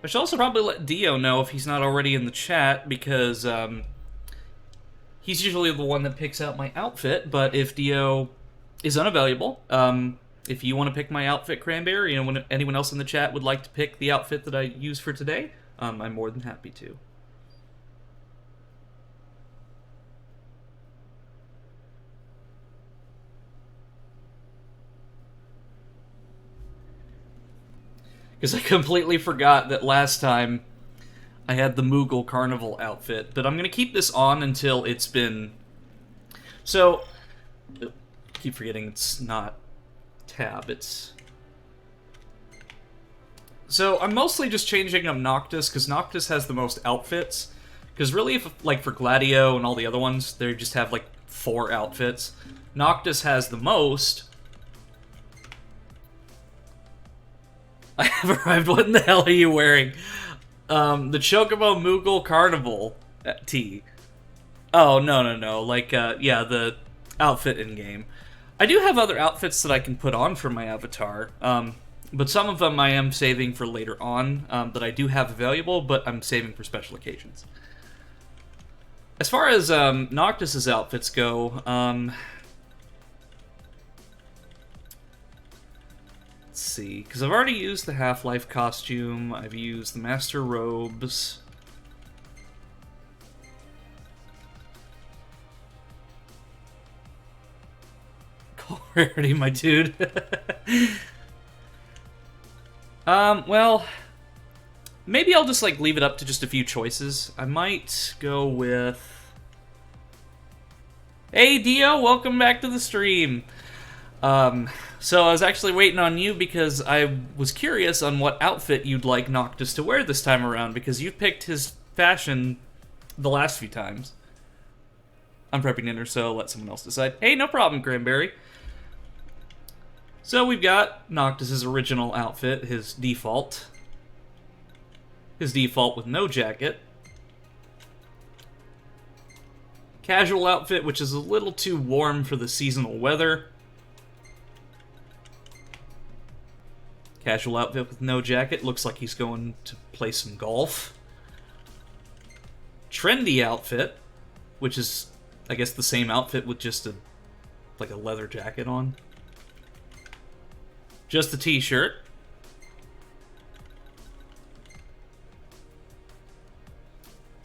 I should also probably let Dio know if he's not already in the chat, because he's usually the one that picks out my outfit, but if Dio is unavailable, if you want to pick my outfit, Cranberry, and when anyone else in the chat would like to pick the outfit that I use for today, I'm more than happy to. Because I completely forgot that last time I had the Moogle Carnival outfit, but I'm going to keep this on until it's been... So, keep forgetting it's not tab, it's... So, I'm mostly just changing up Noctis, because Noctis has the most outfits. Because really, if, like, for Gladio and all the other ones, they just have, like, 4 outfits. Noctis has the most... I have arrived. What in the hell are you wearing? The Chocobo Moogle Carnival tee. Oh, no. Like, yeah, the outfit in-game. I do have other outfits that I can put on for my avatar, but some of them I am saving for later on, that I do have available, but I'm saving for special occasions. As far as Noctis's outfits go, let's see, because I've already used the Half-Life costume, I've used the Master Robes. Call rarity, my dude. Well, maybe I'll just, like, leave it up to just a few choices. I might go with... Hey, Dio, welcome back to the stream. So I was actually waiting on you because I was curious on what outfit you'd like Noctis to wear this time around, because you picked his fashion the last few times. I'm prepping dinner, so let someone else decide. Hey, no problem, Cranberry. So we've got Noctis's original outfit, his default. His default with no jacket. Casual outfit, which is a little too warm for the seasonal weather. Casual outfit with no jacket. Looks like he's going to play some golf. Trendy outfit, which is, I guess, the same outfit with just a leather jacket on. Just a t-shirt.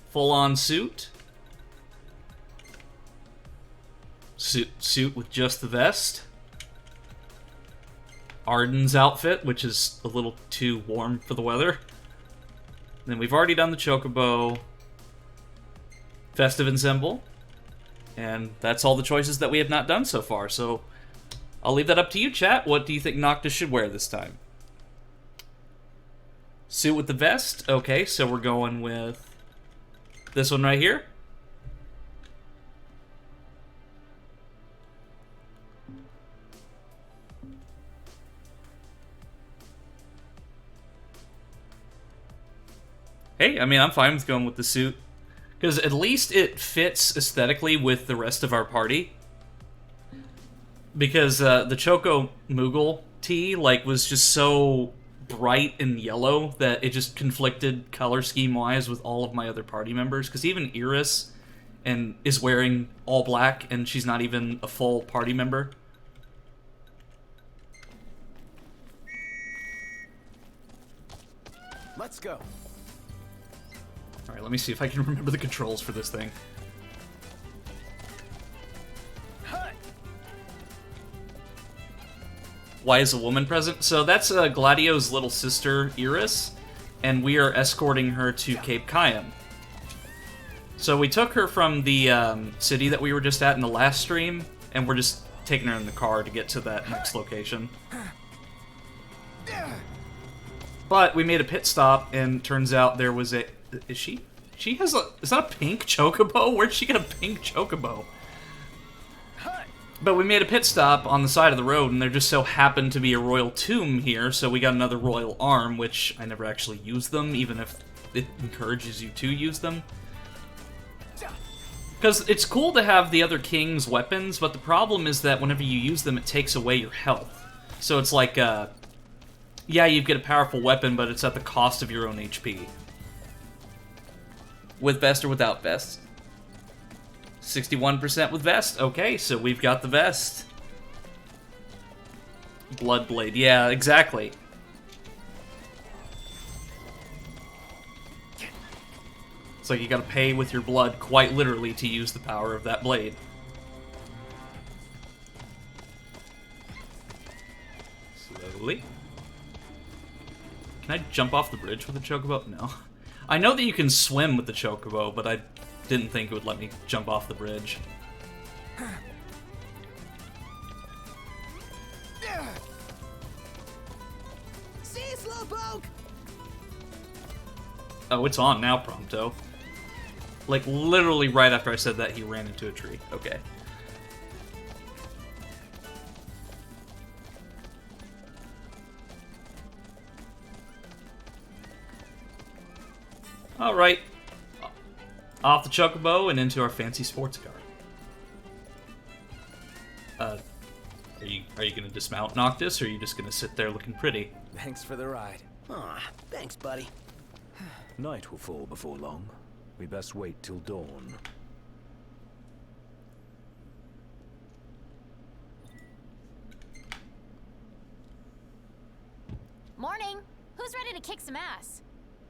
Full-on suit. Suit with just the vest. Arden's outfit, which is a little too warm for the weather. Then we've already done the Chocobo. Festive Ensemble. And that's all the choices that we have not done so far, so I'll leave that up to you, chat. What do you think Noctis should wear this time? Suit with the vest? Okay, so we're going with this one right here. Hey, I mean, I'm fine with going with the suit, because at least it fits aesthetically with the rest of our party. Because the Choco Moogle tee, like, was just so bright and yellow that it just conflicted color scheme-wise with all of my other party members. Because even Iris is wearing all black, and she's not even a full party member. Let's go. Alright, let me see if I can remember the controls for this thing. Why is a woman present? So that's Gladio's little sister, Iris, and we are escorting her to Cape Cayam. So we took her from the city that we were just at in the last stream, and we're just taking her in the car to get to that next location. But we made a pit stop, and turns out there was a... She has a... Is that a pink chocobo? Where'd she get a pink chocobo? But we made a pit stop on the side of the road, and there just so happened to be a royal tomb here, so we got another royal arm, which I never actually used them, even if it encourages you to use them. Because it's cool to have the other king's weapons, but the problem is that whenever you use them, it takes away your health. So it's like, yeah, you get a powerful weapon, but it's at the cost of your own HP. With vest or without vest? 61% with vest. Okay, so we've got the vest. Bloodblade. Yeah, exactly. It's like you gotta pay with your blood, quite literally, to use the power of that blade. Slowly. Can I jump off the bridge with the chocobo? No. I know that you can swim with the chocobo, but I didn't think it would let me jump off the bridge. See, Slowpoke! Oh, it's on now, Prompto. Like, literally right after I said that, he ran into a tree. Okay. Alright. Off the chocobo and into our fancy sports car. Are you gonna dismount, Noctis, or are you just gonna sit there looking pretty? Thanks for the ride. Aw, thanks, buddy. Night will fall before long. We best wait till dawn. Morning! Who's ready to kick some ass?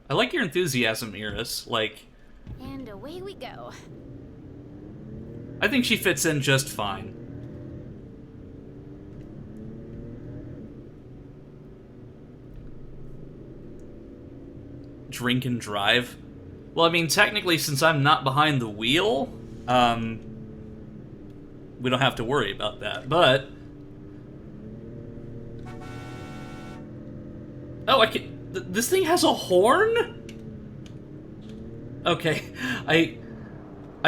I like your enthusiasm, Iris. Like, And away we go. I think she fits in just fine. Drink and drive? Well, I mean, technically, since I'm not behind the wheel, we don't have to worry about that, but... Oh, I can... This thing has a horn? Okay, I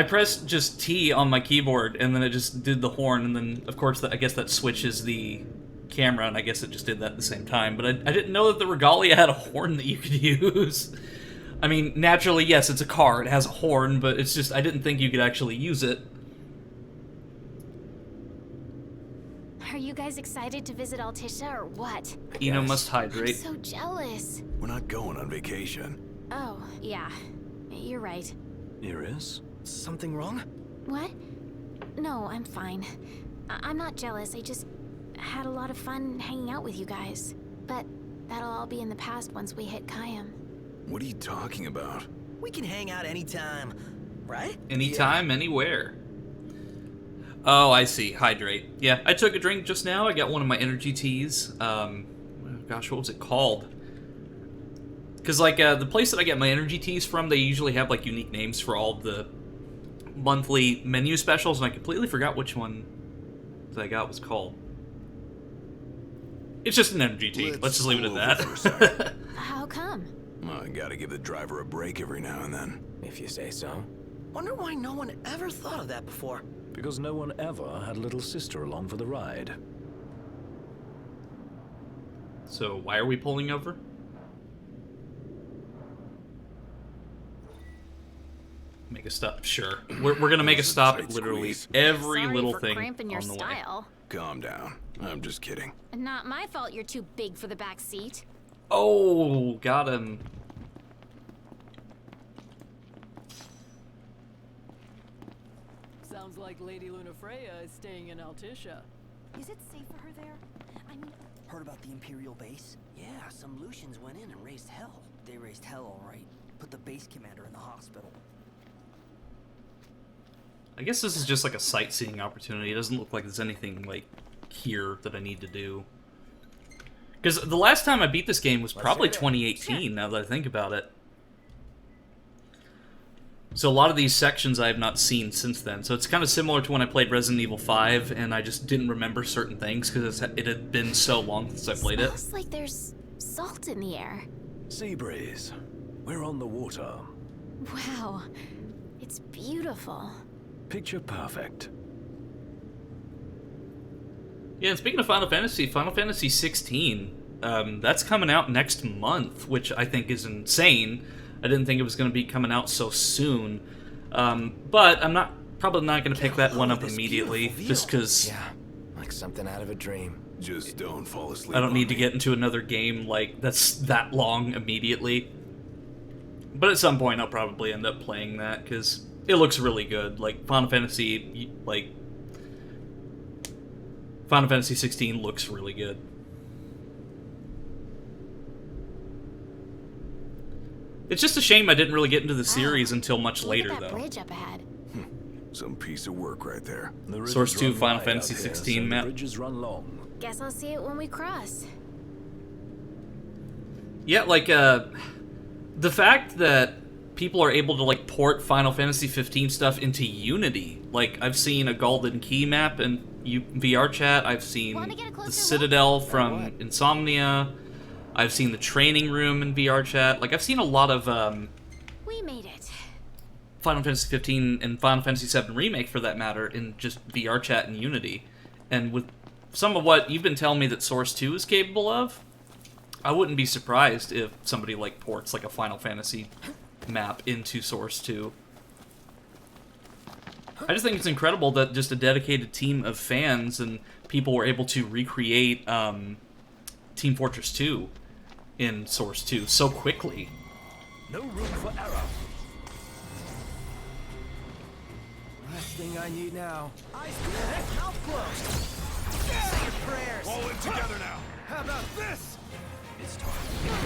pressed just T on my keyboard, and then it just did the horn, and then, of course, I guess that switches the camera, and I guess it just did that at the same time, but I didn't know that the Regalia had a horn that you could use. I mean, naturally, yes, it's a car, it has a horn, but it's just, I didn't think you could actually use it. Are you guys excited to visit Altisha or what? Eno Yes. must I'm hydrate. so jealous. We're not going on vacation. Oh, yeah. You're right. Iris? Something wrong? What? No, I'm fine. I'm not jealous. I just had a lot of fun hanging out with you guys. But that'll all be in the past once we hit Kayam. What are you talking about? We can hang out anytime, right? Anytime, anywhere. Oh, I see. Hydrate. Yeah, I took a drink just now. I got one of my energy teas. Gosh, what was it called? Because, like, the place that I get my energy teas from, they usually have, like, unique names for all the monthly menu specials, and I completely forgot which one that I got was called. It's just an energy tea. Let's just leave it at pull over for a that. second. How come? Well, I gotta give the driver a break every now and then. If you say so. Wonder why no one ever thought of that before. Because no one ever had a little sister along for the ride. So, why are we pulling over? Make a stop. Sure. We're gonna make a Those are stop tight at literally squeeze. every Sorry little for thing cramping your on the way. style. Calm down. I'm just kidding. Not my fault you're too big for the back seat. Oh, got him. Sounds like Lady Lunafreya is staying in Altisha. Is it safe for her there? I mean, Heard about the Imperial base? Yeah, some Lucians went in and raised hell. They raised hell all right. Put the base commander in the hospital. I guess this is just like a sightseeing opportunity. It doesn't look like there's anything, like, here that I need to do. Because the last time I beat this game was probably 2018, now that I think about it. So a lot of these sections I have not seen since then. So it's kind of similar to when I played Resident Evil 5, and I just didn't remember certain things because it had been so long since I played it. Smells like there's salt in the air. Sea breeze. We're on the water. Wow. It's beautiful. Picture perfect. Yeah, and speaking of Final Fantasy 16, that's coming out next month, which I think is insane. I didn't think it was going to be coming out so soon. But I'm probably not going to pick that one up immediately, just because... Yeah, like something out of a dream. Just don't fall asleep. I don't on need to me. get into another game like that's that long immediately. But at some point I'll probably end up playing that because it looks really good. Like Final Fantasy 16 looks really good. It's just a shame I didn't really get into the series until much Look later at that though. bridge up ahead. Some piece of work right there. The rivers Source 2 run Final wide Fantasy out here, 16 so map. The bridges run long. Guess I'll see it when we cross. Yeah, like the fact that people are able to like port Final Fantasy 15 stuff into Unity. Like I've seen a Golden Key map in VR chat. I've seen Wanna get a the closer Citadel from Insomnia. I've seen the training room in VR chat. Like I've seen a lot of We made it. Final Fantasy 15 and Final Fantasy 7 Remake, for that matter, in just VR chat and Unity. And with some of what you've been telling me that Source 2 is capable of, I wouldn't be surprised if somebody like ports like a Final Fantasy map into Source 2. I just think it's incredible that just a dedicated team of fans and people were able to recreate Team Fortress 2 in Source 2 so quickly. No room for error. Last thing I need now. Eyes closed, mouth closed. Say your prayers. All in together now. How about this?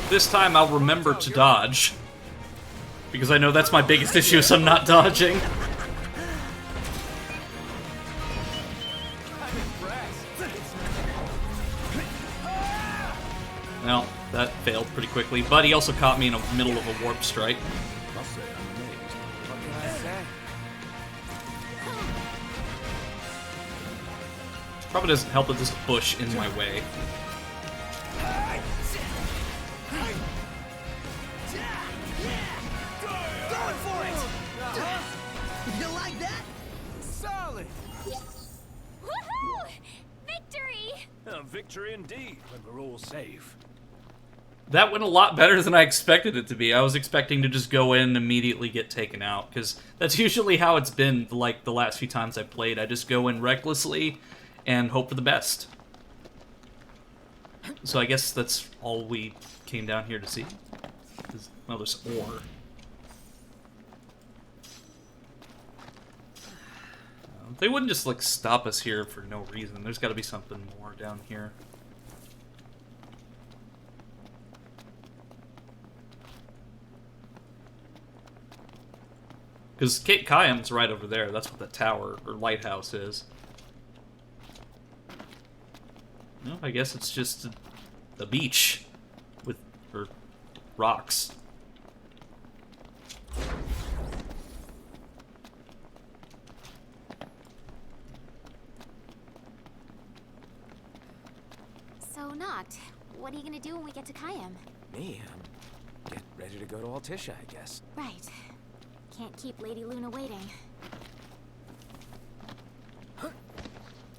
This time I'll remember to dodge. Because I know that's my biggest issue, so I'm not dodging. Well, that failed pretty quickly, but he also caught me in the middle of a warp strike. Must say, I'm amazed. What can I say? Probably doesn't help that there's a bush in my way. Going for it! You like that? Solid! Woohoo! Victory! Victory indeed, when we're all safe. That went a lot better than I expected it to be. I was expecting to just go in and immediately get taken out, because that's usually how it's been, like, the last few times I played. I just go in recklessly and hope for the best. So I guess that's all we came down here to see. Well, there's ore. They wouldn't just, like, stop us here for no reason. There's gotta be something more down here. Because Cape Kayam's right over there. That's what the tower, or lighthouse, is. No, I guess it's just a beach with rocks. So, Noct, what are you gonna do when we get to Kayam? Me, get ready to go to Altisha, I guess. Right. Can't keep Lady Luna waiting.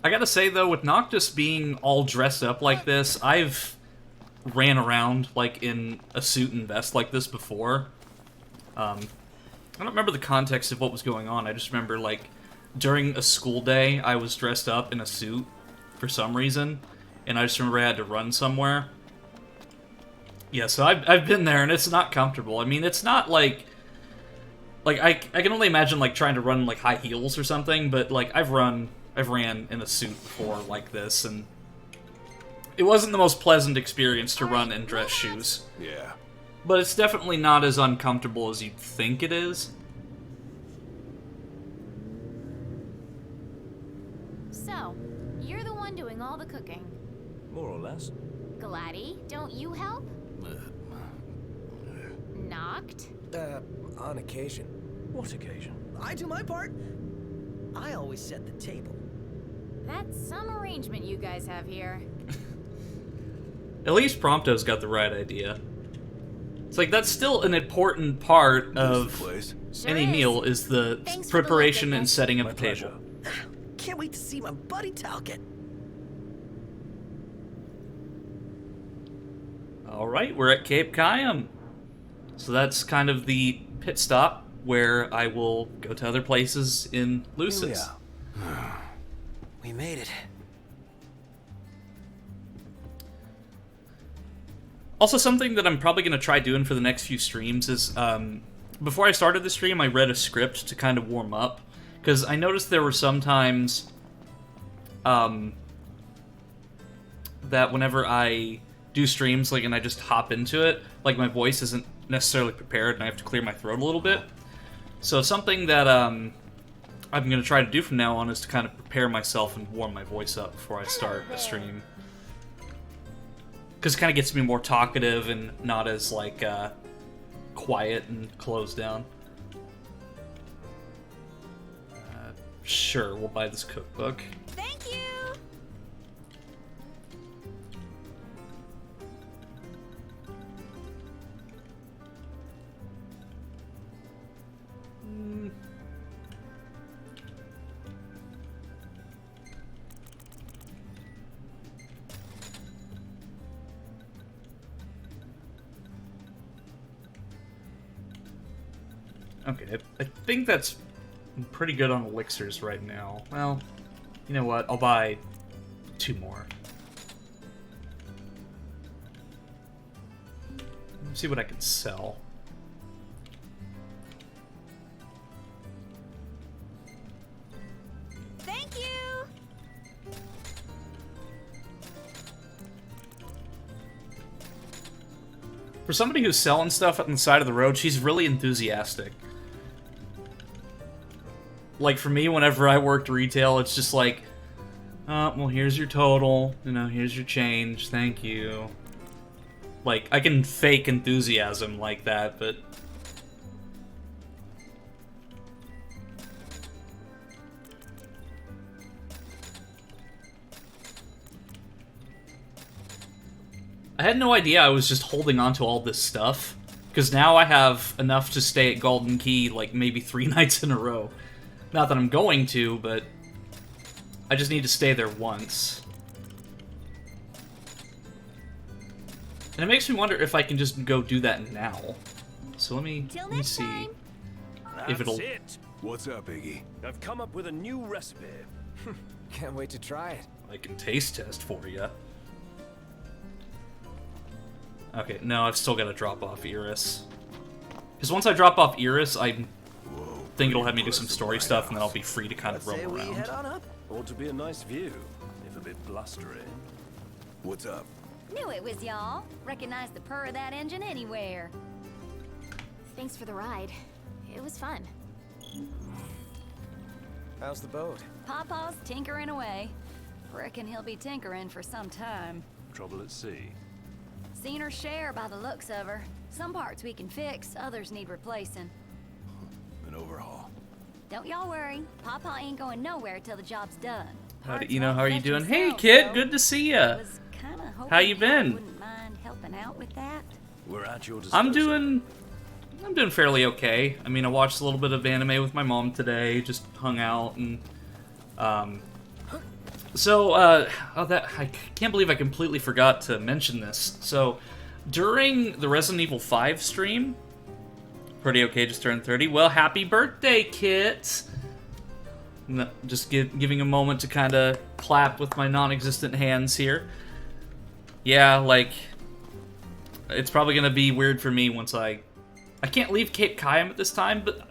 I gotta say, though, with Noctis being all dressed up like this, I've ran around, like, in a suit and vest like this before. I don't remember the context of what was going on. I just remember, like, during a school day, I was dressed up in a suit for some reason, and I just remember I had to run somewhere. Yeah, so I've been there, and it's not comfortable. I mean, it's not, like I can only imagine, like, trying to run, like, high heels or something, but, like, I've ran in a suit before like this, and it wasn't the most pleasant experience to run in dress shoes. Yeah. But it's definitely not as uncomfortable as you'd think it is. So, you're the one doing all the cooking. More or less. Gladdy, don't you help? Noct? On occasion. What occasion? I do my part. I always set the table. That's some arrangement you guys have here. At least Prompto's got the right idea. It's like, that's still an important part This of the place. Sure any is. meal, is the Thanks for the preparation look, and Vic. setting of My the table. pleasure. Can't wait to see my buddy Talcott. Alright, we're at Cape Kayam. So that's kind of the pit stop where I will go to other places in Here we Lucis. are. We made it. Also, something that I'm probably going to try doing for the next few streams is, before I started the stream, I read a script to kind of warm up. Because I noticed there were some times, that whenever I do streams, like, and I just hop into it, like, my voice isn't necessarily prepared, and I have to clear my throat a little bit. So something that, I'm going to try to do from now on is to kind of prepare myself and warm my voice up before I start a stream. Because it kind of gets me more talkative and not as, like, quiet and closed down. Sure, we'll buy this cookbook. Thank you. Okay, I think that's pretty good on elixirs right now. Well, you know what? I'll buy 2 more. Let's see what I can sell. Thank you. For somebody who's selling stuff on the side of the road, she's really enthusiastic. Like, for me, whenever I worked retail, it's just like, oh, well, here's your total, you know, here's your change, thank you. Like, I can fake enthusiasm like that, but... I had no idea I was just holding on to all this stuff, because now I have enough to stay at Golden Key, like, maybe 3 nights in a row. Not that I'm going to, but I just need to stay there once. And it makes me wonder if I can just go do that now. So let me see if it'll... That's it. What's up, Iggy? I've come up with a new recipe. Can't wait to try it. I can taste test for you. Okay, no, I've still got to drop off Iris. Because once I drop off Iris, I think it'll have me do some story stuff, and then I'll be free to kind of roam We around. head on up. Ought to be a nice view, if a bit blustery. What's up? Knew it was y'all. Recognize the purr of that engine anywhere. Thanks for the ride. It was fun. How's the boat? Pawpaw's tinkering away. Reckon he'll be tinkering for some time. Trouble at sea. Seen her share by the looks of her. Some parts we can fix, others need replacing. An overhaul. Don't y'all worry. Pawpaw ain't going nowhere till the job's done. How are you doing? Hey, kid, good to see ya. Was kinda hoping How you been? Wouldn't mind helping out with that. We're at your disposal. I'm doing fairly okay. I mean, I watched a little bit of anime with my mom today, just hung out, and, I can't believe I completely forgot to mention this. So, during the Resident Evil 5 stream, pretty okay, just turned 30. Well, happy birthday, Kit! No, just giving a moment to kind of clap with my non-existent hands here. Yeah, like, it's probably going to be weird for me once I can't leave Cape Cayam at this time, but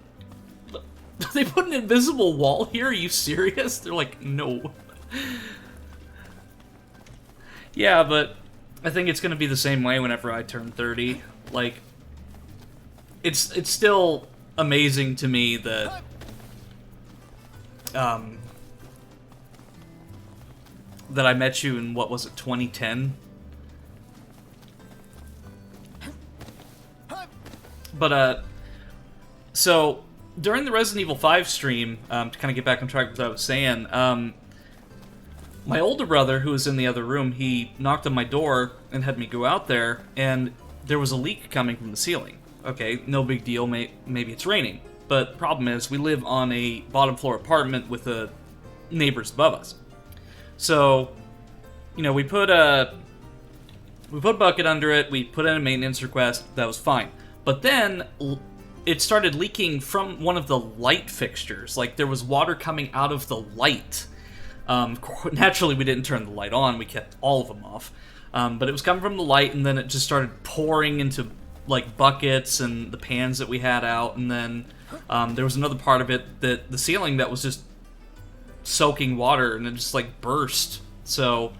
they put an invisible wall here? Are you serious? They're like, no. Yeah, but I think it's going to be the same way whenever I turn 30. Like, it's still amazing to me that that I met you in, what was it, 2010? But, so, during the Resident Evil 5 stream, to kind of get back on track with what I was saying, my older brother, who was in the other room, he knocked on my door and had me go out there, and there was a leak coming from the ceiling. Okay, no big deal, maybe it's raining. But problem is, we live on a bottom floor apartment with neighbors above us. So, you know, we put a bucket under it, we put in a maintenance request, that was fine. But then, it started leaking from one of the light fixtures. Like, there was water coming out of the light. Naturally, we didn't turn the light on, we kept all of them off. But it was coming from the light, and then it just started pouring into like buckets and the pans that we had out, and then there was another part of it that the ceiling that was just soaking water, and it just like burst. So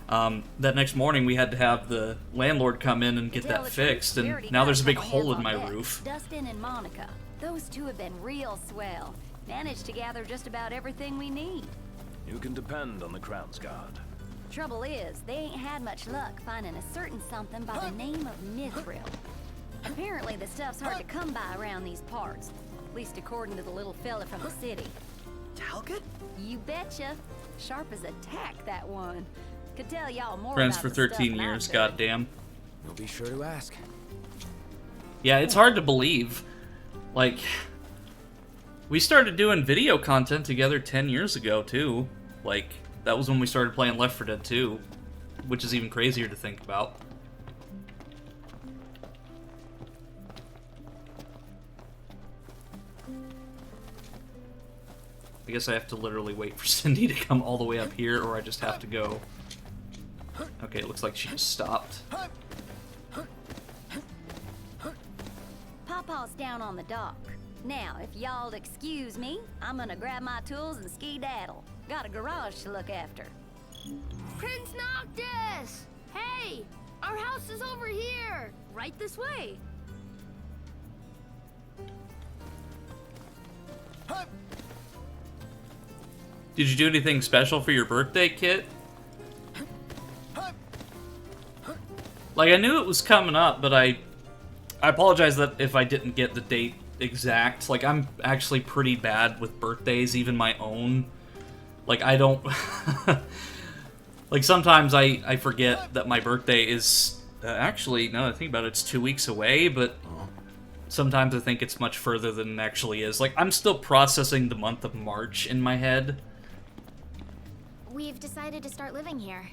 that next morning we had to have the landlord come in and get that fixed, and now there's a big hole in my roof. Dustin and Monica, those two have been real swell. Managed to gather just about everything we need. You can depend on the Crown's Guard. Trouble is, they ain't had much luck finding a certain something by the name of mithril. Apparently the stuff's hard to come by around these parts, at least according to the little fella from the city. Talcott? You betcha. Sharp as a tack, that one. Could tell y'all more Friends about for the stuff 13 than I years, could. goddamn. We'll be sure to ask. Yeah, it's hard to believe. Like, we started doing video content together 10 years ago, too. Like, that was when we started playing Left 4 Dead 2, which is even crazier to think about. I guess I have to literally wait for Cindy to come all the way up here, or I just have to go. Okay, it looks like she just stopped. Pawpaw's down on the dock. Now, if y'all'd excuse me, I'm gonna grab my tools and ski-daddle. Got a garage to look after. Prince Noctis! Hey! Our house is over here! Right this way! Did you do anything special for your birthday, Kit? Like, I knew it was coming up, but I apologize that if I didn't get the date exact. Like, I'm actually pretty bad with birthdays, even my own. Like, I don't... like, sometimes I forget that my birthday is... actually, now that I think about it, it's 2 weeks away, but... sometimes I think it's much further than it actually is. Like, I'm still processing the month of March in my head. We've decided to start living here.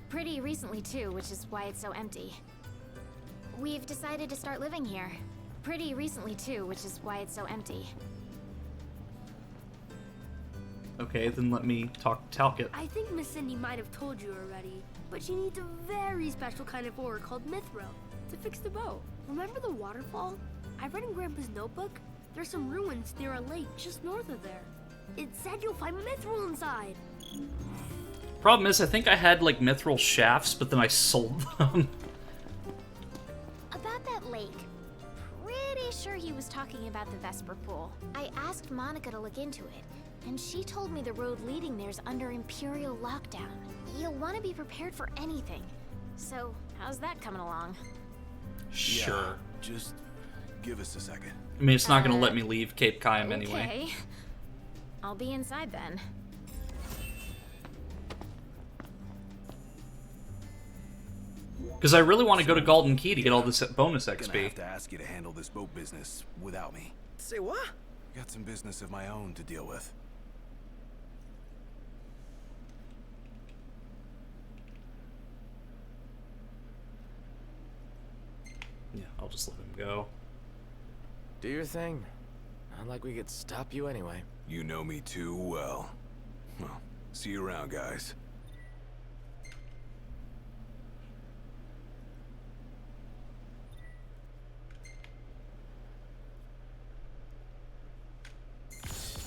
Pretty recently, too, which is why it's so empty. We've decided to start living here. Pretty recently, too, which is why it's so empty. Okay, then let me talk to Talcott. I think Miss Cindy might have told you already, but she needs a very special kind of ore called mithril to fix the boat. Remember the waterfall? I read in Grandpa's notebook. There's some ruins near a lake just north of there. It said you'll find mithril inside. Problem is, I think I had, like, mithril shafts, but then I sold them. About that lake. Pretty sure he was talking about the Vesper Pool. I asked Monica to look into it, and she told me the road leading there's under Imperial lockdown. You'll want to be prepared for anything. So, how's that coming along? Sure. Yeah, just give us a second. I mean, it's not gonna let me leave Cape Kaim anyway. Okay. I'll be inside then. Because I really want to go to Golden Key to get all this bonus I'm gonna XP. have to ask you to handle this boat business without me. Say what? Got some business of my own to deal with. Yeah, I'll just let him go. Do your thing. Not like we could stop you anyway. You know me too well. Well, see you around, guys.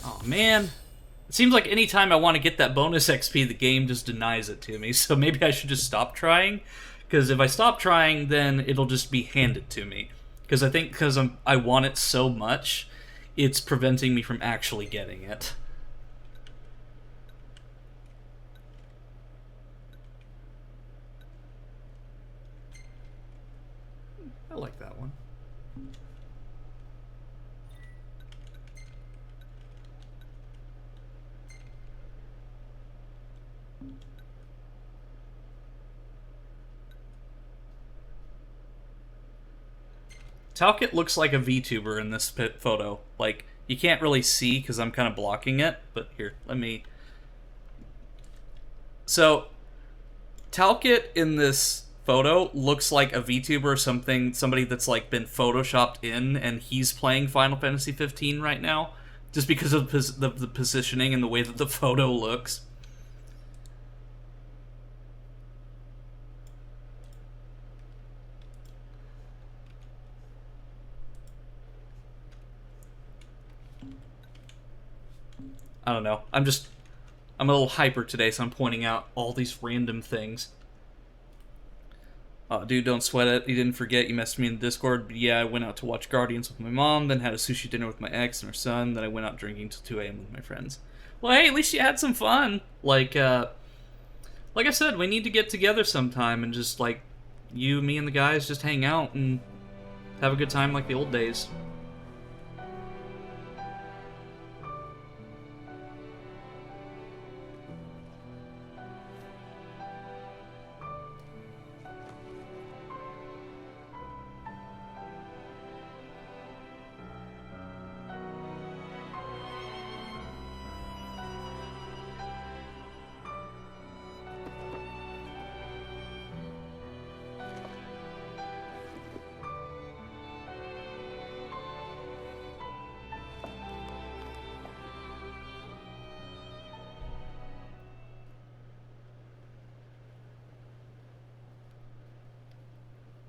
Oh man, it seems like anytime I want to get that bonus XP, the game just denies it to me. So maybe I should just stop trying, because if I stop trying, then it'll just be handed to me. Because I think because I want it so much, it's preventing me from actually getting it. I like that one. Talcott looks like a VTuber in this photo. Like, you can't really see because I'm kind of blocking it, but here, let me... So, Talcott in this photo looks like a VTuber or something, somebody that's like been photoshopped in, and he's playing Final Fantasy 15 right now, just because of the positioning and the way that the photo looks. I don't know. I'm a little hyper today, so I'm pointing out all these random things. Dude, don't sweat it. You didn't forget you messaged me in the Discord. But yeah, I went out to watch Guardians with my mom, then had a sushi dinner with my ex and her son, then I went out drinking till 2 a.m. with my friends. Well, hey, at least you had some fun. Like I said, we need to get together sometime and just, like, you, me, and the guys just hang out and have a good time like the old days.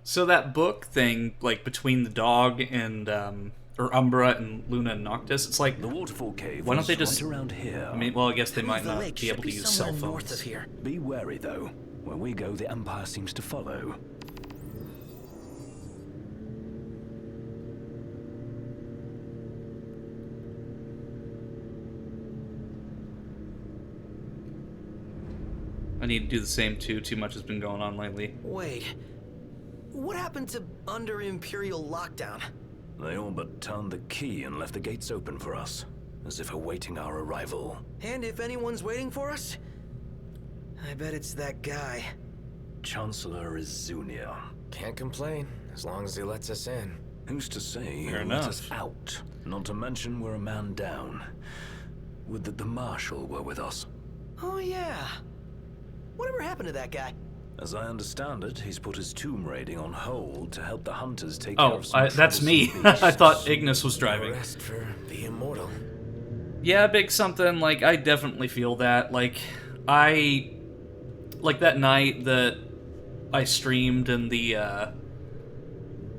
So that book thing, like, between the dog and, or Umbra and Luna and Noctis, it's like, The waterfall cave why don't they is just, right around here. I mean, well, I guess they might The not lake be able should to be use cell somewhere phones. north of here. Be wary, though. Where we go, the Empire seems to follow. I need to do the same too. Too much has been going on lately. Wait. What happened to under Imperial lockdown? They all but turned the key and left the gates open for us, as if awaiting our arrival. And if anyone's waiting for us, I bet it's that guy. Chancellor is Zunia. Can't complain, as long as he lets us in. Who's to say Fair he'll let enough. us out? Not to mention we're a man down. Would that the Marshal were with us. Oh yeah. Whatever happened to that guy? As I understand it, he's put his tomb raiding on hold to help the hunters take care Oh, of some that's me. troublesome I thought beasts. Ignis was driving. Rest for the immortal. Yeah, big something. Like, I definitely feel that. Like that night that I streamed and the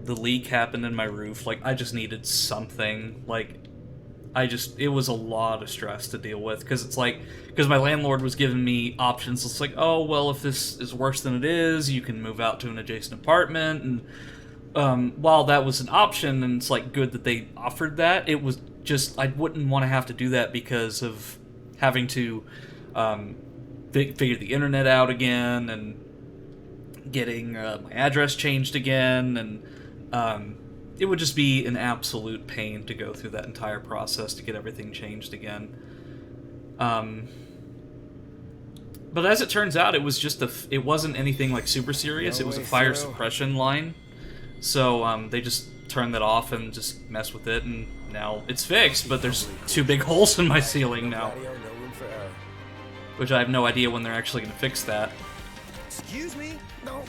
leak happened in my roof. Like, I just needed something. Like, it was a lot of stress to deal with, because my landlord was giving me options. It's like, oh, well, if this is worse than it is, you can move out to an adjacent apartment, and while that was an option, and it's like good that they offered that, it was just, I wouldn't want to have to do that because of having to figure the internet out again, and getting my address changed again, and it would just be an absolute pain to go through that entire process to get everything changed again. But as it turns out, it was just it wasn't anything like super serious. It was a fire suppression line. So they just turned that off and just messed with it, and now it's fixed, but there's 2 big holes in my ceiling now. Radio, no room for error. Which I have no idea when they're actually going to fix that. Excuse me? No.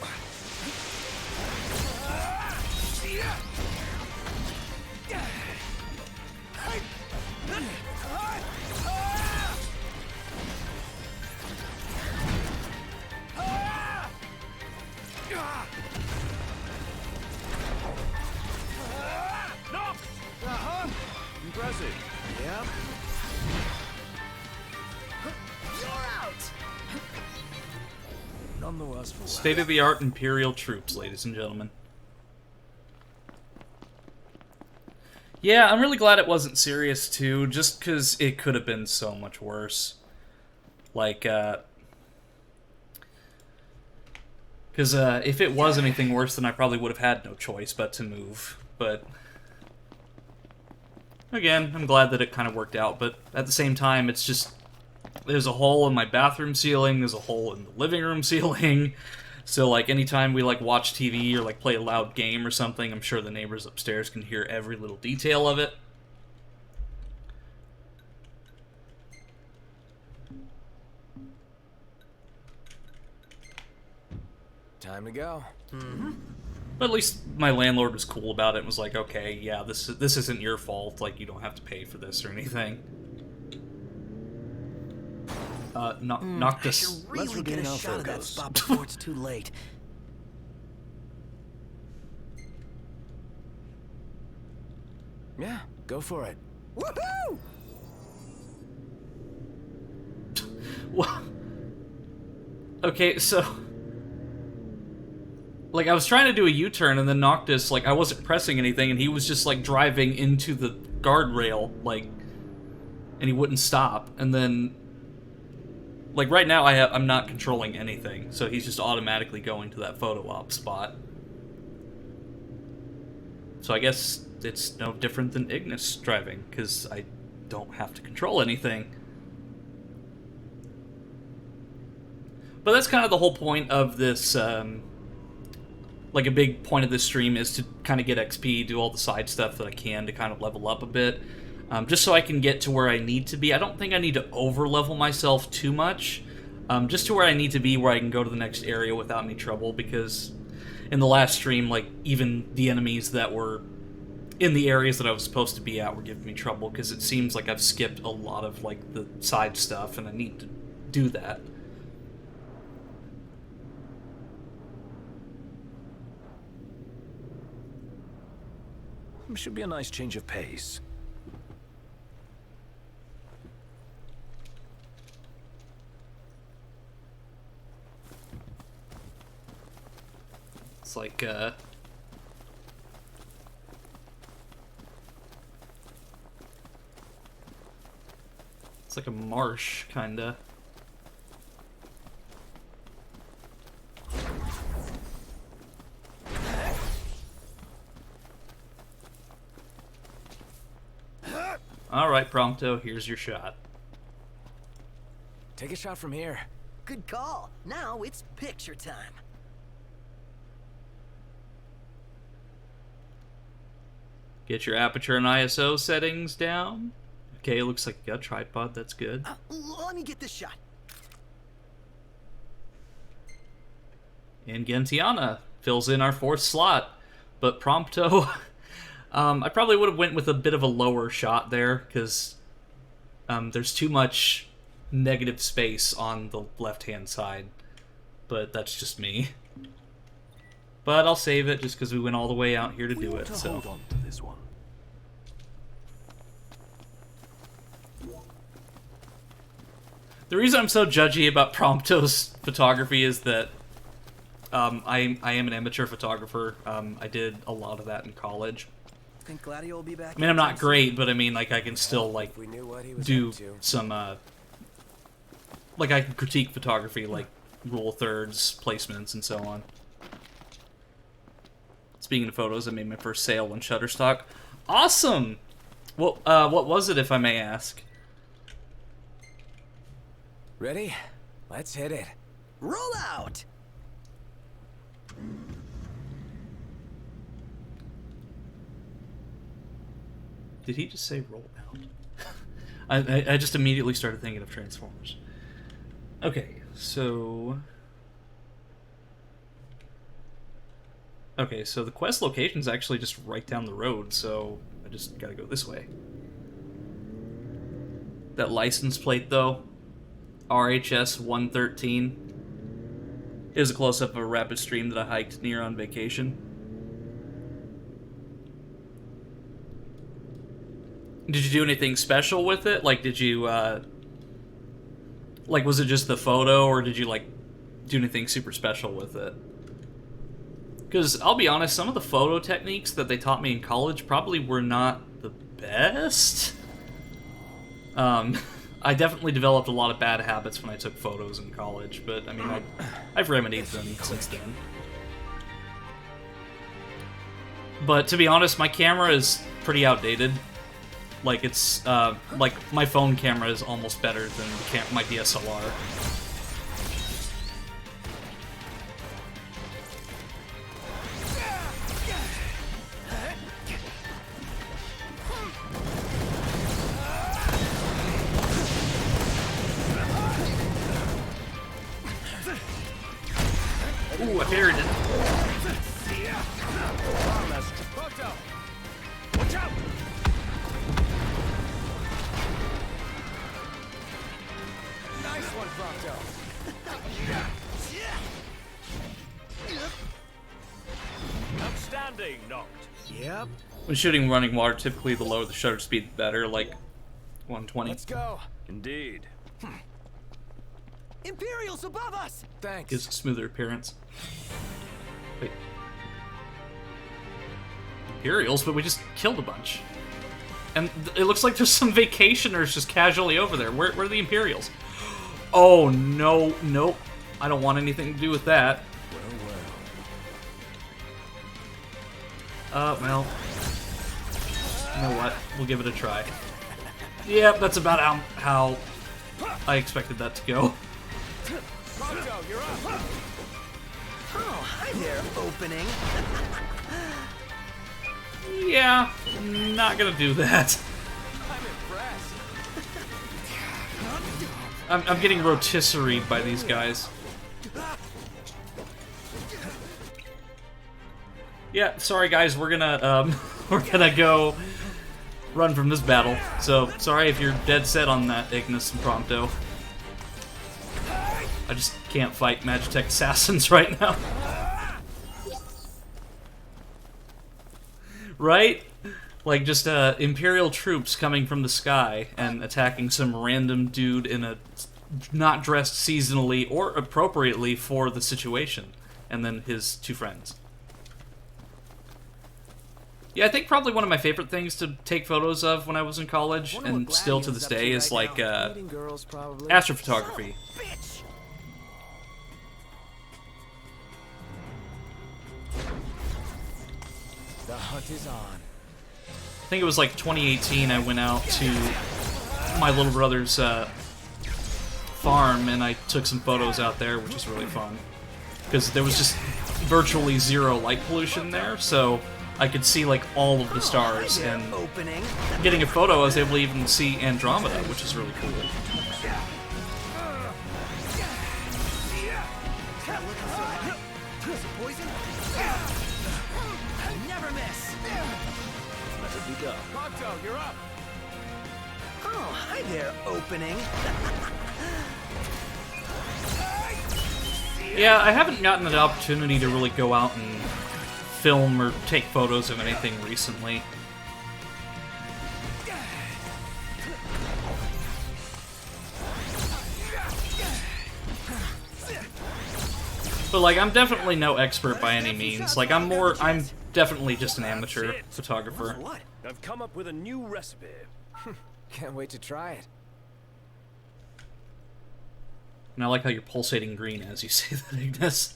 Impressive. Yep. None the worse for wear. State-of-the-art Imperial troops, ladies and gentlemen. Yeah, I'm really glad it wasn't serious, too, just because it could have been so much worse. Like, because if it was anything worse, then I probably would have had no choice but to move. But again, I'm glad that it kind of worked out, but at the same time, it's just, there's a hole in my bathroom ceiling, there's a hole in the living room ceiling, so, like, anytime we, like, watch TV or, like, play a loud game or something, I'm sure the neighbors upstairs can hear every little detail of it. Time to go. But at least my landlord was cool about it and was like, okay, yeah, this isn't your fault, like, you don't have to pay for this or anything. I Noctis. should really get regain a our shot of that focus. spot before it's too late. Yeah, go for it. Woohoo! What? Okay, so... Like, I was trying to do a U-turn, and then Noctis, like, I wasn't pressing anything, and he was just, like, driving into the guardrail, like... And he wouldn't stop, and then... Like, right now, I'm not controlling anything, so he's just automatically going to that photo op spot. So I guess it's no different than Ignis driving, because I don't have to control anything. But that's kind of the whole point of this, like a big point of this stream is to kind of get XP, do all the side stuff that I can to kind of level up a bit. Just so I can get to where I need to be. I don't think I need to over-level myself too much. Just to where I need to be, where I can go to the next area without any trouble, because in the last stream, like, even the enemies that were in the areas that I was supposed to be at were giving me trouble, because it seems like I've skipped a lot of, like, the side stuff, and I need to do that. Should be a nice change of pace. It's like, it's like a marsh, kinda. Alright, Prompto, here's your shot. Take a shot from here. Good call. Now it's picture time. Get your aperture and ISO settings down. Okay, looks like you got a tripod, that's good. Let me get this shot. And Gentiana fills in our 4th slot. But Prompto... I probably would have went with a bit of a lower shot there, because there's too much negative space on the left-hand side. But that's just me. But I'll save it just because we went all the way out here to do it. So Hold on to this one. the reason I'm so judgy about Prompto's photography is that I am an amateur photographer. I did a lot of that in college. Think Gladio will be back? I mean, I'm not great, but I mean, like, I can still, like, We knew what he was do up to. some, like, I can critique photography, like, rule of thirds, placements, and so on. Speaking of photos, I made my first sale on Shutterstock. Awesome! Well, what was it, if I may ask? Ready? Let's hit it. Roll out! Did he just say roll out? I just immediately started thinking of Transformers. Okay, so... Okay, so the quest location's actually just right down the road, so I just gotta go this way. That license plate, though, RHS 113, is a close-up of a rapid stream that I hiked near on vacation. Did you do anything special with it? Like, did you, like, was it just the photo, or did you, like, do anything super special with it? Because, I'll be honest, some of the photo techniques that they taught me in college probably were not the best. I definitely developed a lot of bad habits when I took photos in college, but, I mean, I've remedied them since then. But, to be honest, my camera is pretty outdated. Like, it's, like, my phone camera is almost better than my DSLR. Ooh, I parried it. Watch out! Nice one, Prompto. Outstanding, Noct. Yep. When shooting running water, typically the lower the shutter speed, the better, like 120. Let's go. Indeed. Imperials above us! Thanks. Gives a smoother appearance. Wait. Imperials, but we just killed a bunch. And it looks like there's some vacationers just casually over there. Where are the Imperials? Oh, no, nope. I don't want anything to do with that. Well. You know what? We'll give it a try. Yep, that's about how I expected that to go. Pronto, you're up. Oh, hi there, opening. Yeah, not gonna do that. I'm impressed. I'm getting rotisseried by these guys. Yeah, sorry guys, we're gonna go run from this battle. So sorry if you're dead set on that, Ignis and Prompto. I just can't fight Magitech assassins right now. Right? Like just Imperial troops coming from the sky and attacking some random dude in a not dressed seasonally or appropriately for the situation, and then his two friends. Yeah, I think probably one of my favorite things to take photos of when I was in college, and still to this day, is like astrophotography. The hunt is on. I think it was like 2018, I went out to my little brother's farm, and I took some photos out there, which was really fun. Because there was just virtually zero light pollution there, so I could see like all of the stars, and getting a photo I was able to even see Andromeda, which is really cool. Never miss. Let it be done. Pronto, you're up. Oh, hi there, opening. Yeah, I haven't gotten the opportunity to really go out and film or take photos of anything recently. But like, I'm definitely no expert by any means. Like, I'm definitely just an amateur photographer. I've come up with a new recipe. Can't wait to try it. And I like how you're pulsating green as you say that, Ignis.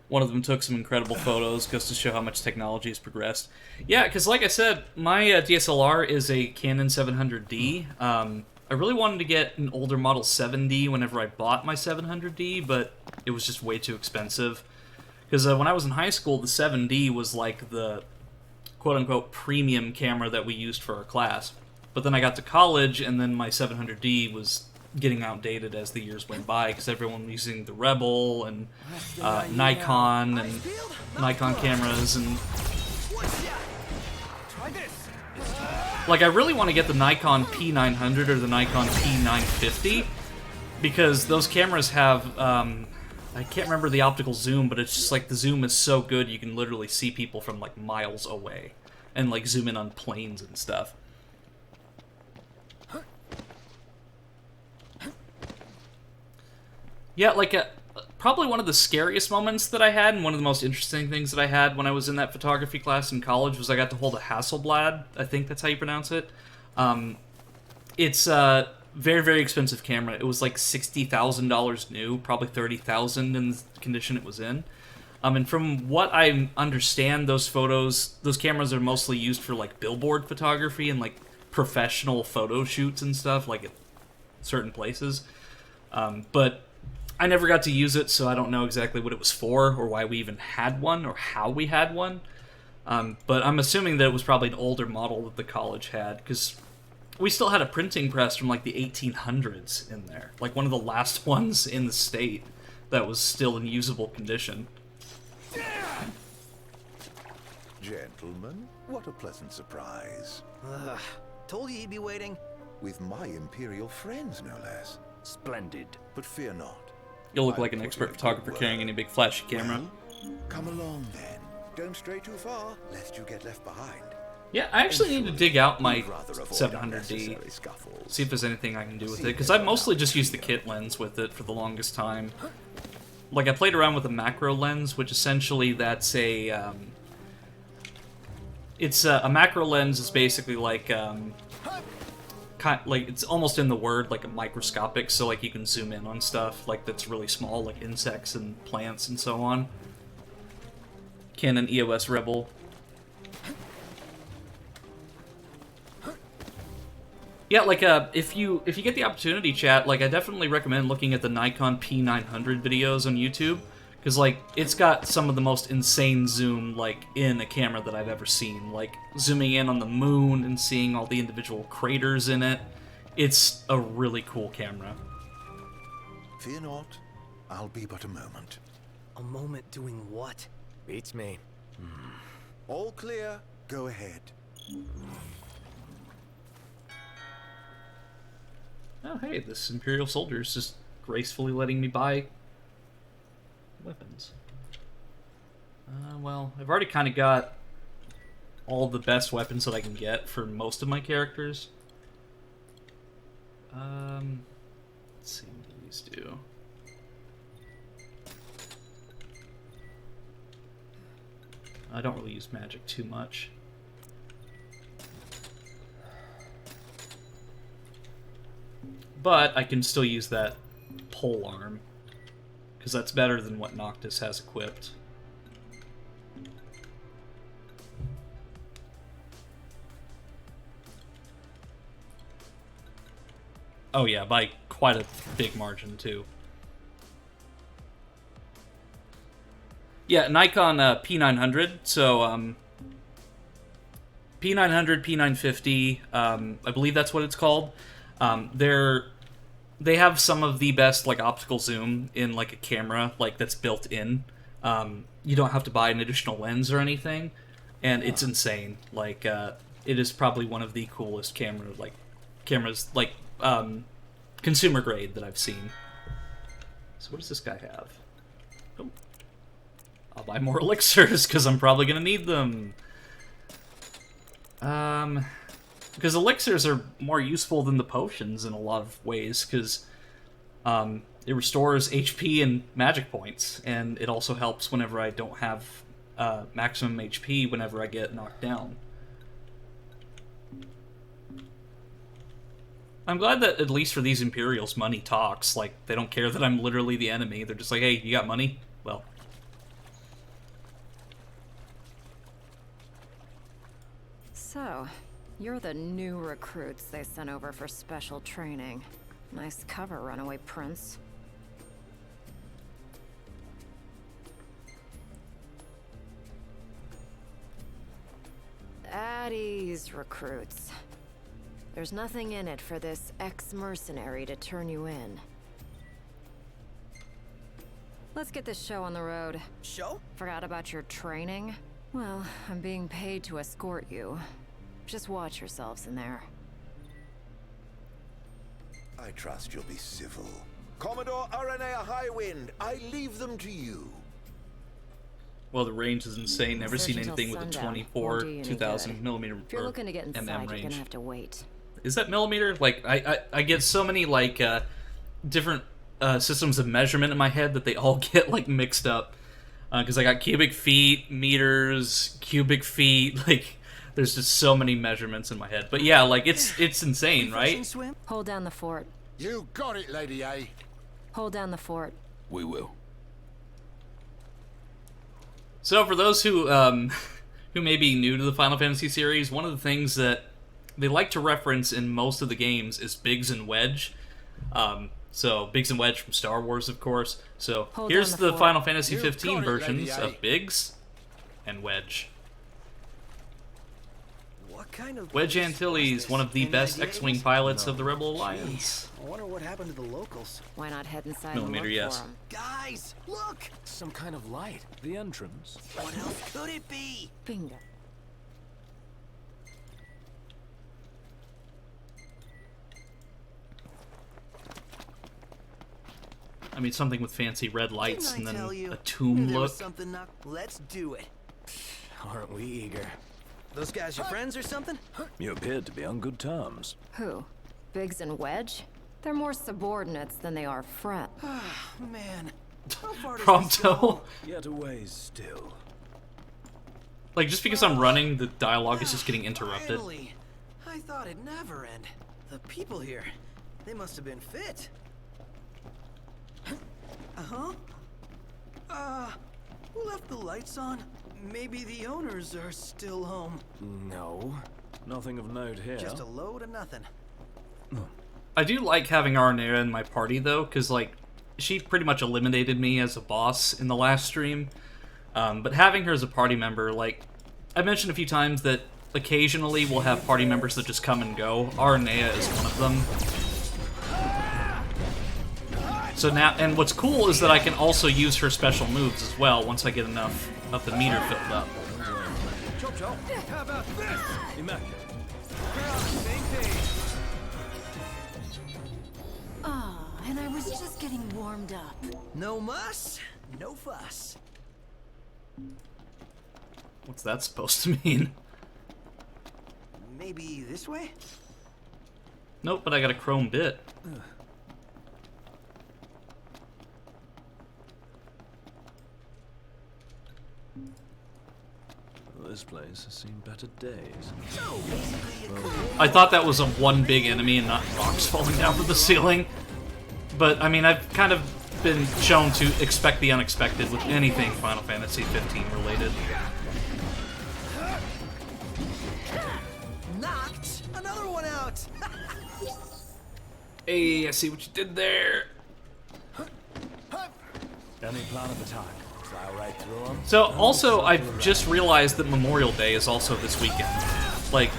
One of them took some incredible photos, goes to show how much technology has progressed. Yeah, because like I said, my DSLR is a Canon 700D. I really wanted to get an older model 7D whenever I bought my 700D, but it was just way too expensive. Because when I was in high school, the 7D was like the quote-unquote premium camera that we used for our class. But then I got to college, and then my 700D was getting outdated as the years went by, because everyone was using the Rebel and Nikon and Nikon cameras, and like I really want to get the Nikon P900 or the Nikon P950, because those cameras have I can't remember the optical zoom, but it's just like the zoom is so good you can literally see people from like miles away and like zoom in on planes and stuff. Yeah, like probably one of the scariest moments that I had, and one of the most interesting things that I had when I was in that photography class in college, was I got to hold a Hasselblad. I think that's how you pronounce it. It's a very, very expensive camera. It was like $60,000 new, probably $30,000 in the condition it was in. And from what I understand, those cameras are mostly used for like billboard photography and like professional photo shoots and stuff, like at certain places. But I never got to use it, so I don't know exactly what it was for, or why we even had one, or how we had one. But I'm assuming that it was probably an older model that the college had, because we still had a printing press from like the 1800s in there. Like one of the last ones in the state that was still in usable condition. Gentlemen, what a pleasant surprise. Told you he'd be waiting. With my Imperial friends, no less. Splendid. But fear not. You'll look like an expert photographer carrying any big flashy camera. Come along then. Don't stray too far, lest you get left behind. Yeah, I actually need to dig out my We'd rather avoid 700D. unnecessary scuffles. See if there's anything I can do with it, because I mostly just used the kit lens with it for the longest time. Like, I played around with a macro lens, which essentially that's a, it's a macro lens is basically like, like, it's almost in the word, like a microscopic, so like you can zoom in on stuff, like that's really small, like insects and plants and so on. Canon EOS Rebel. Yeah, like, if you get the opportunity, chat, like, I definitely recommend looking at the Nikon P900 videos on YouTube, because, like, it's got some of the most insane zoom, like, in a camera that I've ever seen. Like, zooming in on the moon and seeing all the individual craters in it. It's a really cool camera. Fear not, I'll be but a moment. A moment doing what? Beats me. All clear, go ahead. Oh, hey, this Imperial soldier's just gracefully letting me buy weapons. Well, I've already kind of got all the best weapons that I can get for most of my characters. Let's see what these do. I don't really use magic too much. But I can still use that pole arm, because that's better than what Noctis has equipped. Oh yeah, by quite a big margin too. Yeah, Nikon P900, so P900, P950, I believe that's what it's called. They have some of the best, like, optical zoom in, like, a camera, like, that's built in. You don't have to buy an additional lens or anything, and it's insane. Like, it is probably one of the coolest cameras, like, consumer grade that I've seen. So what does this guy have? Oh. I'll buy more elixirs, because I'm probably gonna need them. Because elixirs are more useful than the potions in a lot of ways, because it restores HP and magic points, and it also helps whenever I don't have maximum HP whenever I get knocked down. I'm glad that, at least for these Imperials, money talks. Like, they don't care that I'm literally the enemy. They're just like, hey, you got money? Well. So, you're the new recruits they sent over for special training. Nice cover, runaway prince. At ease, recruits. There's nothing in it for this ex-mercenary to turn you in. Let's get this show on the road. Show? Forgot about your training? Well, I'm being paid to escort you. Just watch yourselves in there. I trust you'll be civil. Commodore Aranea Highwind, I leave them to you. Well, the range is insane. Never Search seen until anything with a sundown. 24 Won't do you any 2000 good. millimeter If you're looking to get inside, MM you're range. gonna have to wait. Is that millimeter? Like, I get so many, like, different systems of measurement in my head that they all get, like, mixed up. Because I got cubic feet, meters, cubic feet, like, there's just so many measurements in my head. But yeah, like, it's insane, right? Hold down the fort. You got it, Lady A. Hold down the fort. We will. So for those who who may be new to the Final Fantasy series, one of the things that they like to reference in most of the games is Biggs and Wedge. So Biggs and Wedge from Star Wars, of course. So Hold here's down the the Final Fantasy You 15 got it, versions Lady A. of Biggs and Wedge. What kind of Wedge place Antilles, was one this? of the Any best ideas? X-Wing pilots No. of the Rebel Alliance. I wonder what happened to the locals. Why not head inside Millimeter, and look yes. for 'em? Guys, look! Some kind of light. The entrance. What else could it be? Bingo. mean, something with fancy red lights and Didn't I then tell you? a tomb Knew there was look. something not. Let's do it. Aren't we eager? Those guys your friends or something? You appeared to be on good terms. Who? Biggs and Wedge? They're more subordinates than they are friends. Man, how far does this go? Prompto. Yet a ways still. Like, just because I'm running, the dialogue is just getting interrupted. Finally. I thought it'd never end. The people here, they must have been fit. Uh-huh. Who left the lights on? Maybe the owners are still home. No. Nothing of note here. Just a load of nothing. I do like having Arnea in my party, though, because, like, she pretty much eliminated me as a boss in the last stream. But having her as a party member, like, I mentioned a few times that occasionally we'll have party members that just come and go. Arnea is one of them. So now, and what's cool is that I can also use her special moves as well once I get enough of the meter filled up. How about this? Immaculate. Ah, and I was just getting warmed up. No muss, no fuss. What's that supposed to mean? Maybe this way? Nope, but I got a chrome bit. This place has seen better days. I thought that was a one big enemy and not rocks falling down from the ceiling. But, I mean, I've kind of been shown to expect the unexpected with anything Final Fantasy 15 related. Knocked another one out. Hey, I see what you did there. Any plan of attack? Plow right through them? So, also, I've just realized that Memorial Day is also this weekend. Like,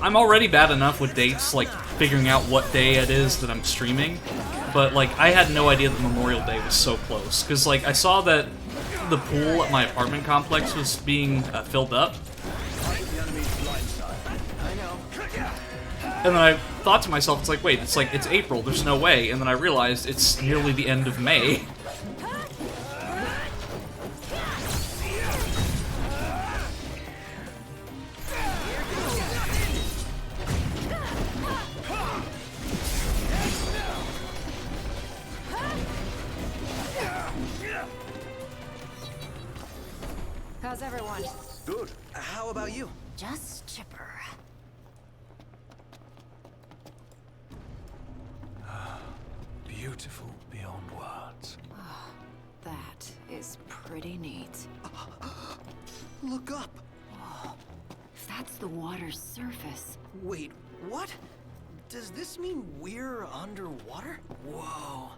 I'm already bad enough with dates, like, figuring out what day it is that I'm streaming. But, like, I had no idea that Memorial Day was so close. Because, like, I saw that the pool at my apartment complex was being filled up. And then I thought to myself, it's like, wait, it's April, there's no way. And then I realized it's nearly the end of May. How's everyone? Good. How about you? Just chipper. Beautiful beyond words. That is pretty neat. Look up. If that's the water's surface. Wait, what? Does this mean we're underwater? Whoa.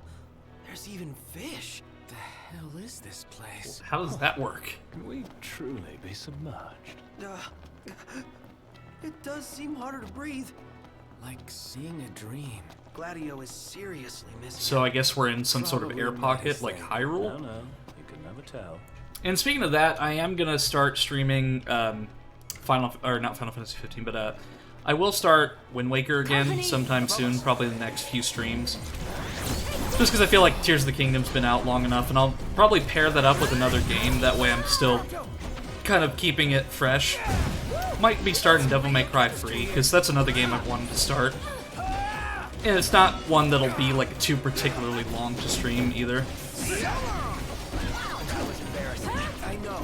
There's even fish. The hell is this place? How does that work? Can we truly be submerged? It does seem harder to breathe. Like seeing a dream. Gladio is seriously missing. So I guess we're in some sort of air Probably pocket, my like thing. Hyrule? No, you can never tell. And speaking of that, I am gonna start streaming not Final Fantasy 15, but I will start Wind Waker again sometime soon, probably the next few streams. Just because I feel like Tears of the Kingdom's been out long enough, and I'll probably pair that up with another game, that way I'm still kind of keeping it fresh. Might be starting Devil May Cry 3, because that's another game I've wanted to start. And it's not one that'll be like too particularly long to stream either. I know.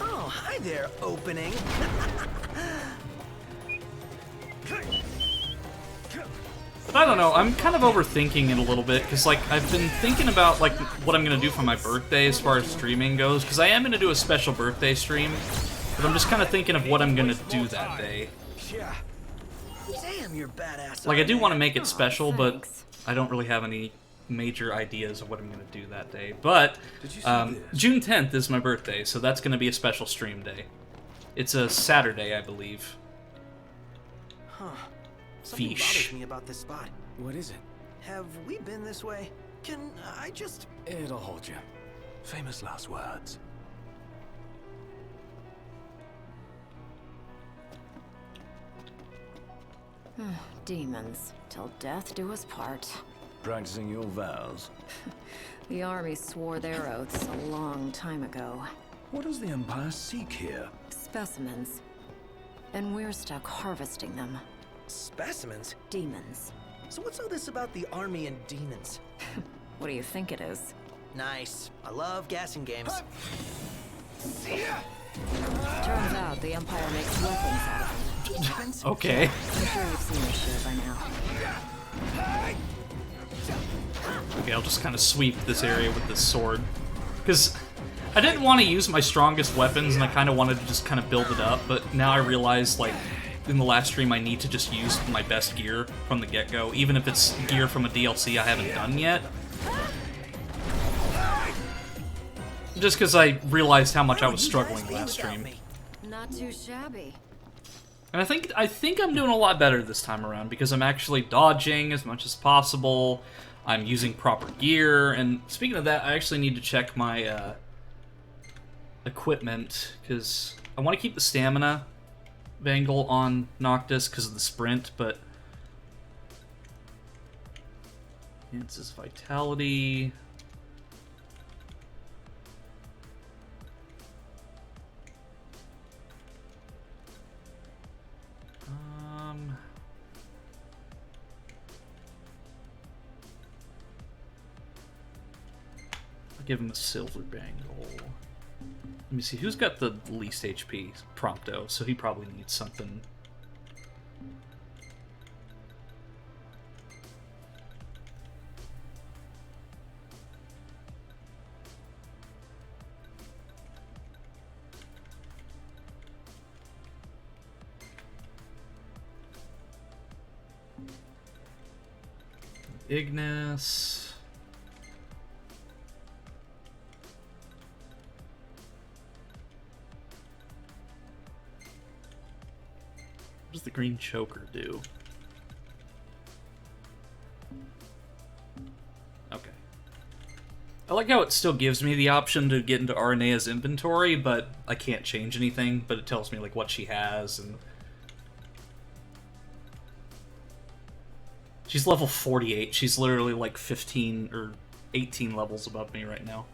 Oh, hi there, opening. But I don't know, I'm kind of overthinking it a little bit, because, like, I've been thinking about, like, what I'm going to do for my birthday as far as streaming goes, because I am going to do a special birthday stream, but I'm just kind of thinking of what I'm going to do that day. Yeah. Damn, you're badass. Like, I do want to make it special, but I don't really have any major ideas of what I'm going to do that day. But, June 10th is my birthday, so that's going to be a special stream day. It's a Saturday, I believe. Huh. Something bothers me about this spot. What is it? Have we been this way? Can I just... It'll hold you. Famous last words. Demons, till death do us part. Practicing your vows? The army swore their oaths a long time ago. What does the Empire seek here? Specimens. And we're stuck harvesting them. Specimens? Demons. So what's all this about the army and demons? What do you think it is? Nice. I love gassing games. Turns out the Empire makes weapons out of them. Weapons? Okay. I'm sure you've seen this shit by now. Okay, I'll just kind of sweep this area with this sword. Because I didn't want to use my strongest weapons, and I kind of wanted to just kind of build it up, but now I realize, like, in the last stream I need to just use my best gear from the get-go, even if it's gear from a DLC I haven't done yet. Just because I realized how much I was struggling last stream. Not too shabby. And I think I'm doing a lot better this time around, because I'm actually dodging as much as possible. I'm using proper gear, and speaking of that, I actually need to check my equipment, because I want to keep the stamina bangle on Noctis because of the sprint, but enhances vitality. I'll give him a silver bangle. Let me see, who's got the least HP? Prompto, so he probably needs something. Ignis. What does the green choker do? Okay. I like how it still gives me the option to get into Arenea's inventory, but I can't change anything, but it tells me like what she has, and she's level 48. She's literally like 15 or 18 levels above me right now.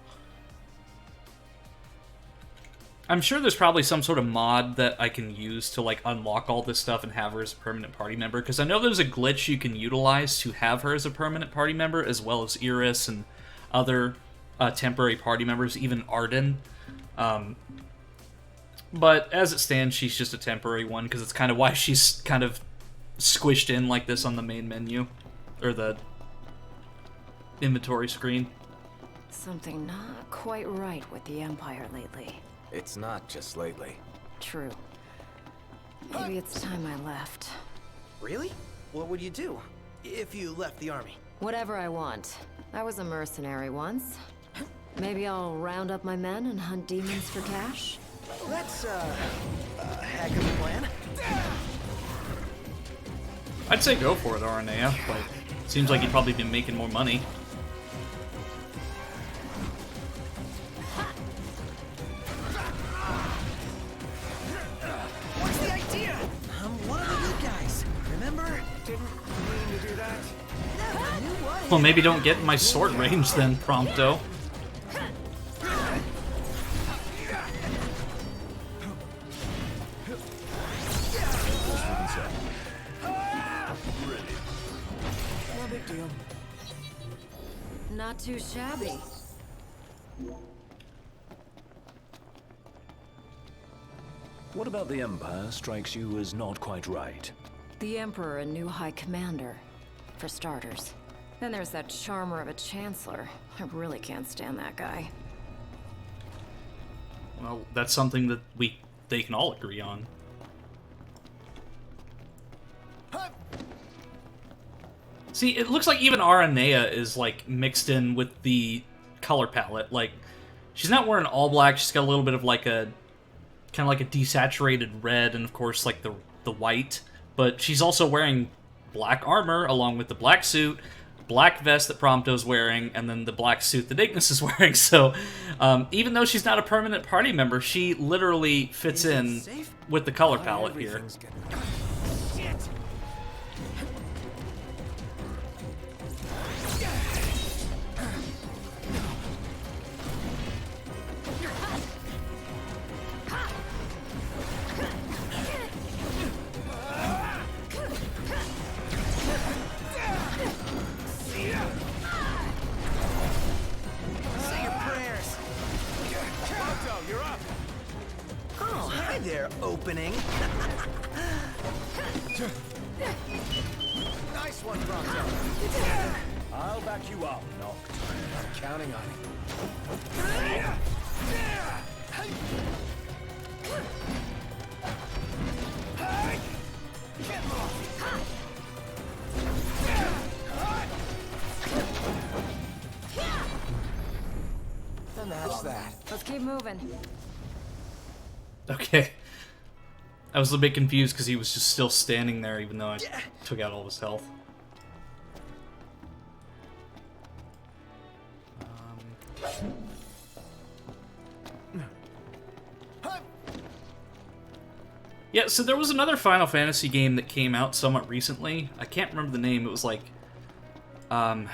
I'm sure there's probably some sort of mod that I can use to like unlock all this stuff and have her as a permanent party member, because I know there's a glitch you can utilize to have her as a permanent party member, as well as Iris and other temporary party members, even Arden. But as it stands, she's just a temporary one, because it's kind of why she's kind of squished in like this on the main menu, or the inventory screen. Something not quite right with the Empire lately. It's not just lately. True. Maybe it's time I left. Really? What would you do if you left the army? Whatever I want. I was a mercenary once. Maybe I'll round up my men and hunt demons for cash? That's, a heck of a plan. I'd say go for it, Aranea, but it seems like you'd probably be making more money. What's the idea? I'm one of the good guys. Remember? Didn't mean to do that. Never knew what. Well, maybe don't get in my sword range then, Prompto. No big deal. Not too shabby. What about the Empire strikes you as not quite right? The Emperor and new High Commander, for starters. Then there's that charmer of a Chancellor. I really can't stand that guy. Well, that's something that they can all agree on. See, it looks like even Aranea is, like, mixed in with the color palette. Like, she's not wearing all black, she's got a little bit of, like, a kind of like a desaturated red, and, of course, like, the white. But she's also wearing black armor, along with the black suit, black vest that Prompto's wearing, and then the black suit that Ignis is wearing. So, even though she's not a permanent party member, she literally fits in with the color palette here. opening. Nice one, Bronco. I'll back you up, Noct. I'm counting on it. And that's that. Let's keep moving. Okay. I was a bit confused because he was just still standing there even though I took out all of his health. Yeah, so there was another Final Fantasy game that came out somewhat recently. I can't remember the name. It was like, I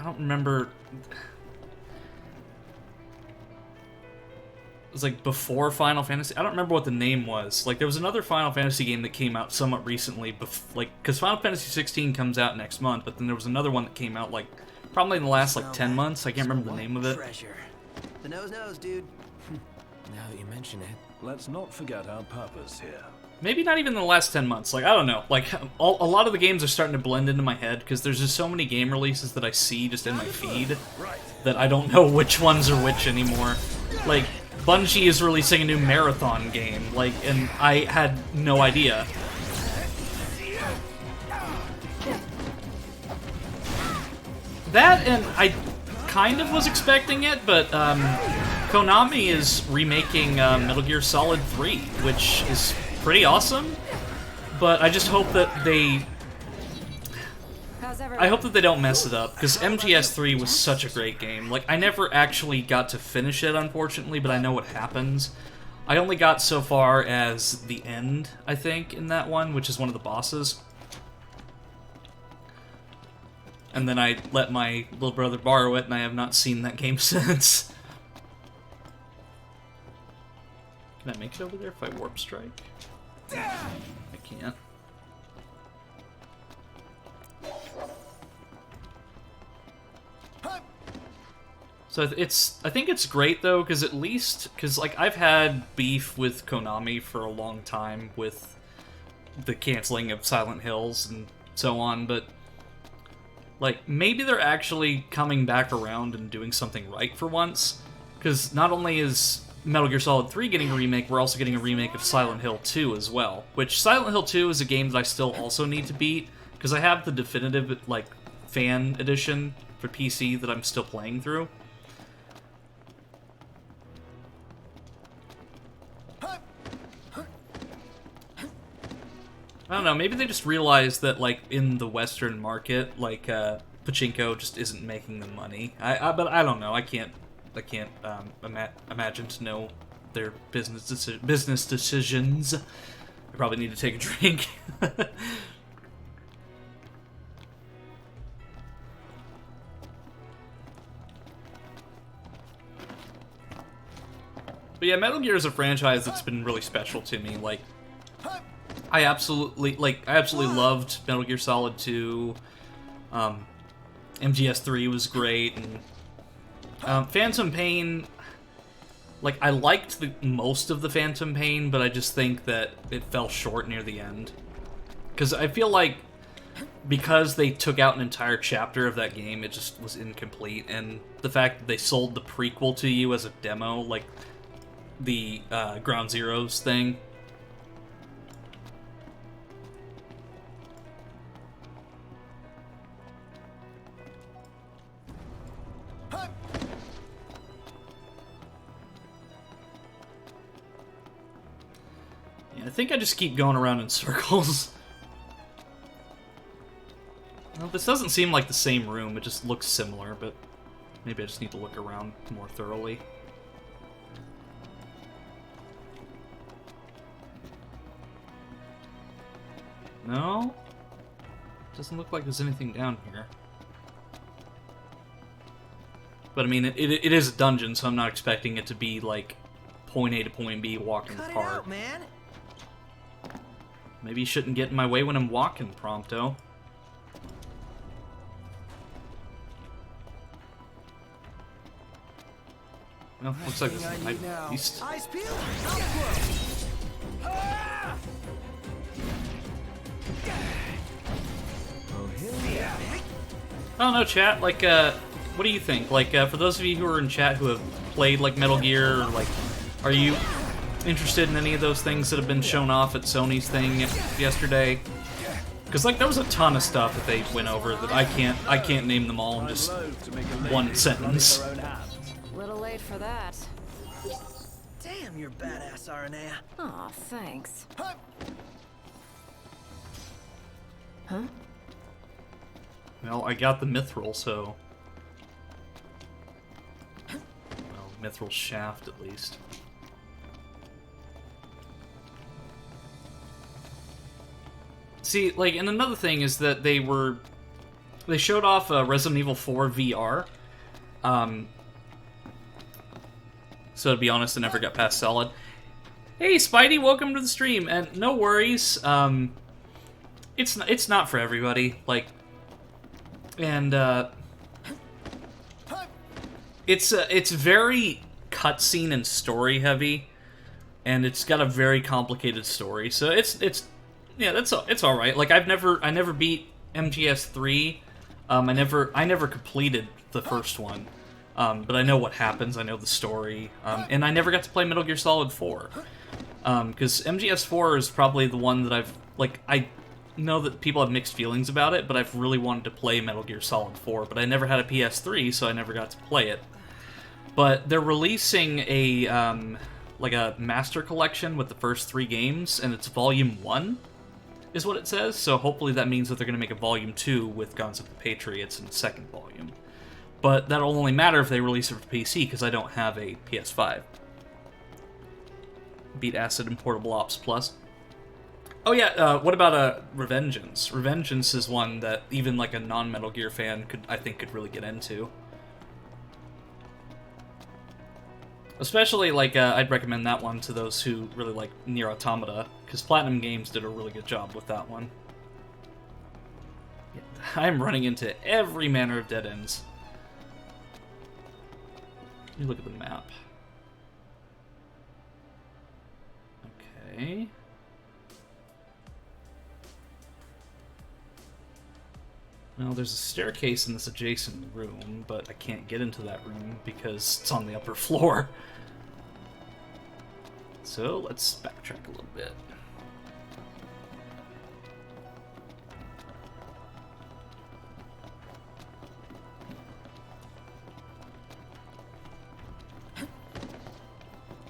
don't remember. It was like before Final Fantasy. I don't remember what the name was. Like there was another Final Fantasy game that came out somewhat recently. Because Final Fantasy 16 comes out next month, but then there was another one that came out like probably in the last like 10 months. I can't remember the name of it. Treasure. The nose, dude. Now that you mention it. Let's not forget our purpose here. Maybe not even in the last 10 months. Like, I don't know. Like, a lot of the games are starting to blend into my head because there's just so many game releases that I see just in my feed that I don't know which ones are which anymore. Like, Bungie is releasing a new Marathon game, like, and I had no idea. That, and I kind of was expecting it, but, Konami is remaking Metal Gear Solid 3, which is pretty awesome, but I just hope that they... I hope that they don't mess it up, because MGS3 was such a great game. Like, I never actually got to finish it, unfortunately, but I know what happens. I only got so far as the end, I think, in that one, which is one of the bosses. And then I let my little brother borrow it, and I have not seen that game since. Can I make it over there if I warp strike? I can't. So I think it's great though, because at least, like I've had beef with Konami for a long time with the canceling of Silent Hills and so on, but like maybe they're actually coming back around and doing something right for once, because not only is Metal Gear Solid 3 getting a remake, we're also getting a remake of Silent Hill 2 as well, which Silent Hill 2 is a game that I still also need to beat, because I have the definitive, like, fan edition for PC that I'm still playing through. I don't know, maybe they just realized that, like, in the Western market, like, pachinko just isn't making them money. But I don't know, I can't imagine to know their business decisions. I probably need to take a drink. But yeah, Metal Gear is a franchise that's been really special to me. Like, I absolutely loved Metal Gear Solid 2. MGS3 was great, and Phantom Pain, like, I liked most of the Phantom Pain, but I just think that it fell short near the end. Because I feel like, because they took out an entire chapter of that game, it just was incomplete, and the fact that they sold the prequel to you as a demo, like the Ground Zeroes thing. I think I just keep going around in circles. Well, this doesn't seem like the same room, it just looks similar, but maybe I just need to look around more thoroughly. No? Doesn't look like there's anything down here. But I mean, it is a dungeon, so I'm not expecting it to be like point A to point B walking Cut the it park. out, man. Maybe you shouldn't get in my way when I'm walking, Prompto. Oh, looks like this Thing I is need now. beast. Eyes peeled. Out close. I don't know, chat. Like, what do you think? Like, for those of you who are in chat who have played like Metal Gear, or, like, are you interested in any of those things that have been shown off at Sony's thing yesterday? Because like there was a ton of stuff that they went over that I can't name them all in just one sentence. Little late for that. Damn, you're badass, Aranea. Aw, thanks. Huh? Well, I got the mithril, so... Well, mithril shaft, at least. See, like, and another thing is that they showed off Resident Evil 4 VR. So to be honest, I never got past Solid. Hey, Spidey, welcome to the stream, and no worries. It's not for everybody, like, and it's very cutscene and story heavy, and it's got a very complicated story. So it's all right. Like I never beat MGS3. I never completed the first one. But I know what happens, I know the story, and I never got to play Metal Gear Solid 4. Because MGS4 is probably the one that I know that people have mixed feelings about it, but I've really wanted to play Metal Gear Solid 4, but I never had a PS3, so I never got to play it. But they're releasing a master collection with the first 3 games, and it's Volume 1, is what it says, so hopefully that means that they're going to make a Volume 2 with Guns of the Patriots in the second volume. But that'll only matter if they release it for PC, because I don't have a PS5. Beat Acid and Portable Ops Plus. Oh yeah, what about Revengeance? Revengeance is one that even like a non-Metal Gear fan I think could really get into. Especially like I'd recommend that one to those who really like Nier Automata, because Platinum Games did a really good job with that one. Yeah, I'm running into every manner of dead ends. Let me look at the map. Okay. Well, there's a staircase in this adjacent room, but I can't get into that room because it's on the upper floor. So let's backtrack a little bit.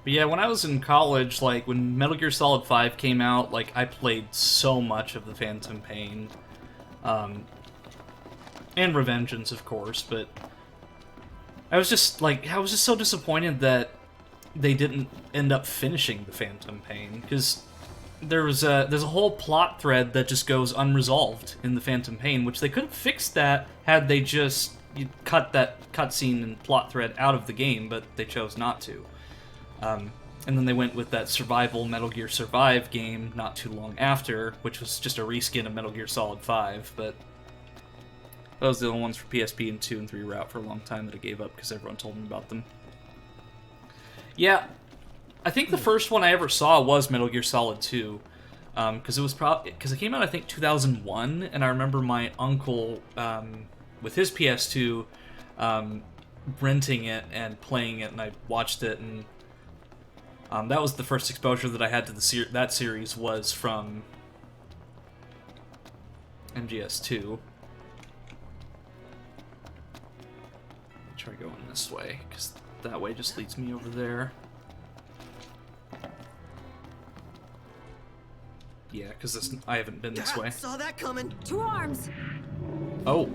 But yeah, when I was in college, like, when Metal Gear Solid 5 came out, like, I played so much of the Phantom Pain. And Revengeance, of course, but I was just so disappointed that they didn't end up finishing the Phantom Pain, because there's a whole plot thread that just goes unresolved in the Phantom Pain, which they could have fixed that had they just cut that cutscene and plot thread out of the game, but they chose not to. And then they went with that survival Metal Gear Survive game not too long after, which was just a reskin of Metal Gear Solid 5, but those are the only ones for PSP, and 2 and 3 were out for a long time that I gave up because everyone told me about them. Yeah, I think the first one I ever saw was Metal Gear Solid 2, because it came out I think 2001, and I remember my uncle with his PS2 renting it and playing it, and I watched it, and that was the first exposure that I had to that series was from MGS2. Try going this way, because that way just leads me over there. Yeah, because I haven't been this way. Saw that coming. 2 arms. Oh.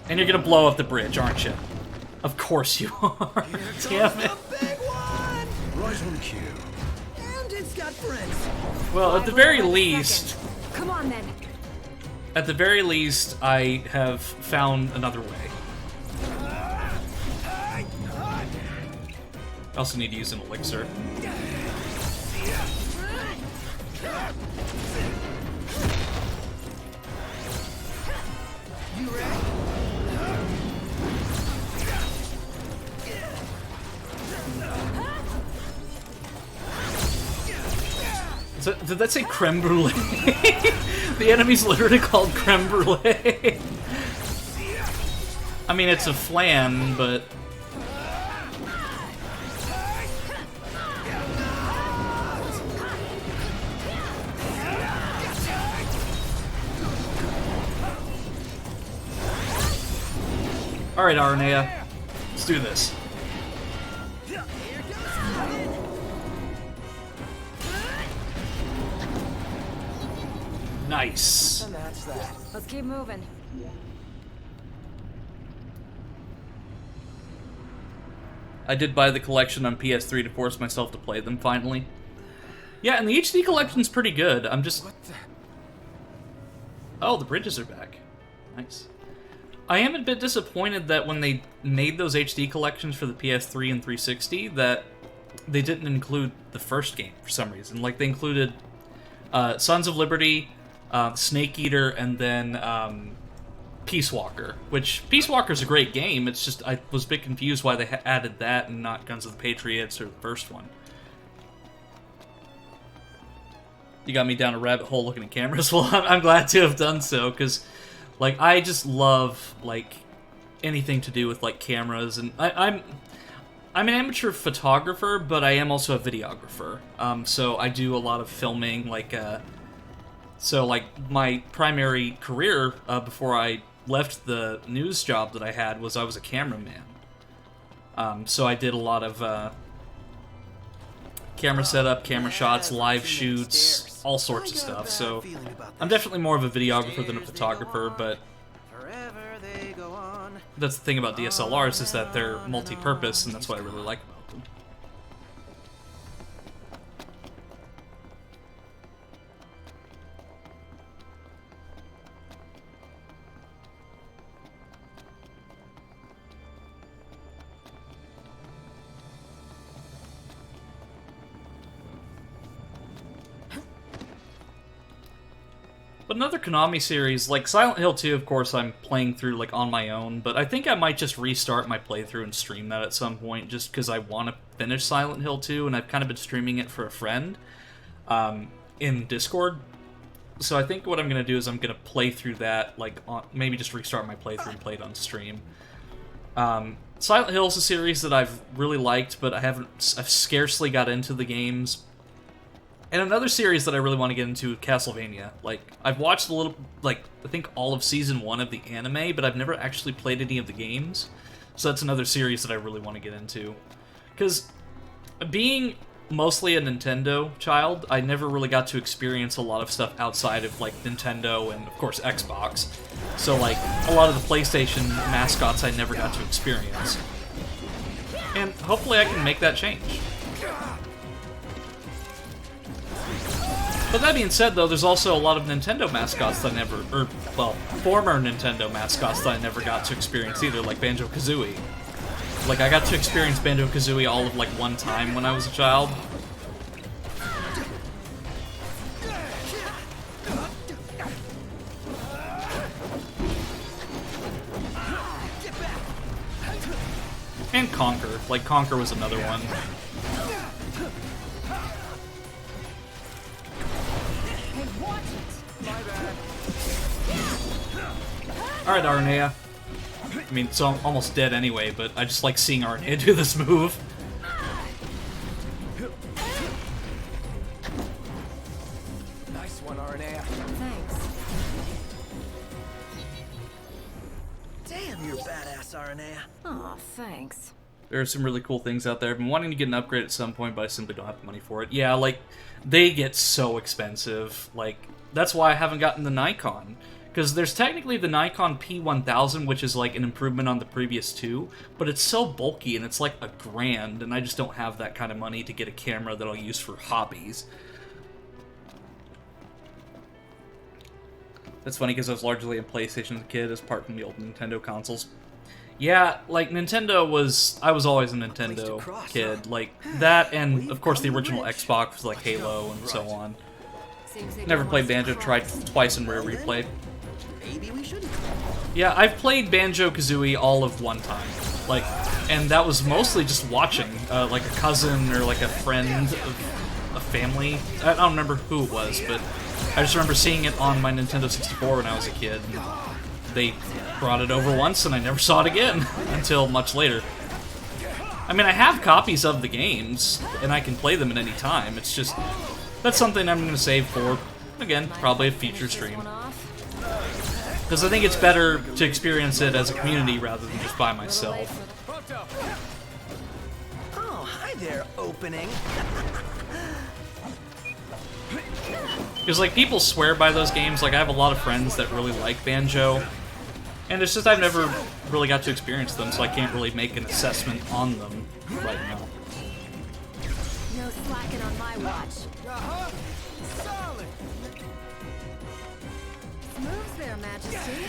And you're gonna blow up the bridge, aren't you? Of course you are. Damn it. Big one! Right on cue. And it's got friends. Well, at the very least... Come on, then. At the very least, I have found another way. I also need to use an elixir. You ready? Did that say creme brulee? The enemy's literally called creme brulee. I mean, it's a flan, but... Alright, Aranea. Let's do this. Nice. And that's that. Let's keep moving. I did buy the collection on PS3 to force myself to play them finally. Yeah, and the HD collection's pretty good. I'm just... Oh, the bridges are back. Nice. I am a bit disappointed that when they made those HD collections for the PS3 and 360, that they didn't include the first game for some reason. Like, they included Sons of Liberty, Snake Eater, and then Peace Walker, which Peace Walker's a great game. It's just I was a bit confused why they added that and not Guns of the Patriots or the first one. You got me down a rabbit hole looking at cameras. Well, I'm glad to have done so, because like I just love like anything to do with like cameras, and I'm an amateur photographer, but I am also a videographer. So I do a lot of filming, like so like my primary career before I left the news job that I had was I was a cameraman. So I did a lot of camera setup, camera shots, live shoots, all sorts of stuff. So I'm definitely more of a videographer than a photographer, but that's the thing about DSLRs is that they're multi-purpose, and that's what I really like about them. But another Konami series, like Silent Hill 2, of course, I'm playing through like on my own, but I think I might just restart my playthrough and stream that at some point, just because I want to finish Silent Hill 2, and I've kind of been streaming it for a friend in Discord. So I think what I'm going to do is I'm going to play through that, like maybe just restart my playthrough and play it on stream. Silent Hill is a series that I've really liked, but I've scarcely got into the games. And another series that I really want to get into, Castlevania. Like, I've watched a little, like, I think all of Season 1 of the anime, but I've never actually played any of the games. So that's another series that I really want to get into. Because, being mostly a Nintendo child, I never really got to experience a lot of stuff outside of, like, Nintendo and, of course, Xbox. So, like, a lot of the PlayStation mascots I never got to experience. And hopefully I can make that change. But that being said, though, there's also a lot of Nintendo mascots that I never, or, well, former Nintendo mascots that I never got to experience either, like Banjo-Kazooie. Like, I got to experience Banjo-Kazooie all of, like, one time when I was a child. And Conker. Like, Conker was another one. Alright, Aranea. I mean, it's almost dead anyway, but I just like seeing Aranea do this move. Nice one, Aranea. Thanks. Damn, you're badass, Aranea. Aw, thanks. There are some really cool things out there. I've been wanting to get an upgrade at some point, but I simply don't have the money for it. Yeah, like, they get so expensive. Like, that's why I haven't gotten the Nikon. Because there's technically the Nikon P1000, which is like an improvement on the previous two, but it's so bulky and it's like $1,000, and I just don't have that kind of money to get a camera that I'll use for hobbies. That's funny because I was largely a PlayStation kid, apart from the old Nintendo consoles. Yeah, like Nintendo was... I was always a Nintendo kid. Like that, and of course the original Xbox was like Halo and so on. Never played Banjo, tried twice in Rare Replay. Maybe we shouldn't. Yeah, I've played Banjo-Kazooie all of one time. Like, and that was mostly just watching, like a cousin or like a friend of family. I don't remember who it was, but I just remember seeing it on my Nintendo 64 when I was a kid. And they brought it over once, and I never saw it again until much later. I mean, I have copies of the games, and I can play them at any time. It's just, that's something I'm going to save for, again, probably a future stream. Because I think it's better to experience it as a community rather than just by myself. Oh, hi there, opening. Because, like, people swear by those games. Like, I have a lot of friends that really like Banjo. And it's just I've never really got to experience them, so I can't really make an assessment on them right now. No slacking on my watch. Solid. Moves there, Majesty.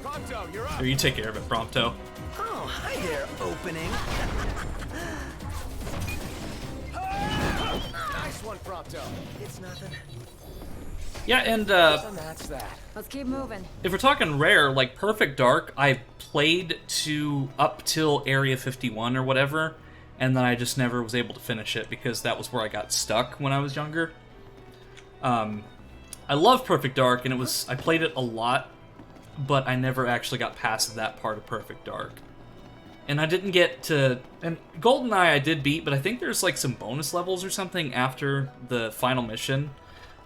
Prompto, you're up. Here, you take care of it, Prompto. Oh, hi there, opening. Nice one, Prompto. It's nothing. Yeah, and That's that. Let's keep moving. if we're talking rare, like Perfect Dark, I played to up till Area 51 or whatever, and then I just never was able to finish it because that was where I got stuck when I was younger. I love Perfect Dark, and I played it a lot, but I never actually got past that part of Perfect Dark. And I didn't get to... And GoldenEye I did beat, but I think there's like some bonus levels or something after the final mission,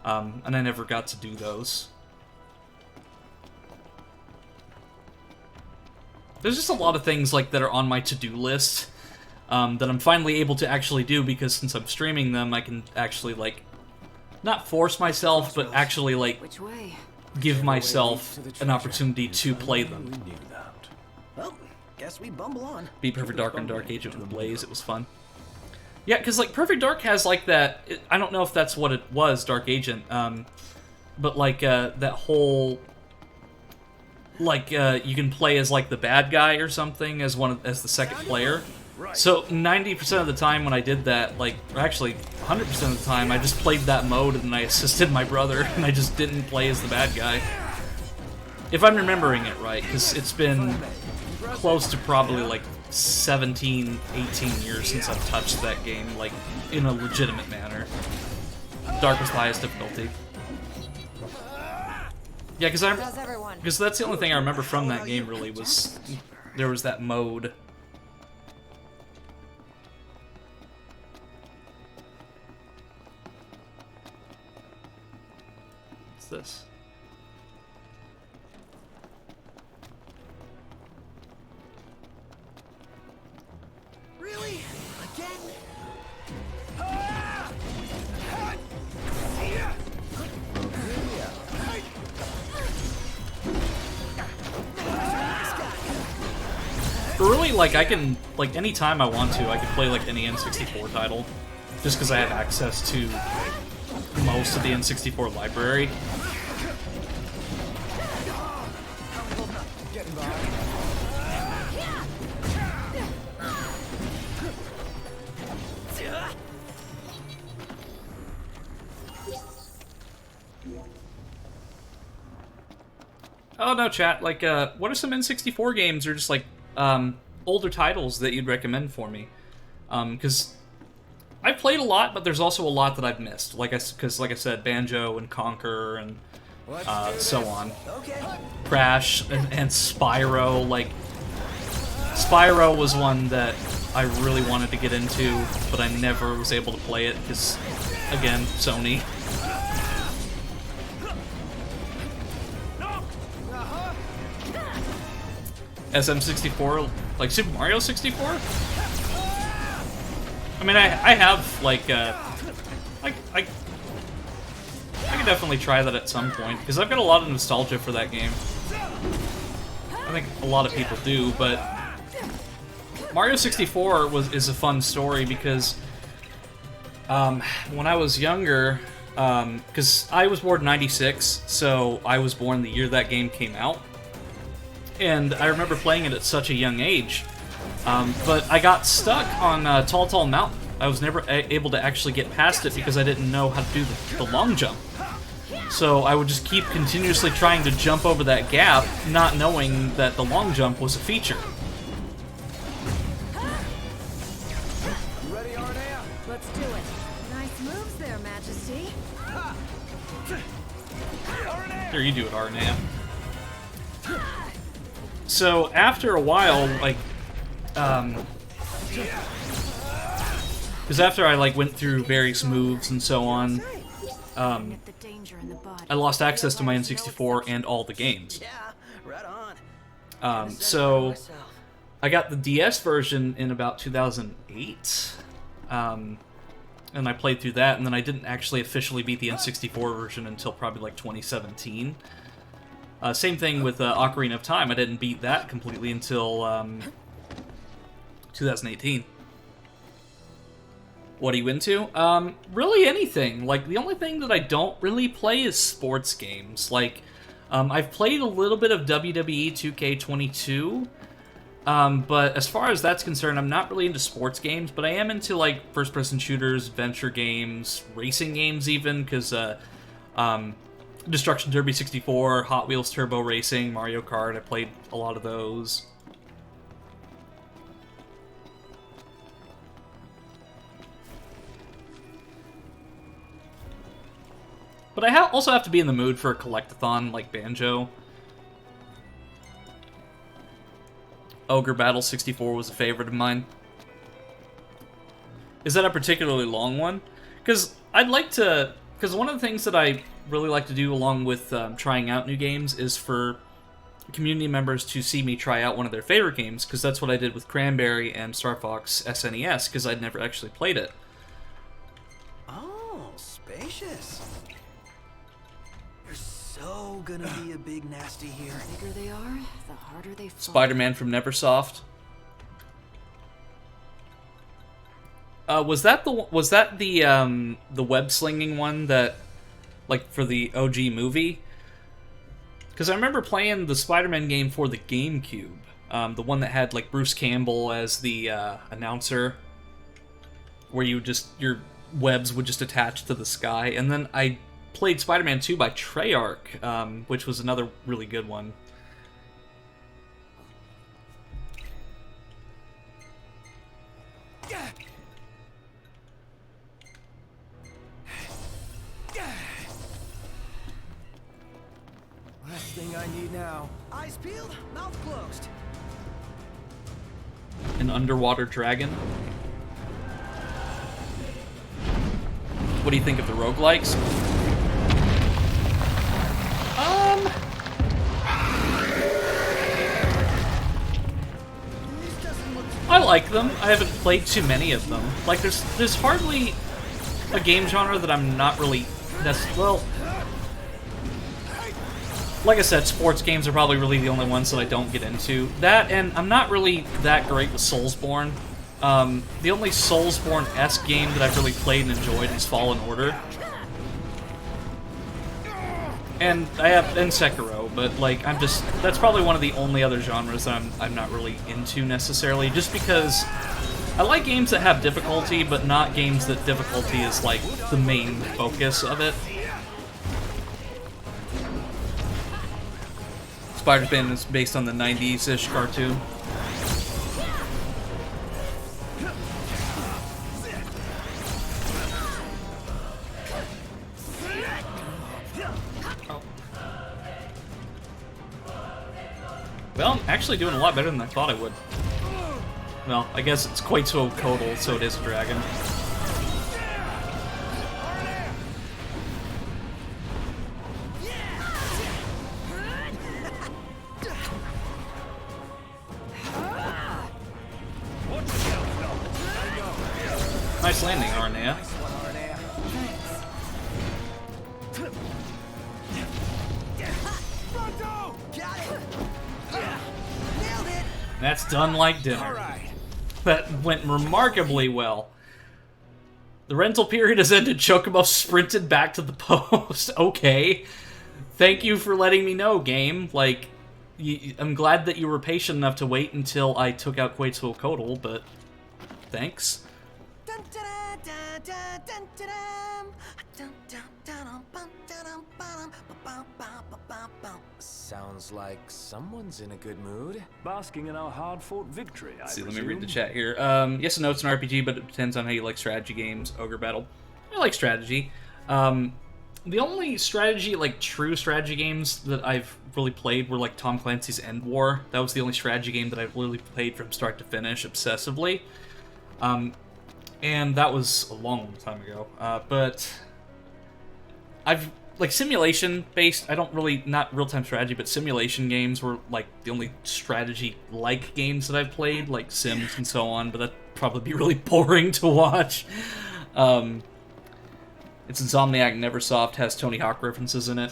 and I never got to do those. There's just a lot of things like that are on my to-do list that I'm finally able to actually do, because since I'm streaming them, I can actually, like, not force myself, but actually, like, Which way? give myself an opportunity to play them. Well, guess we bumble on. Beat Perfect Dark and Dark Age of the Blaze, it was fun. Yeah, because, like, Perfect Dark has, like, that... I don't know if that's what it was, Dark Agent, but, like, that whole... Like, you can play as, like, the bad guy or something as the second player. So, 90% of the time when I did that, like, or actually, 100% of the time, I just played that mode and I assisted my brother, and I just didn't play as the bad guy. If I'm remembering it right, because it's been close to probably, like, 17, 18 years since I've touched that game, like, in a legitimate manner. Dark was the highest difficulty. Yeah, because that's the only thing I remember from that game, really, was there was that mode. What's this? Really? Again? But really, like, I can, like, anytime I want to, I can play, like, any N64 title. Just because I have access to most of the N64 library. Oh, no, chat. Like, what are some N64 games or just, like, older titles that you'd recommend for me? Because I've played a lot, but there's also a lot that I've missed. Because, like I said, Banjo and Conquer and so on. Crash and Spyro. Like, Spyro was one that I really wanted to get into, but I never was able to play it because, again, Sony. SM64, like Super Mario 64? I mean, I have, like, I could definitely try that at some point, because I've got a lot of nostalgia for that game. I think a lot of people do, but Mario 64 is a fun story because when I was younger, because I was born in '96, so I was born the year that game came out. And I remember playing it at such a young age, but I got stuck on Tall Tall Mountain. I was never able to actually get past it because I didn't know how to do the long jump. So I would just keep continuously trying to jump over that gap, not knowing that the long jump was a feature. Ready, Arnea? Let's do it. Nice moves there, Majesty. There, you do it, Arnea. So after a while, like, because after I like went through various moves and so on, I lost access to my N64 and all the games. Yeah, right on. So I got the DS version in about 2008, and I played through that, and then I didn't actually officially beat the N64 version until probably like 2017. Same thing with Ocarina of Time. I didn't beat that completely until 2018. What are you into? Really anything. Like, the only thing that I don't really play is sports games. Like, I've played a little bit of WWE 2K22, but as far as that's concerned, I'm not really into sports games, but I am into, like, first-person shooters, adventure games, racing games even, because, Destruction Derby 64, Hot Wheels Turbo Racing, Mario Kart, I played a lot of those. But I also have to be in the mood for a collectathon like Banjo. Ogre Battle 64 was a favorite of mine. Is that a particularly long one? Because I'd like to... Because one of the things that I really like to do along with trying out new games is for community members to see me try out one of their favorite games, because that's what I did with Cranberry and Star Fox SNES, because I'd never actually played it. Oh, spacious. You're so gonna be a big nasty here. The bigger they are, the harder they fall. Spider-Man from Neversoft. Was that the web slinging one that, like, for the OG movie? Because I remember playing the Spider-Man game for the GameCube, the one that had like Bruce Campbell as the announcer, where your webs would just attach to the sky. And then I played Spider-Man 2 by Treyarch, which was another really good one. Last thing I need now. Eyes peeled, mouth closed. An underwater dragon. What do you think of the roguelikes? I like them. I haven't played too many of them. Like, there's hardly a game genre that I'm not really... well... Like I said, sports games are probably really the only ones that I don't get into. That, and I'm not really that great with Soulsborne. The only Soulsborne-esque game that I've really played and enjoyed is Fallen Order. And Sekiro, but like that's probably one of the only other genres that I'm not really into necessarily, just because I like games that have difficulty, but not games that difficulty is like the main focus of it. Spider-Man is based on the 90s-ish cartoon. Well, I'm actually doing a lot better than I thought I would. Well, I guess it's Quetzalcoatl, so it is a dragon. Nice landing, Arnea. That's done like dinner. That went remarkably well. The rental period has ended. Chocobo sprinted back to the post. Okay. Thank you for letting me know, game. Like, I'm glad that you were patient enough to wait until I took out Quetzalcoatl, but thanks. Sounds like someone's in a good mood. Basking in our hard-fought victory, I See, let me presume. read the chat here. Yes and no, it's an RPG, but it depends on how you like strategy games. Ogre Battle. I like strategy. The only strategy, like true strategy games that I've really played were like Tom Clancy's End War. That was the only strategy game that I've really played from start to finish obsessively. And that was a long time ago. But I've like simulation based, I don't really, not real-time strategy, but simulation games were like the only strategy-like games that I've played, like Sims and so on, but that'd probably be really boring to watch. It's Insomniac. Neversoft has Tony Hawk references in it.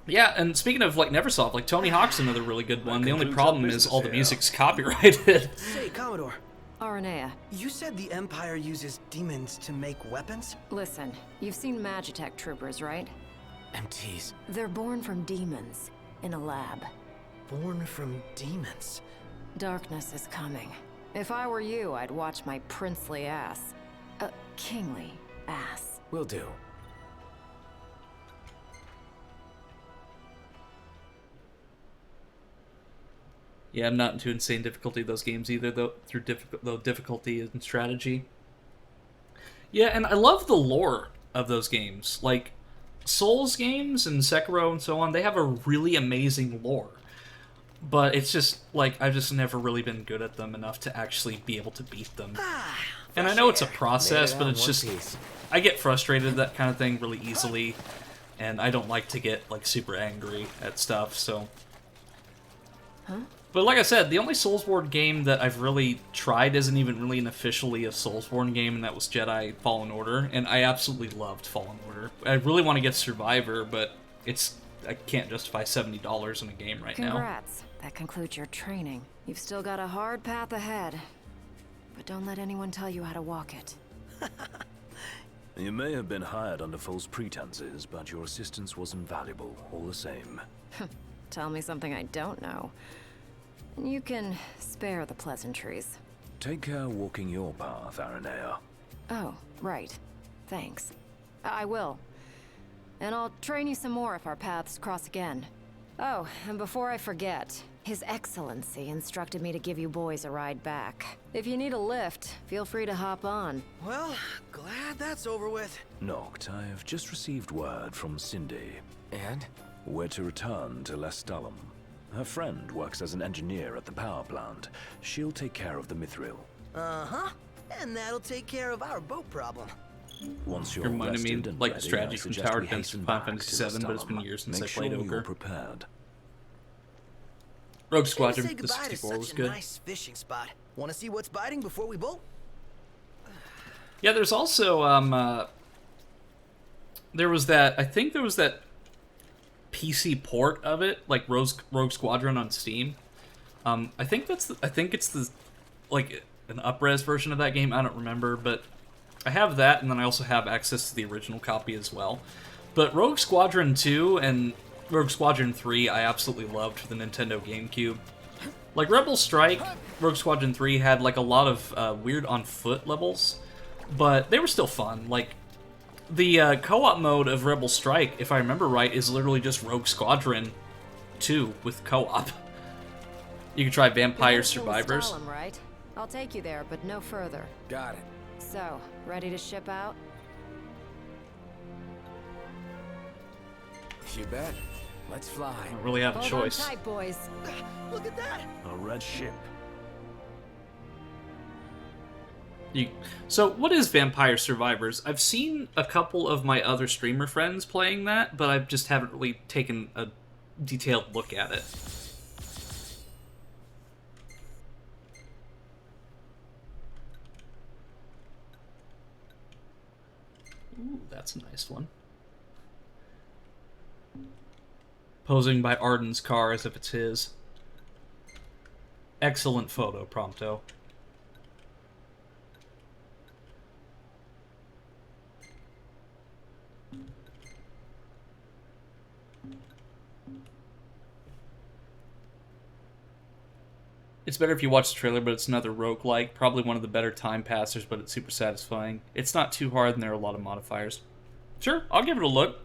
Yeah, and speaking of like Neversoft, like Tony Hawk's another really good one. The only problem is all the music's copyrighted. Say, Commodore, Aranea, you said the Empire uses demons to make weapons? listen, you've seen Magitech troopers, right? MTs. They're born from demons, in a lab. Born from demons. Darkness is coming. If I were you, I'd watch my princely ass. Kingly ass. Will do. Yeah, I'm not into insane difficulty of those games either, though difficulty and strategy. Yeah, and I love the lore of those games. Like, Souls games and Sekiro and so on, they have a really amazing lore. But it's just, like, I've just never really been good at them enough to actually be able to beat them. And I know it's a process, but it's just... I get frustrated at that kind of thing really easily, and I don't like to get, like, super angry at stuff, so... Huh? But like I said, the only Soulsborne game that I've really tried isn't even really an officially a Soulsborne game, and that was Jedi Fallen Order, and I absolutely loved Fallen Order. I really want to get Survivor, but I can't justify $70 in a game right now. Congrats. That concludes your training. You've still got a hard path ahead. But don't let anyone tell you how to walk it. You may have been hired under false pretenses, but your assistance was invaluable, all the same. Tell me something I don't know. You can spare the pleasantries. Take care walking your path, Aranea. Oh, right. Thanks. I will. And I'll train you some more if our paths cross again. Oh, and before I forget, His Excellency instructed me to give you boys a ride back. If you need a lift, feel free to hop on. Well, glad that's over with. Noct, I have just received word from Cindy. And? We're to return to Lestalum. Her friend works as an engineer at the power plant. She'll take care of the Mithril. Uh-huh. And that'll take care of our boat problem. Once you're Reminded me rested and like the ready, strategy I from suggest Tower we Defense hasten Final back Fantasy to VII, but it's been Lestalum. years since I Make played sure Ogre. you're prepared. Rogue Say Squadron, the goodbye to 64 was such a good. nice fishing spot. Want to see what's biting before we bolt? Yeah, there's also, there was that, I think there was that PC port of it, like Rogue Squadron on Steam. I think it's the, like, an up-res version of that game, I don't remember, but I have that, and then I also have access to the original copy as well. But Rogue Squadron 2 and Rogue Squadron 3 I absolutely loved for the Nintendo GameCube. Like, Rebel Strike, Rogue Squadron 3 had, like, a lot of weird on-foot levels, but they were still fun. Like, the co-op mode of Rebel Strike, if I remember right, is literally just Rogue Squadron 2 with co-op. You can try Vampire Survivors. Lestalum, right? I'll take you there, but no further. Got it. So, ready to ship out? You bet. Let's fly. I don't really have a Hold choice. on tight, boys. Look at that! A red ship. So, what is Vampire Survivors? I've seen a couple of my other streamer friends playing that, but I just haven't really taken a detailed look at it. Ooh, that's a nice one. Posing by Arden's car as if it's his. Excellent photo, Prompto. It's better if you watch the trailer, but it's another roguelike. Probably one of the better time passers, but it's super satisfying. It's not too hard, and there are a lot of modifiers. Sure, I'll give it a look.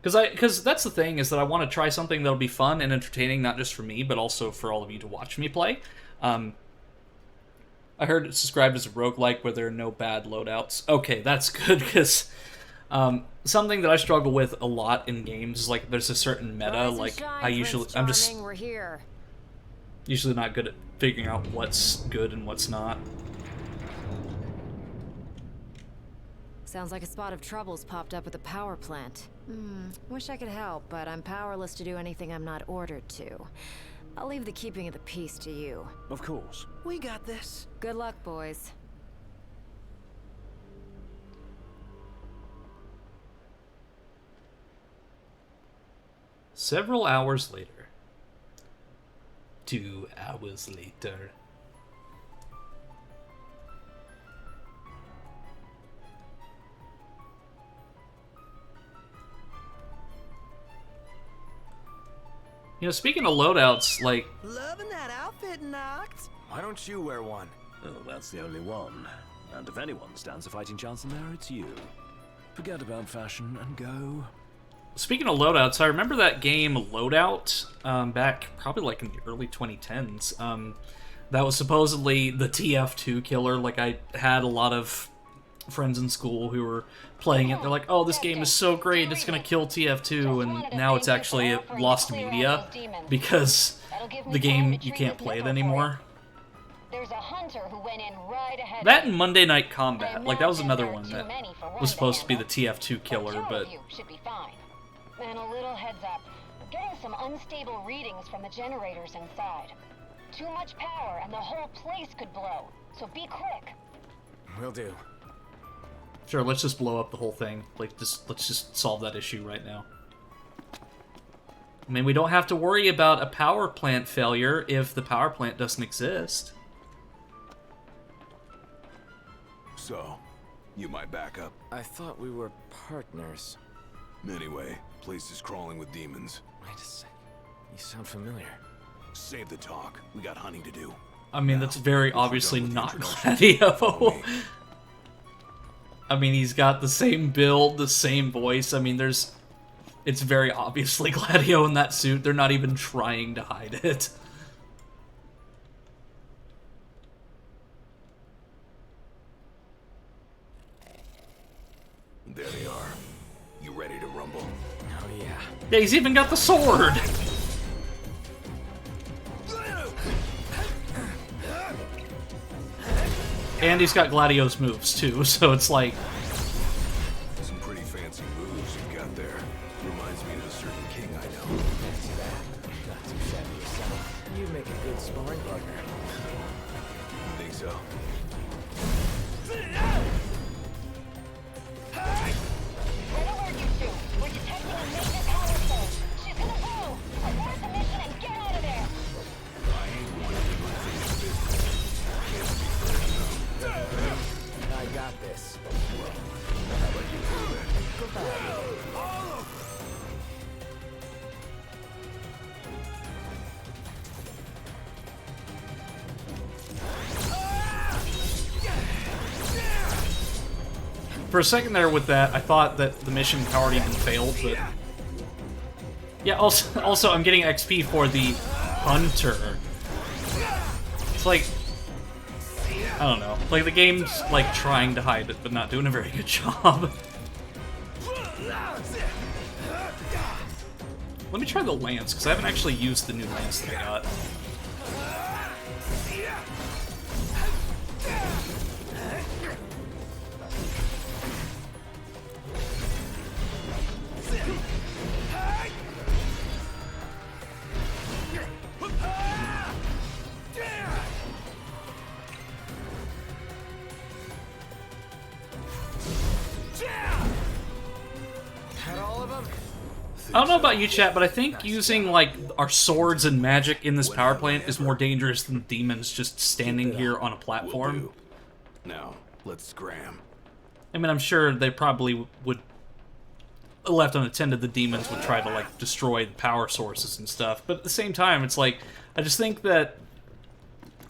Because that's the thing, is that I want to try something that'll be fun and entertaining, not just for me, but also for all of you to watch me play. I heard it's described as a roguelike where there are no bad loadouts. Okay, that's good, because something that I struggle with a lot in games is, like, there's a certain meta, like, I'm just We're here. usually not good at figuring out what's good and what's not. Sounds like a spot of trouble's popped up at the power plant. Wish I could help, but I'm powerless to do anything I'm not ordered to. I'll leave the keeping of the peace to you. Of course. We got this. Good luck, boys. Several hours later. 2 hours later. You know, speaking of loadouts, like... Loving that outfit, Noct. Why don't you wear one? Oh, that's the only one. And if anyone stands a fighting chance in there, it's you. Forget about fashion and go. Speaking of loadouts, I remember that game Loadout back probably like in the early 2010s. That was supposedly the TF2 killer. Like, I had a lot of friends in school who were playing it. They're like, oh, this game is so great, it's gonna kill TF2, and now it's actually lost media because the game, you can't play it anymore. There's a hunter who went in right ahead. That and Monday Night Combat, like, that was another one that was supposed to be the TF2 killer, but... should be fine. And a little heads up, we're getting some unstable readings from the generators inside. Too much power and the whole place could blow, so be quick. Will do. Sure, let's just blow up the whole thing. Like, let's just solve that issue right now. I mean, we don't have to worry about a power plant failure if the power plant doesn't exist. So, you my backup? I thought we were partners. Anyway, place is crawling with demons. Wait a sec. You sound familiar. Save the talk. We got hunting to do. I mean, that's very obviously not Gladio. I mean, he's got the same build, the same voice. I mean, it's very obviously Gladio in that suit. They're not even trying to hide it. There they are. You ready to rumble? Oh, yeah. Yeah, he's even got the sword! And he's got Gladio's moves, too, so it's like... Some pretty fancy moves you've got there. Reminds me of a certain king I know. Fancy that. Not too shabby yourself. You make a good sparring partner. You think so? Red alert, you two. We're detecting a major power surge. She's gonna blow. Abort the mission and get out of there. I ain't one to do unfinished business. Can't speak for anyone. I got this. Well, how about you prove it? For a second there with that, I thought that the mission had already been failed, but... Yeah, also I'm getting XP for the Hunter. It's like... I don't know. Like, the game's, like, trying to hide it, but not doing a very good job. Let me try the lance, because I haven't actually used the new lance that I got. I don't know about you, chat, but I think using, like, our swords and magic in this power plant is more dangerous than demons just standing here on a platform. Now, let's scram. I mean, I'm sure they probably would, left unattended, the demons would try to, like, destroy the power sources and stuff, but at the same time, it's like, I just think that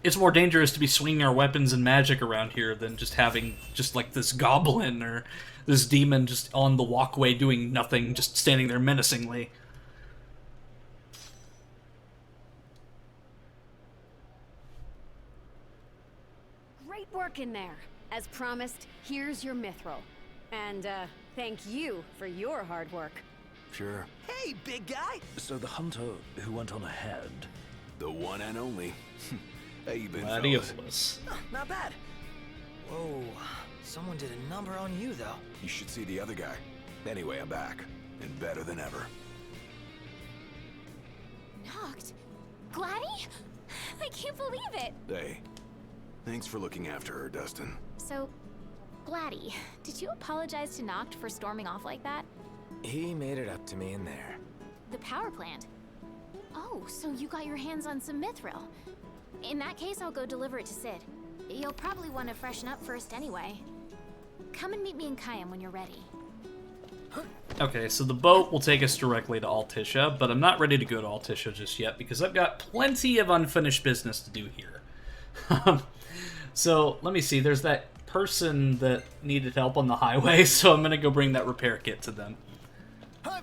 it's more dangerous to be swinging our weapons and magic around here than just having just like this goblin or this demon just on the walkway doing nothing, just standing there menacingly. Great work in there. As promised, here's your mithril. And, thank you for your hard work. Sure. Hey, big guy! So the hunter who went on ahead... The one and only. How you been, fellas? Gladiolus. Oh, not bad. Whoa, someone did a number on you, though. You should see the other guy. Anyway, I'm back. And better than ever. Knocked? Gladdy? I can't believe it! Hey, thanks for looking after her, Dustin. So, Gladdy, did you apologize to Noct for storming off like that? He made it up to me in there. The power plant? Oh, so you got your hands on some mithril. In that case, I'll go deliver it to Sid. You'll probably want to freshen up first anyway. Come and meet me in Kayam when you're ready. Okay, so the boat will take us directly to Altissia, but I'm not ready to go to Altissia just yet because I've got plenty of unfinished business to do here. So, let me see, there's that person that needed help on the highway, so I'm gonna go bring that repair kit to them.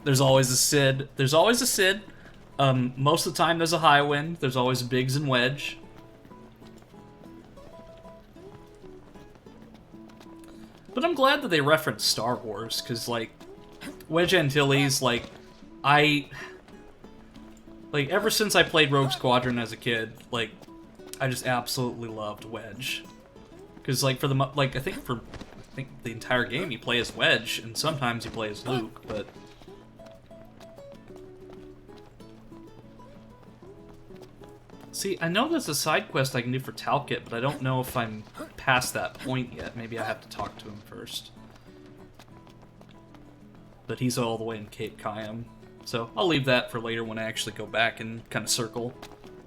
There's always a Sid. There's always a Sid. Most of the time there's a Highwind. There's always a Biggs and Wedge. But I'm glad that they referenced Star Wars, because, like, Wedge Antilles, like, ever since I played Rogue Squadron as a kid, like, I just absolutely loved Wedge. Because, like, I think the entire game you play as Wedge, and sometimes you play as Luke, but... See, I know there's a side quest I can do for Talcott, but I don't know if I'm past that point yet. Maybe I have to talk to him first. But he's all the way in Cape Kayam. So I'll leave that for later when I actually go back and kind of circle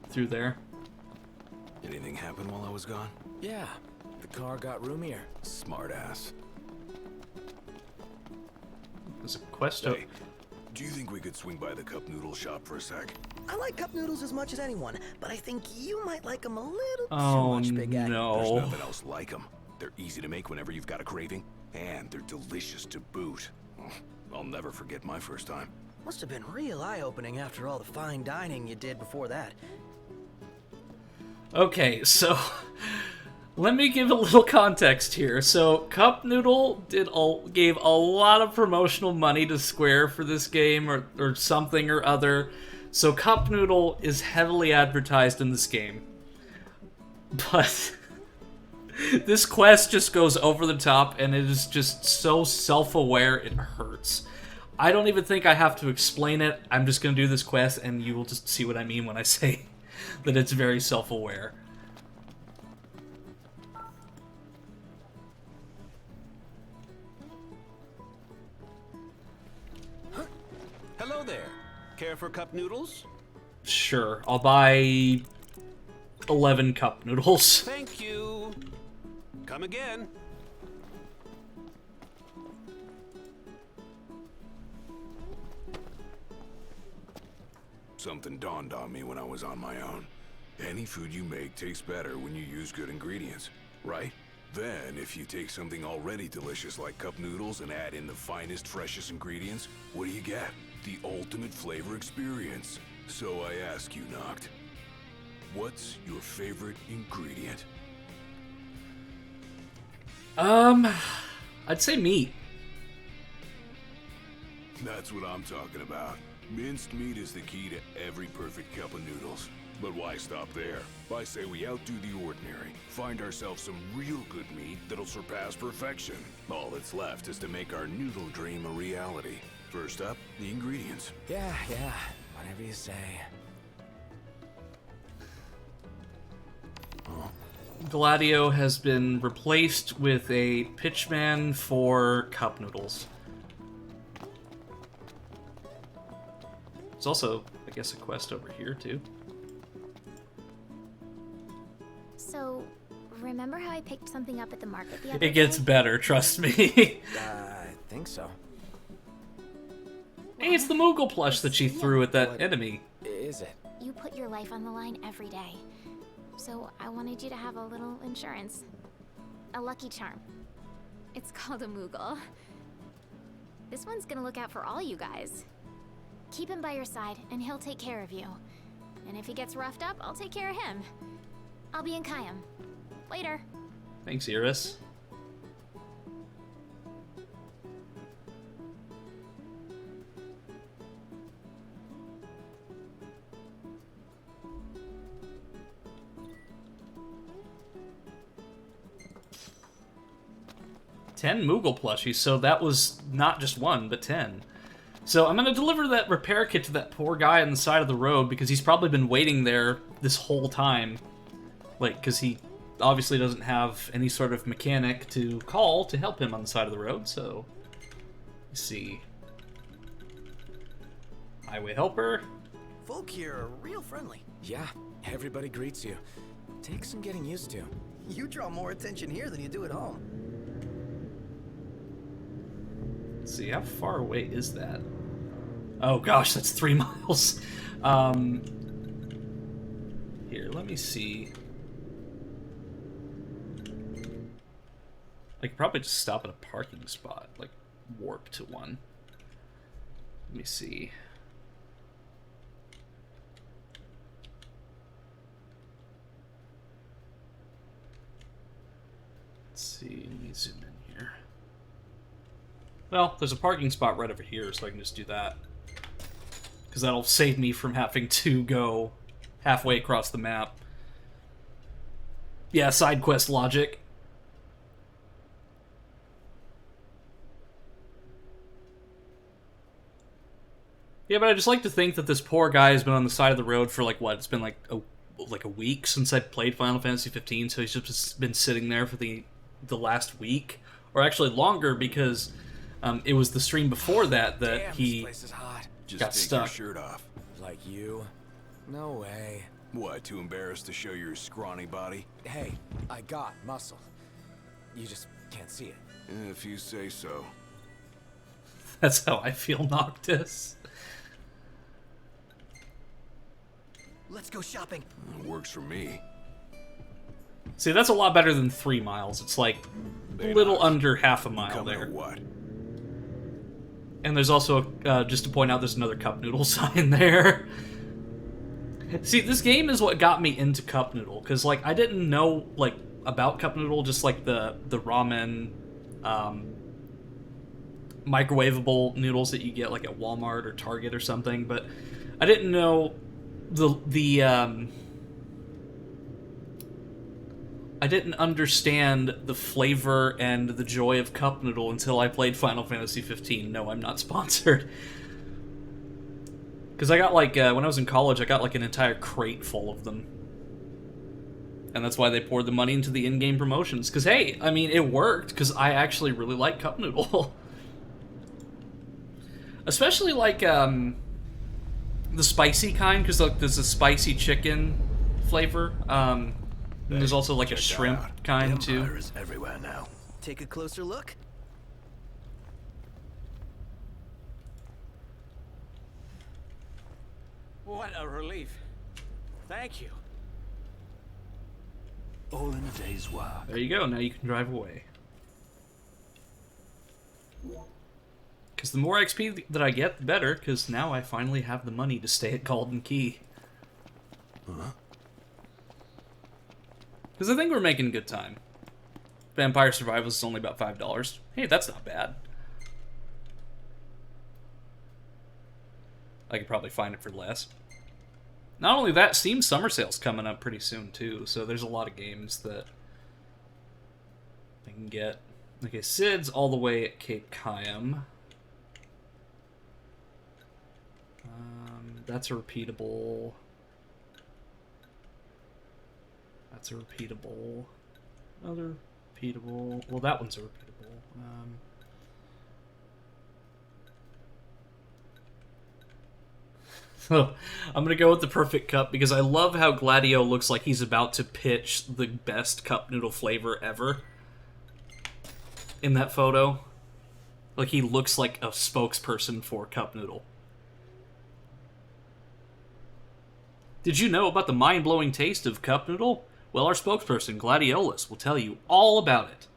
through there. Anything happen while I was gone? Yeah, the car got roomier. Smartass. There's a quest. Hey, do you think we could swing by the cup noodle shop for a sec? I like cup noodles as much as anyone, but I think you might like them a little Oh, too much, big guy. no. There's nothing else like them. They're easy to make whenever you've got a craving, and they're delicious to boot. I'll never forget my first time. Must have been real eye-opening after all the fine dining you did before that. Okay, so let me give a little context here. So Cup Noodle gave a lot of promotional money to Square for this game or something or other. So Cup Noodle is heavily advertised in this game. But this quest just goes over the top and it is just so self-aware it hurts. I don't even think I have to explain it. I'm just going to do this quest and you will just see what I mean when I say that it's very self-aware. Hello there. Care for cup noodles? Sure, I'll buy 11 cup noodles. Thank you. Come again. Something dawned on me when I was on my own. Any food you make tastes better when you use good ingredients, right? Then, if you take something already delicious like cup noodles and add in the finest, freshest ingredients, what do you get? The ultimate flavor experience. So I ask you, Noct, what's your favorite ingredient? I'd say meat. That's what I'm talking about. Minced meat is the key to every perfect cup of noodles. But why stop there? I say we outdo the ordinary. Find ourselves some real good meat that'll surpass perfection. All that's left is to make our noodle dream a reality. First up, the ingredients. Yeah, whatever you say. Gladio has been replaced with a pitchman for cup noodles. There's also, I guess, a quest over here, too. So, remember how I picked something up at the market the other day? It gets better, trust me. I think so. Hey, it's the Moogle plush that she threw at that enemy. Is it? You put your life on the line every day. so I wanted you to have a little insurance. A lucky charm. It's called a Moogle. This one's gonna look out for all you guys. Keep him by your side, and he'll take care of you. And if he gets roughed up, I'll take care of him. I'll be in Kayam. Later. Thanks, Iris. Ten Moogle plushies, so that was not just one, but 10. So I'm going to deliver that repair kit to that poor guy on the side of the road because he's probably been waiting there this whole time. Like, because he obviously doesn't have any sort of mechanic to call to help him on the side of the road, so... Let's see. Highway helper. Folk here are real friendly. Yeah, everybody greets you. Takes some getting used to. You draw more attention here than you do at home. Let's see, how far away is that? Oh gosh, that's 3 miles. Here, let me see. I could probably just stop at a parking spot, like warp to one. Let me see. Let's see, let me zoom in here. Well, there's a parking spot right over here, so I can just do that. Because that'll save me from having to go halfway across the map. Yeah, side quest logic. Yeah, but I just like to think that this poor guy has been on the side of the road for, like, what? It's been, like a week since I played Final Fantasy 15, so he's just been sitting there for the last week. Or actually longer, because... it was the stream before that Damn, he this place is hot. got stuck. Just take your shirt off. Like you? No way. What, too embarrassed to show your scrawny body? Hey, I got muscle. You just can't see it. If you say so. That's how I feel, Noctis. Let's go shopping. Works for me. See, that's a lot better than 3 miles. It's like a little under half a mile there. What? And there's also, just to point out, there's another Cup Noodle sign there. See, this game is what got me into Cup Noodle, because, like, I didn't know, like, about Cup Noodle, just like the ramen, microwavable noodles that you get, like, at Walmart or Target or something, but I didn't know I didn't understand the flavor and the joy of Cup Noodle until I played Final Fantasy 15. No, I'm not sponsored. Because I got, like, when I was in college, I got, like, an entire crate full of them. And that's why they poured the money into the in-game promotions. Because, hey, I mean, it worked, because I actually really like Cup Noodle. Especially, like, the spicy kind, because, like, there's a spicy chicken flavor. And there's also, like, a shrimp kind, too. Empire is everywhere now. Take a closer look. What a relief. Thank you. All in a day's work. There you go, now you can drive away. Because the more XP that I get, the better, because now I finally have the money to stay at Golden Key. Huh? Because I think we're making good time. Vampire Survivals is only about $5. Hey, that's not bad. I could probably find it for less. Not only that, Steam Summer Sale's coming up pretty soon, too, so there's a lot of games that I can get. Okay, Sid's all the way at Cape Kayam. That's a repeatable. That's a repeatable. Another repeatable. Well, that one's a repeatable. So, I'm gonna go with the Perfect Cup because I love how Gladio looks like he's about to pitch the best cup noodle flavor ever. In that photo. Like, he looks like a spokesperson for cup noodle. Did you know about the mind-blowing taste of cup noodle? Well, our spokesperson, Gladiolus, will tell you all about it.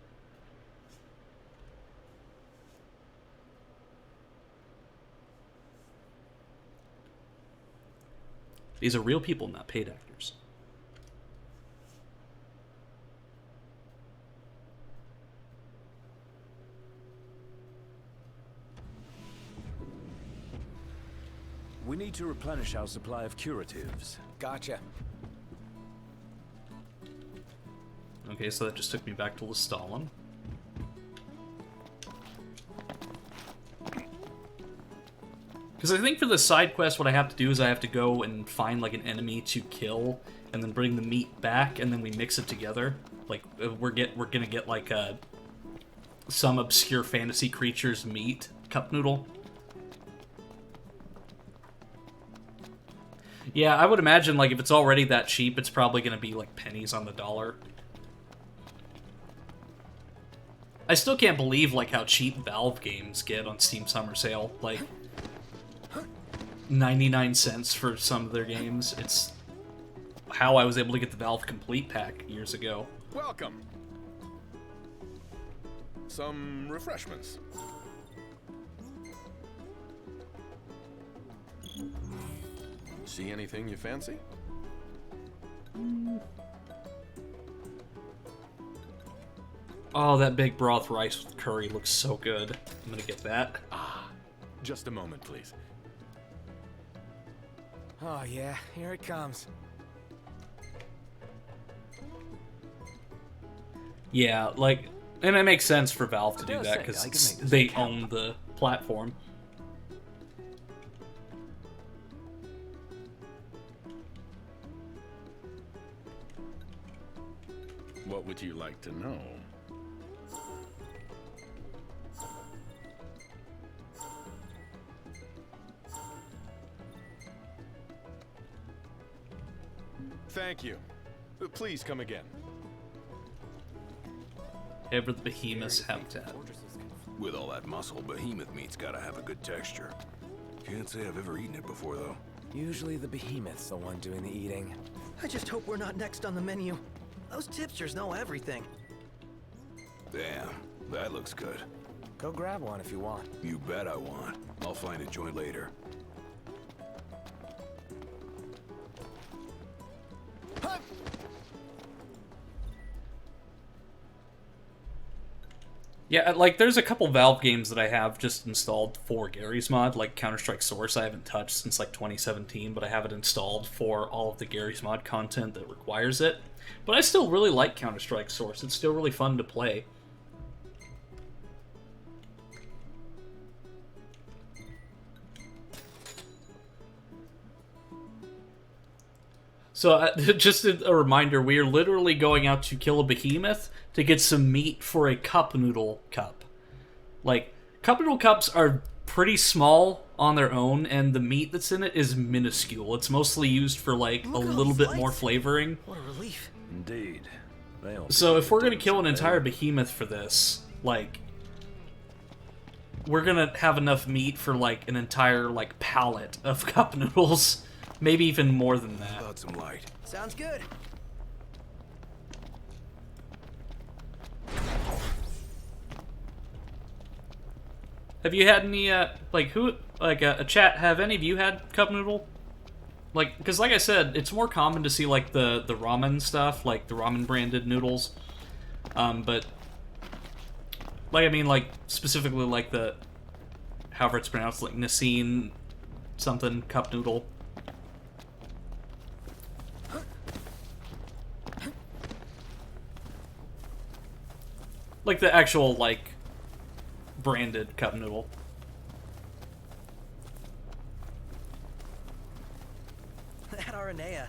These are real people, not paid actors. We need to replenish our supply of curatives. Gotcha. Okay, so that just took me back to Lestalem. Because I think for the side quest, what I have to do is I have to go and find, like, an enemy to kill, and then bring the meat back, and then we mix it together. Like, we're gonna get, like, some obscure fantasy creature's meat cup noodle. Yeah, I would imagine, like, if it's already that cheap, it's probably gonna be, like, pennies on the dollar. I still can't believe, like, how cheap Valve games get on Steam Summer Sale. Like, 99 cents for some of their games. It's how I was able to get the Valve Complete Pack years ago. Welcome. Some refreshments. See anything you fancy? Oh, that big broth rice with curry looks so good. I'm gonna get that. Just a moment, please. Oh yeah, here it comes. Yeah, like, and it makes sense for Valve to do that, because they own the platform. What would you like to know? Thank you. Please come again. Ever the behemoth's habitat. With all that muscle, behemoth meat's gotta have a good texture. Can't say I've ever eaten it before, though. Usually the behemoth's the one doing the eating. I just hope we're not next on the menu. Those tipsters know everything. Damn, that looks good. Go grab one if you want. You bet I want. I'll find a joint later. Yeah, like, there's a couple Valve games that I have just installed for Gary's Mod, like Counter-Strike Source I haven't touched since, like, 2017, but I have it installed for all of the Gary's Mod content that requires it. But I still really like Counter-Strike Source. It's still really fun to play. So, just a reminder, we are literally going out to kill a behemoth to get some meat for a cup noodle cup. Like, cup noodle cups are pretty small on their own, and the meat that's in it is minuscule. It's mostly used for, like, a little bit more flavoring. What a relief. Indeed. So if we're gonna kill an entire behemoth for this, like, we're gonna have enough meat for, like, an entire, like, pallet of cup noodles. Maybe even more than that. About some light. Sounds good. Have you had any, a chat, have any of you had cup noodle? Like, because like I said, it's more common to see, like, the ramen stuff, like, the ramen branded noodles. But, like, I mean, like, specifically, like, the, however it's pronounced, like, Nissin something cup noodle. Like, the actual, like, branded cup noodle. That Aranea,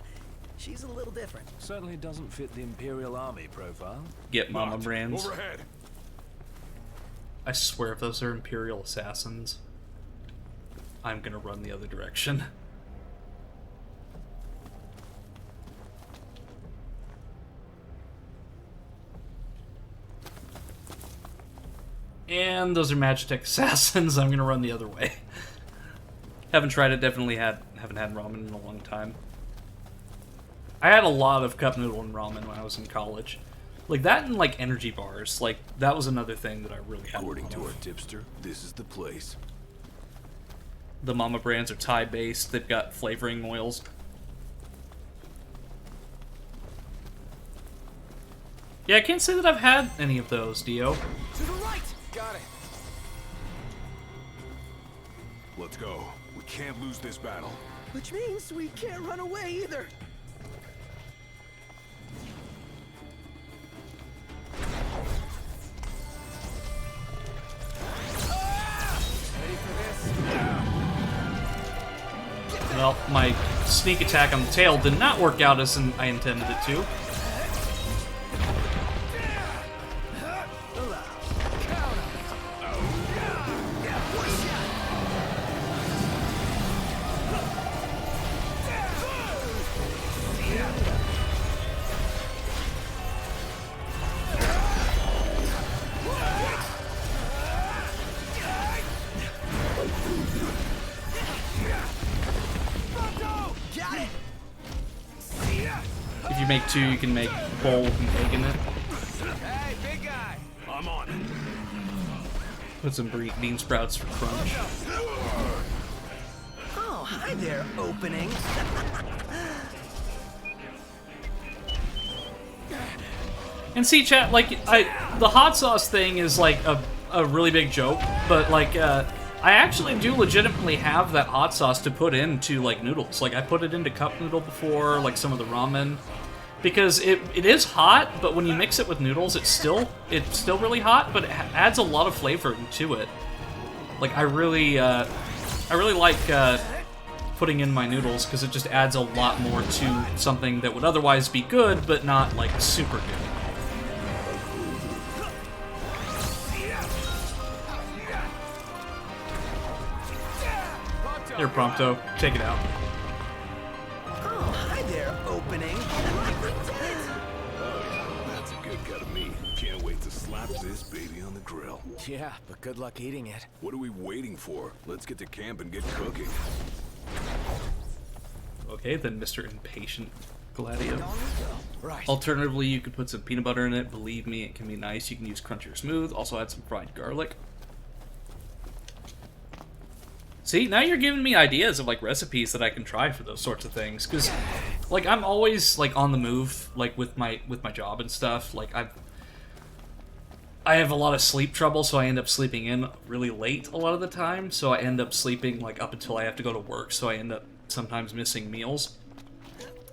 she's a little different. Certainly doesn't fit the Imperial Army profile. Get mama brands. Overhead. I swear if those are Imperial assassins, I'm gonna run the other direction. And those are Magitech assassins. I'm gonna run the other way. Haven't tried it. Definitely haven't had ramen in a long time. I had a lot of cup noodle and ramen when I was in college. Like that and like energy bars. Like that was another thing that I really had. According to our tipster, this is the place. The Mama brands are Thai based. They've got flavoring oils. Yeah, I can't say that I've had any of those, Dio. To the right! Got it. Let's go. We can't lose this battle. Which means we can't run away either. Ready for this? Well, my sneak attack on the tail did not work out as I intended it to. If you make two, you can make bowl and egg in it. Hey, big guy! I'm on it. Put some bean sprouts for crunch. Oh, hi there, opening. And see, chat, like, the hot sauce thing is like a really big joke, but like, I actually do legitimately have that hot sauce to put into like noodles. Like, I put it into cup noodle before, like some of the ramen, because it is hot, but when you mix it with noodles, it's still really hot, but it adds a lot of flavor to it. Like, I really like putting in my noodles because it just adds a lot more to something that would otherwise be good, but not like super good. Here, Prompto, check it out. Oh, hi there, opening. Oh yeah, that's a good cut of meat. Can't wait to slap this baby on the grill. Yeah, but good luck eating it. What are we waiting for? Let's get to camp and get cooking. Okay, then Mr. Impatient Gladio. Right. Alternatively, you could put some peanut butter in it. Believe me, it can be nice. You can use crunchy or smooth. Also add some fried garlic. See, now you're giving me ideas of like recipes that I can try for those sorts of things. Cause like I'm always like on the move, like with my job and stuff. Like I have a lot of sleep trouble, so I end up sleeping in really late a lot of the time. So I end up sleeping like up until I have to go to work. So I end up sometimes missing meals.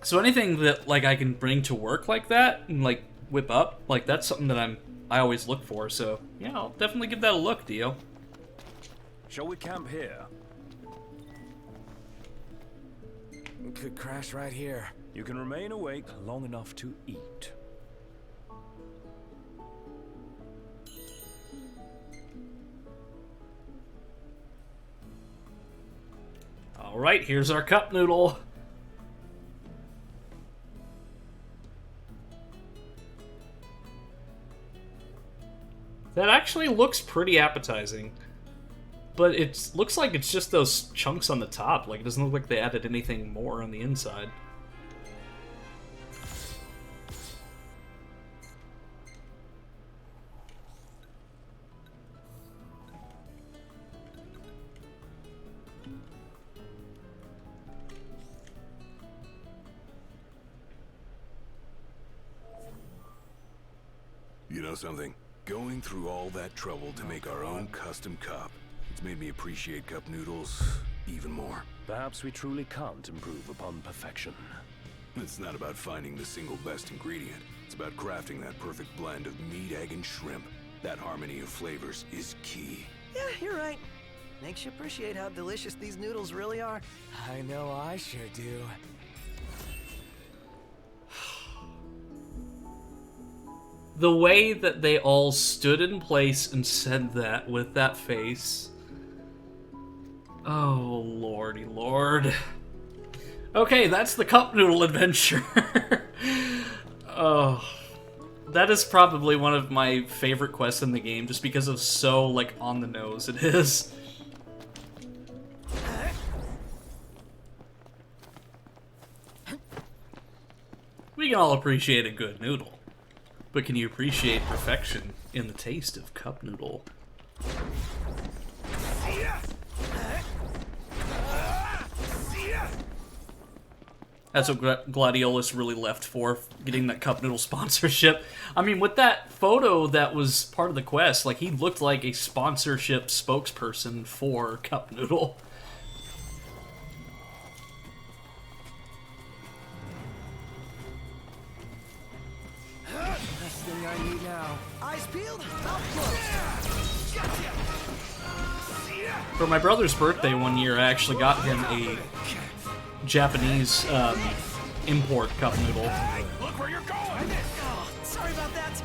So anything that like I can bring to work like that and like whip up, like that's something that I always look for. So yeah, I'll definitely give that a look, Dio. Shall we camp here? Could crash right here. You can remain awake long enough to eat. Alright, here's our cup noodle. That actually looks pretty appetizing. But it looks like it's just those chunks on the top. Like, it doesn't look like they added anything more on the inside. You know something? Going through all that trouble to make our own custom cup, it's made me appreciate cup noodles even more. Perhaps we truly can't improve upon perfection. It's not about finding the single best ingredient. It's about crafting that perfect blend of meat, egg, and shrimp. That harmony of flavors is key. Yeah, you're right. Makes you appreciate how delicious these noodles really are. I know I sure do. The way that they all stood in place and said that with that face. Oh, lordy lord. Okay, that's the cup noodle adventure. Oh, that is probably one of my favorite quests in the game, just because of so, like, on the nose it is. can all appreciate a good noodle, but can you appreciate perfection in the taste of cup noodle? That's what Gladiolus really left for, getting that cup noodle sponsorship. I mean, with that photo that was part of the quest, like, he looked like a sponsorship spokesperson for cup noodle. Best thing I need now. Eyes peeled, mouth closed. Gotcha. For my brother's birthday one year, I actually got him a Japanese import cup noodle. Look where you're going! Oh, sorry about that.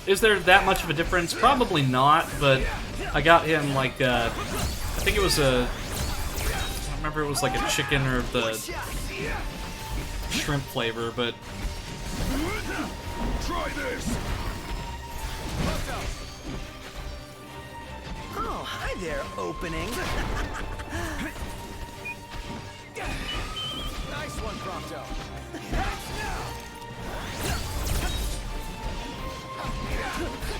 Is there that much of a difference? Probably not, but I got him like I think it was I don't remember, it was like a chicken or the shrimp flavor, but Try this! Oh, hi there, opening. Nice one, Prompto.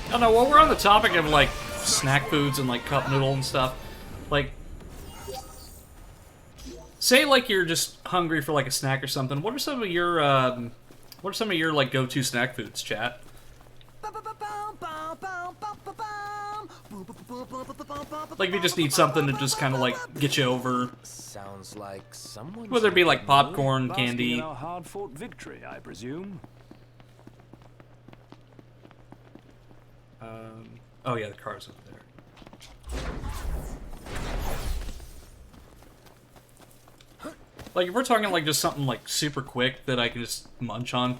I don't know, while we're on the topic of like snack foods and like cup noodle and stuff, like, say like you're just hungry for like a snack or something, what are some of your like go-to snack foods, chat? Like if you just need something to just kind of like get you over. Sounds like someone. Whether it be like popcorn, Basking candy. in our hard-fought victory, I presume. Oh yeah, the car's up there. Like if we're talking like just something like super quick that I can just munch on,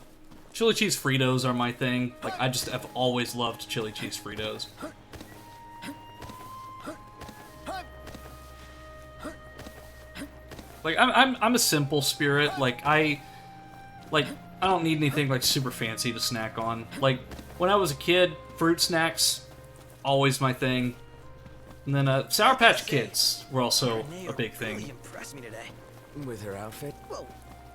chili cheese Fritos are my thing. Like I just have always loved chili cheese Fritos. Like I'm a simple spirit. Like I don't need anything like super fancy to snack on. Like when I was a kid, fruit snacks always my thing. And then Sour Patch Kids were also a big thing. Really impressed me today. With her outfit? Well,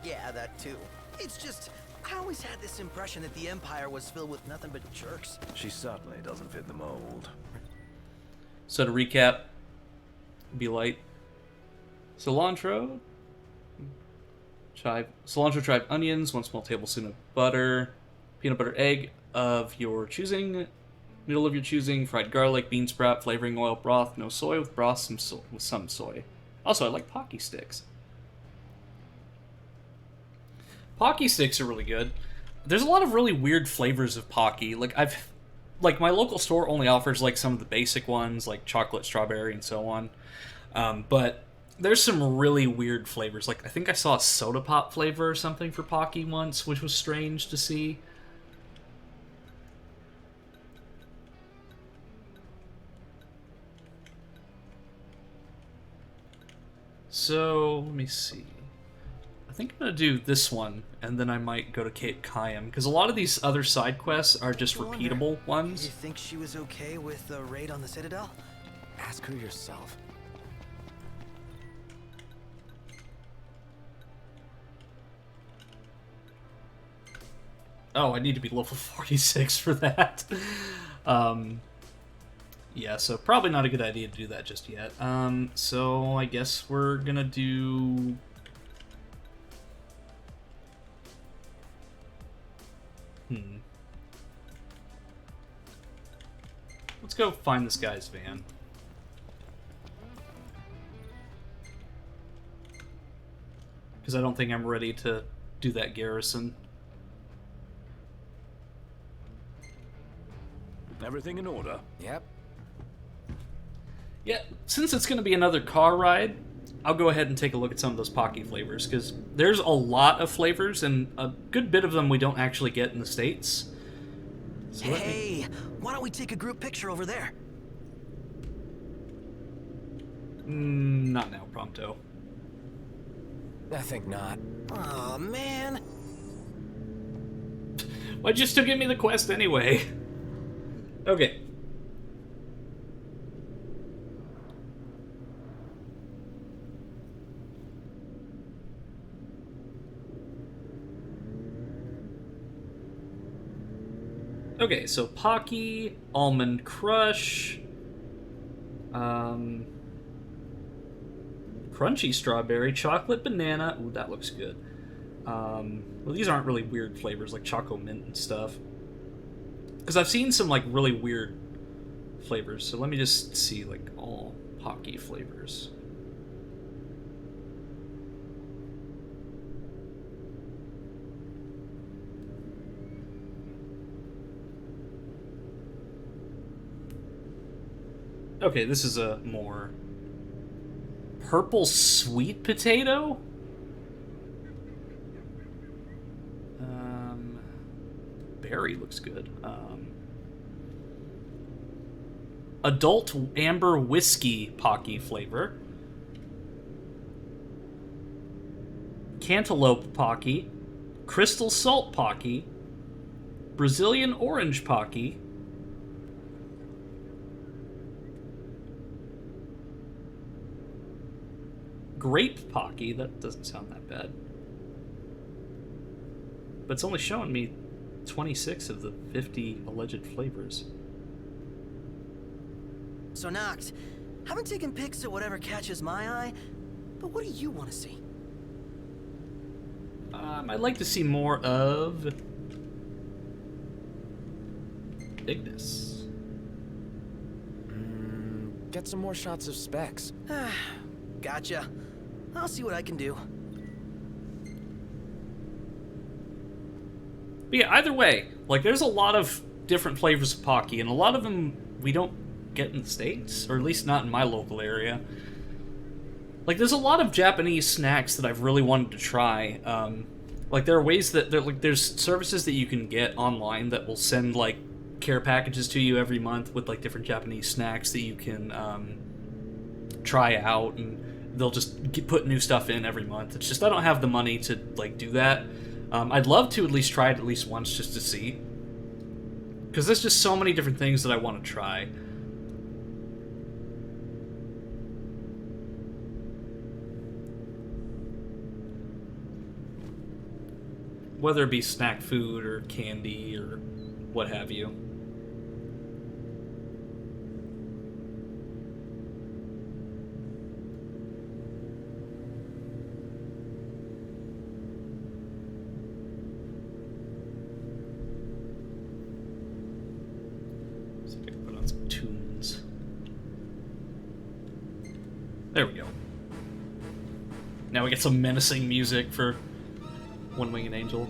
yeah, that too. It's just, I always had this impression that the Empire was filled with nothing but jerks. She certainly doesn't fit the mold. So to recap, be light. Cilantro, chive onions, 1 small tablespoon of butter, peanut butter egg of your choosing, noodle of your choosing, fried garlic, bean sprout, flavoring oil, broth, no soy, with broth with some soy. Also, I like Pocky sticks. Pocky sticks are really good. There's a lot of really weird flavors of Pocky. Like my local store only offers like some of the basic ones, like chocolate, strawberry, and so on. But there's some really weird flavors. Like I think I saw a soda pop flavor or something for Pocky once, which was strange to see. So, let me see. I think I'm going to do this one, and then I might go to Cape Cayam, because a lot of these other side quests are just repeatable ones. Do you think she was okay with the raid on the Citadel? Ask her yourself. Oh, I need to be level 46 for that. Yeah, so probably not a good idea to do that just yet. So I guess we're gonna do... Let's go find this guy's van. Because I don't think I'm ready to do that garrison. Everything in order? Yep. Yeah, since it's going to be another car ride, I'll go ahead and take a look at some of those Pocky flavors, because there's a lot of flavors, and a good bit of them we don't actually get in the States. So hey, why don't we take a group picture over there? Not now, Prompto. I think not. Aw, man. Why'd you still give me the quest anyway? Okay. Okay, so Pocky, Almond Crush, Crunchy Strawberry, Chocolate Banana. Ooh, that looks good. Well, these aren't really weird flavors like Choco Mint and stuff. Because I've seen some like really weird flavors, so let me just see like all Pocky flavors. Okay, this is a more purple sweet potato. Berry looks good. Adult amber whiskey Pocky flavor. Cantaloupe Pocky. Crystal salt Pocky. Brazilian orange Pocky. Grape Pocky, that doesn't sound that bad. But it's only showing me 26 of the 50 alleged flavors. So Noct, haven't taken pics at whatever catches my eye, but what do you want to see? I'd like to see more of Ignis. Get some more shots of specs. Gotcha. I'll see what I can do. But yeah, either way, like there's a lot of different flavors of Pocky, and a lot of them we don't get in the States, or at least not in my local area. Like there's a lot of Japanese snacks that I've really wanted to try. Like there are ways that there's services that you can get online that will send like care packages to you every month with like different Japanese snacks that you can try out, and they'll just put new stuff in every month. It's just I don't have the money to like do that. I'd love to at least try it at least once just to see, because there's just so many different things that I want to try. Whether it be snack food or candy or what have you. See if I can put on some tunes. There we go. Now we get some menacing music for One Winged Angel.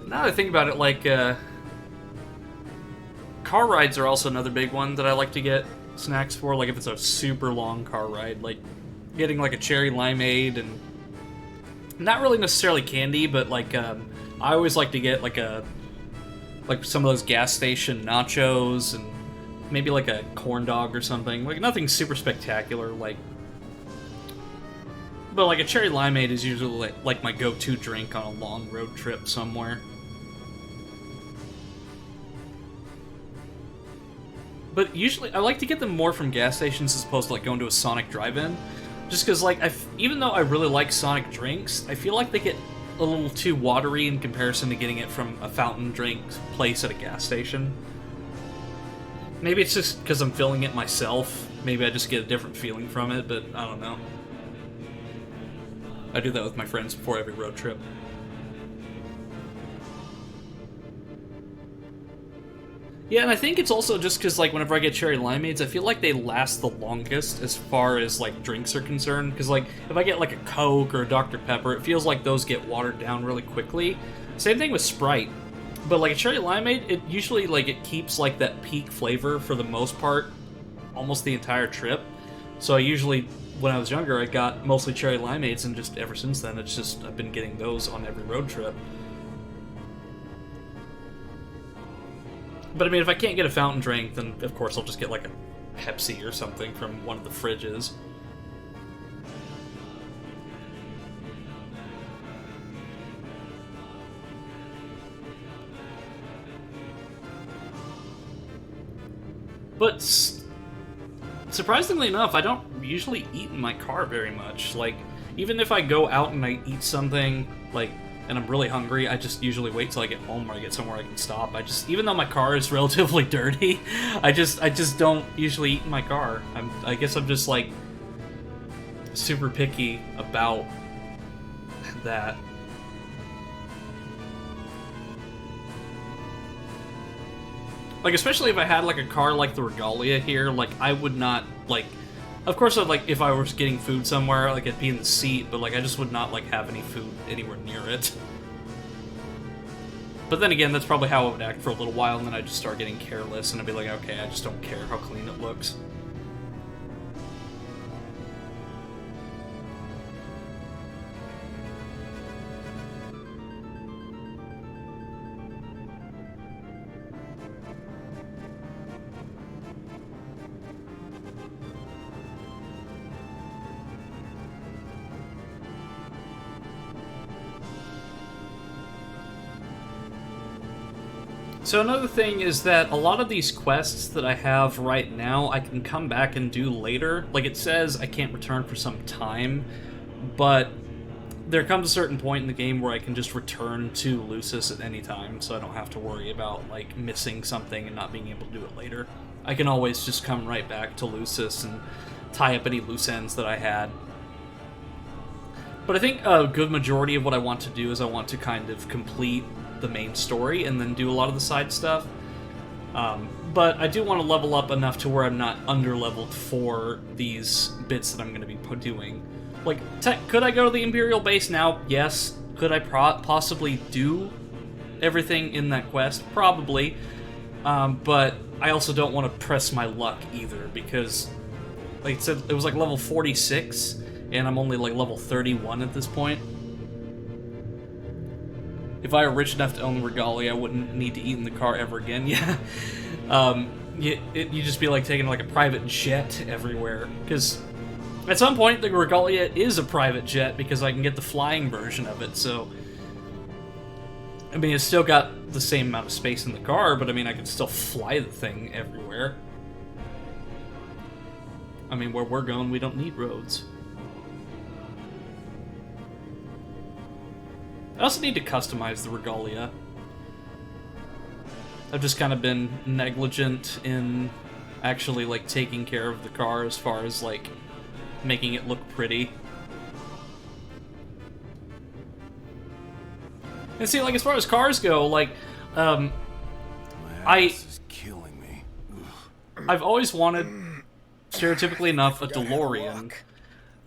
Now that I think about it, like, car rides are also another big one that I like to get snacks for. Like, if it's a super long car ride, like, getting, like, a cherry limeade and not really necessarily candy, but, like, I always like to get, like, some of those gas station nachos and maybe, like, a corn dog or something. Like, nothing super spectacular, like... But, like, a cherry limeade is usually, like my go-to drink on a long road trip somewhere. But usually, I like to get them more from gas stations as opposed to, like, going to a Sonic drive-in. Just because, like, even though I really like Sonic drinks, I feel like they get a little too watery in comparison to getting it from a fountain drink place at a gas station. Maybe it's just because I'm filling it myself. Maybe I just get a different feeling from it, but I don't know. I do that with my friends before every road trip. Yeah, and I think it's also just because, like, whenever I get cherry limeades, I feel like they last the longest as far as, like, drinks are concerned. Because, like, if I get, like, a Coke or a Dr. Pepper, it feels like those get watered down really quickly. Same thing with Sprite. But, like, a cherry limeade, it usually, like, it keeps, like, that peak flavor for the most part almost the entire trip. So I usually, when I was younger, I got mostly cherry limeades, and just ever since then, it's just, I've been getting those on every road trip. But I mean, if I can't get a fountain drink, then of course I'll just get like a Pepsi or something from one of the fridges. But surprisingly enough, I don't usually eat in my car very much. Like, even if I go out and I eat something, like, and I'm really hungry, I just usually wait till I get home or I get somewhere I can stop. Even though my car is relatively dirty, I just don't usually eat in my car. I guess I'm just, like, super picky about that. Like, especially if I had, like, a car like the Regalia here, like, I would not, like... Of course, I'd, like, if I was getting food somewhere, like, I'd be in the seat, but, like, I just would not, like, have any food anywhere near it. But then again, that's probably how I would act for a little while, and then I'd just start getting careless, and I'd be like, okay, I just don't care how clean it looks. So another thing is that a lot of these quests that I have right now, I can come back and do later. Like, it says I can't return for some time, but there comes a certain point in the game where I can just return to Lucis at any time, so I don't have to worry about, like, missing something and not being able to do it later. I can always just come right back to Lucis and tie up any loose ends that I had. But I think a good majority of what I want to do is I want to kind of complete the main story and then do a lot of the side stuff. But I do want to level up enough to where I'm not under-leveled for these bits that I'm going to be doing. Like, could I go to the Imperial base now? Yes. Could I possibly do everything in that quest? Probably. But I also don't want to press my luck either, because, like I said, it was like level 46, and I'm only like level 31 at this point. If I were rich enough to own the Regalia, I wouldn't need to eat in the car ever again. Yeah. You'd just be like taking like a private jet everywhere. Because at some point, the Regalia is a private jet because I can get the flying version of it. So, I mean, it's still got the same amount of space in the car, but I mean, I can still fly the thing everywhere. I mean, where we're going, we don't need roads. I also need to customize the Regalia. I've just kind of been negligent in actually, like, taking care of the car as far as, like, making it look pretty. And see, like, as far as cars go, like, My ass is killing me. I've always wanted, stereotypically enough, a DeLorean.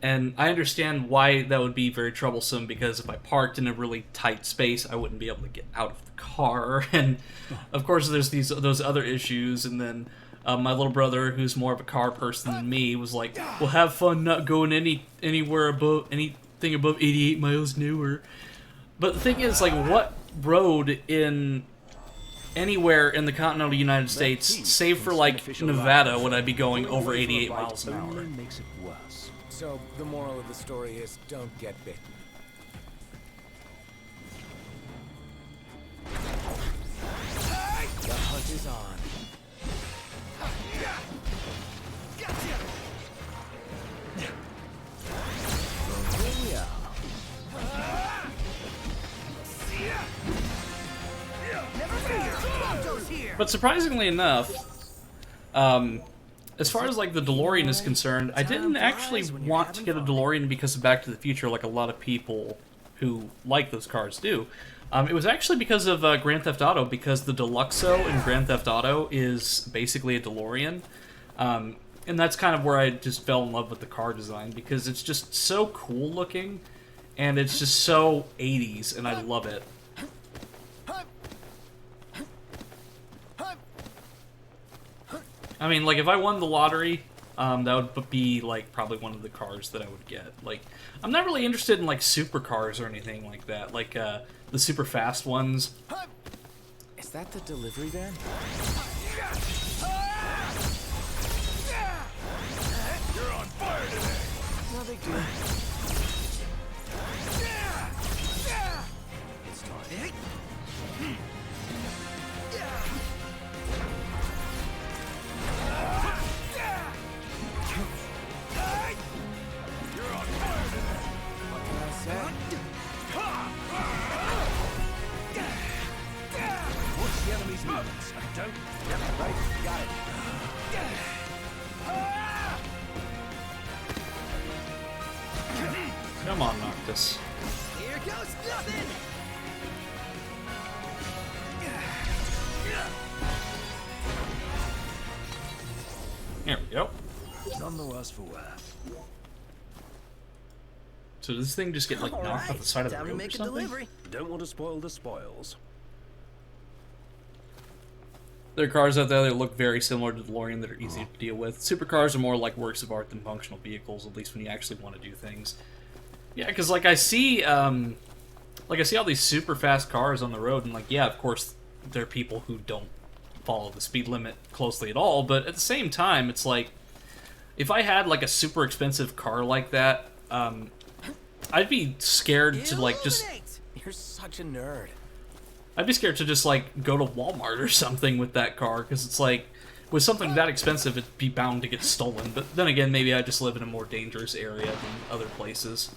And I understand why that would be very troublesome, because if I parked in a really tight space, I wouldn't be able to get out of the car. And, of course, there's those other issues. And then my little brother, who's more of a car person than me, was like, well, have fun not going anywhere above, anything above 88 miles an hour. But the thing is, like, what road in anywhere in the continental United States, save for, like, Nevada, would I be going over 88 miles an hour? Makes it worse. So, the moral of the story is, don't get bitten. The hunt is on. But surprisingly enough, as far as, like, the DeLorean is concerned, I didn't actually want to get a DeLorean because of Back to the Future, like a lot of people who like those cars do. It was actually because of Grand Theft Auto, because the Deluxo in Grand Theft Auto is basically a DeLorean. And that's kind of where I just fell in love with the car design, because it's just so cool looking, and it's just so 80s, and I love it. I mean, like, if I won the lottery, that would be, like, probably one of the cars that I would get. Like, I'm not really interested in, like, supercars or anything like that. Like, the super fast ones. Is that the delivery van? You're on fire today. No big deal. practice. Here goes nothing! There we go. None the worse for wear. So does this thing just get like knocked off the side of the road or something? Delivery. Don't want to spoil the spoils. There are cars out there that look very similar to the DeLorean that are easy to deal with. Supercars are more like works of art than functional vehicles, at least when you actually want to do things. Yeah, because like I see all these super fast cars on the road, and like, yeah, of course, there are people who don't follow the speed limit closely at all, but at the same time, it's like, if I had like a super expensive car like that, I'd be scared to like just... You're such a nerd. I'd be scared to just like go to Walmart or something with that car, because it's like, with something that expensive, it'd be bound to get stolen. But then again, maybe I just live in a more dangerous area than other places.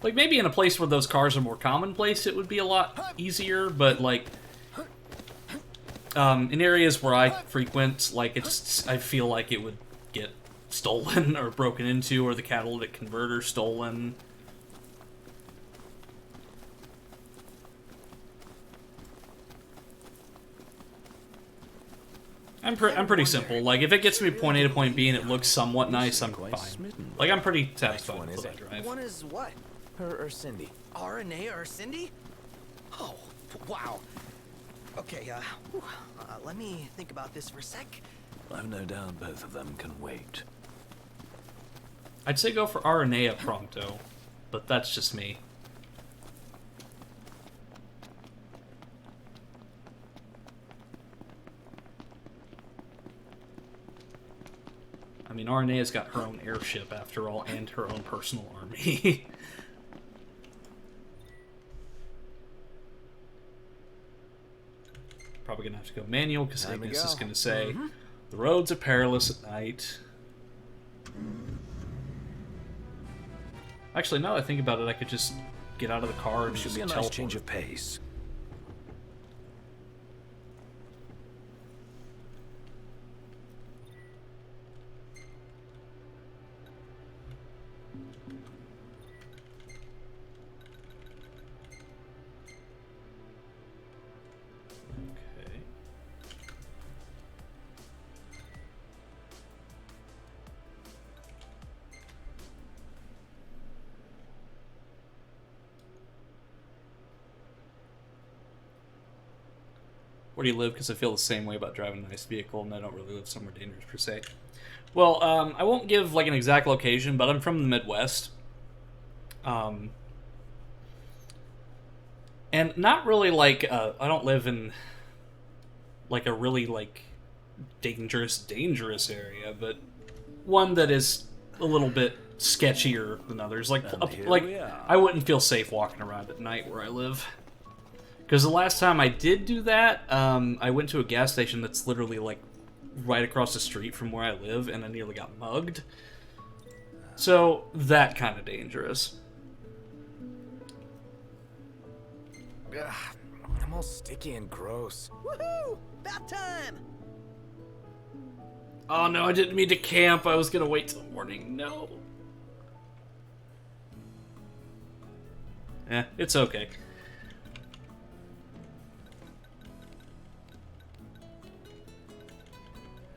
Like, maybe in a place where those cars are more commonplace, it would be a lot easier, but like, in areas where I frequent, like, I feel like it would get stolen or broken into, or the catalytic converter stolen. I'm pretty simple. Like, if it gets me point A to point B and it looks somewhat nice, I'm fine. Like, I'm pretty satisfied with what I drive. One is what? Her or Cindy? RNA or Cindy? Oh, wow. Okay, let me think about this for a sec. I've no doubt both of them can wait. I'd say go for RNA pronto, but that's just me. I mean, RNA has got her own airship, after all, and her own personal army. Probably gonna have to go manual, because Ignis is gonna say, the roads are perilous at night. Actually, now that I think about it, I could just get out of the car and just be a teleport. nice change of pace. Where do you live? Because I feel the same way about driving a nice vehicle, and I don't really live somewhere dangerous per se. Well, I won't give like an exact location, but I'm from the Midwest. And not really like, I don't live in like a really like dangerous area, but one that is a little bit sketchier than others. Like I wouldn't feel safe walking around at night where I live. Because the last time I did do that, I went to a gas station that's literally like right across the street from where I live, and I nearly got mugged. So, that kind of dangerous. Ugh, I'm all sticky and gross. Woohoo! About time! Oh no, I didn't mean to camp. I was gonna wait till morning. No. It's okay.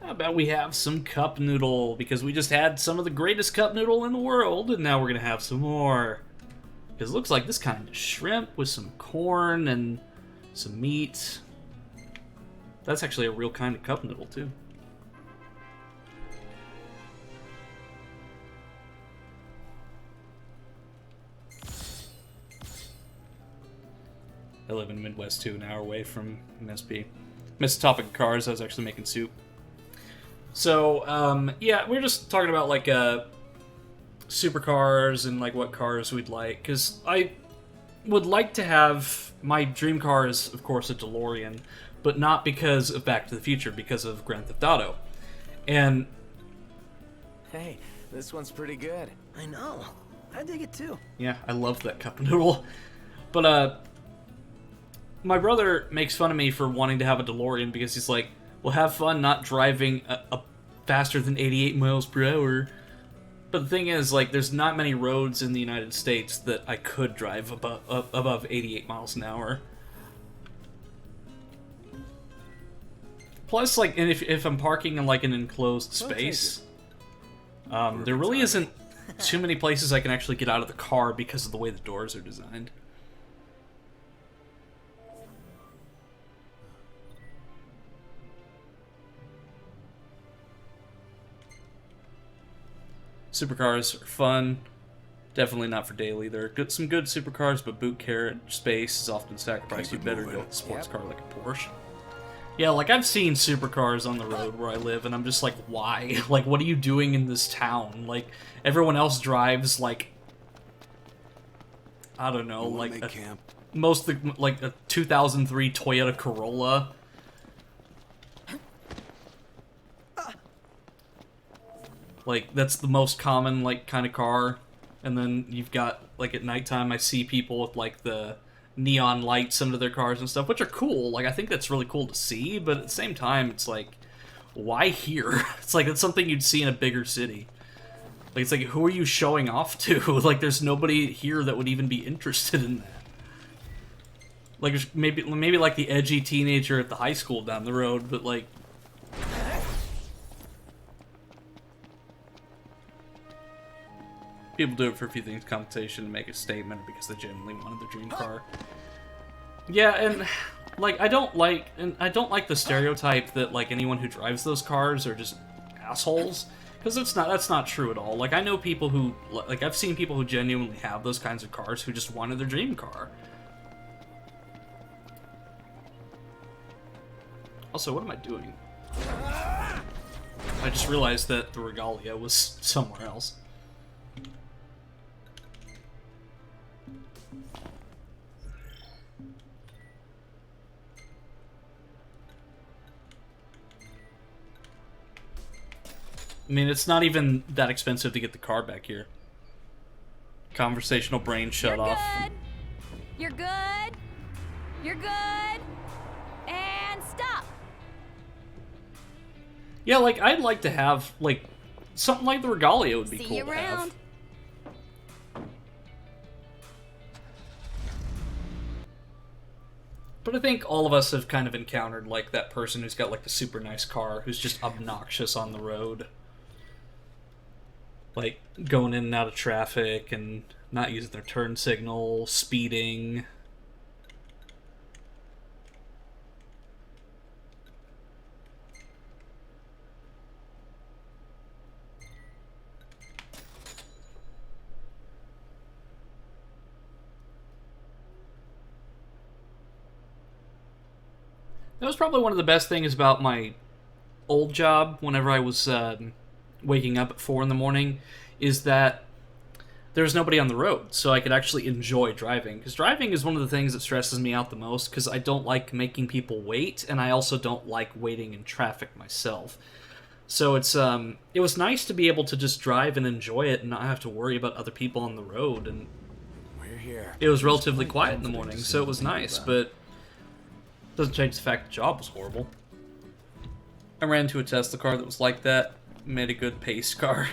How about we have some cup noodle? Because we just had some of the greatest cup noodle in the world, and now we're gonna have some more. Because it looks like this kind of shrimp with some corn and some meat. That's actually a real kind of cup noodle, too. I live in the Midwest, too, an hour away from MSP. Missed the topic of cars, I was actually making soup. So, yeah, we're just talking about, like, supercars and, like, what cars we'd like. Because I would like to have... My dream car is, of course, a DeLorean. But not because of Back to the Future, because of Grand Theft Auto. And... Hey, this one's pretty good. I know. I dig it, too. Yeah, I love that cup noodle. But, my brother makes fun of me for wanting to have a DeLorean because he's like... Well, have fun not driving a faster than 88 miles per hour. But the thing is, like, there's not many roads in the United States that I could drive above 88 miles an hour. Plus, like, and if I'm parking in, like, an enclosed space, there really isn't too many places I can actually get out of the car because of the way the doors are designed. Supercars are fun. Definitely not for daily. There are some good supercars, but boot carrot space is often sacrificed. You better go with a sports car like a Porsche. Yeah, like, I've seen supercars on the road where I live, and I'm just like, why? Like, what are you doing in this town? Like, everyone else drives, like, I don't know, like, like a 2003 Toyota Corolla. Like, that's the most common, like, kind of car. And then you've got, like, at nighttime, I see people with, like, the neon lights under their cars and stuff, which are cool. Like, I think that's really cool to see, but at the same time, it's like, why here? It's like, it's something you'd see in a bigger city. Like, it's like, who are you showing off to? Like, there's nobody here that would even be interested in that. Like, maybe like the edgy teenager at the high school down the road, but, like... People do it for a few things, compensation, to make a statement, or because they genuinely wanted their dream car. Yeah, and like I don't like the stereotype that like anyone who drives those cars are just assholes, because that's not true at all. Like, I know people who, like, I've seen people who genuinely have those kinds of cars who just wanted their dream car. Also, what am I doing? I just realized that the Regalia was somewhere else. I mean, it's not even that expensive to get the car back here. Conversational brain shut off. You're good. You're good. And stop. Yeah, like, I'd like to have, like, something like the Regalia would be cool to have. But I think all of us have kind of encountered, like, that person who's got, like, the super nice car who's just obnoxious on the road. Like, going in and out of traffic and not using their turn signal, speeding. That was probably one of the best things about my old job whenever I was waking up at 4 in the morning, is that there's nobody on the road, so I could actually enjoy driving. Because driving is one of the things that stresses me out the most, because I don't like making people wait, and I also don't like waiting in traffic myself. So it was nice to be able to just drive and enjoy it and not have to worry about other people on the road. And we're here. It was relatively quiet in the morning, so it was nice, but doesn't change the fact the job was horrible. I ran into a Tesla car that was like that. Made a good pace car.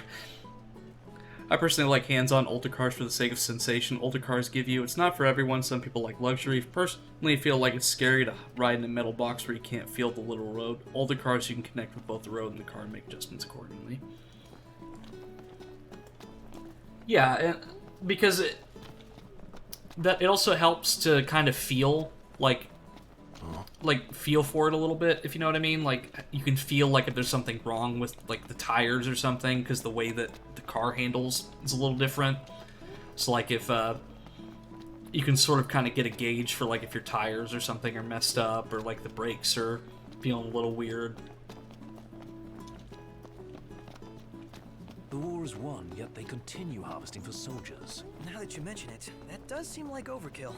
I personally like hands-on older cars for the sake of sensation older cars give you. It's not for everyone. Some people like luxury. Personally, feel like it's scary to ride in a metal box where you can't feel the little road. Older cars, you can connect with both the road and the car and make adjustments accordingly. Yeah, and because it also helps to kind of feel like feel for it a little bit, if you know what I mean. Like, you can feel like if there's something wrong with, like, the tires or something, because the way that the car handles is a little different. So, like, if, you can sort of kind of get a gauge for, like, if your tires or something are messed up, or, like, the brakes are feeling a little weird. The war is won, yet they continue harvesting for soldiers. Now that you mention it, that does seem like overkill.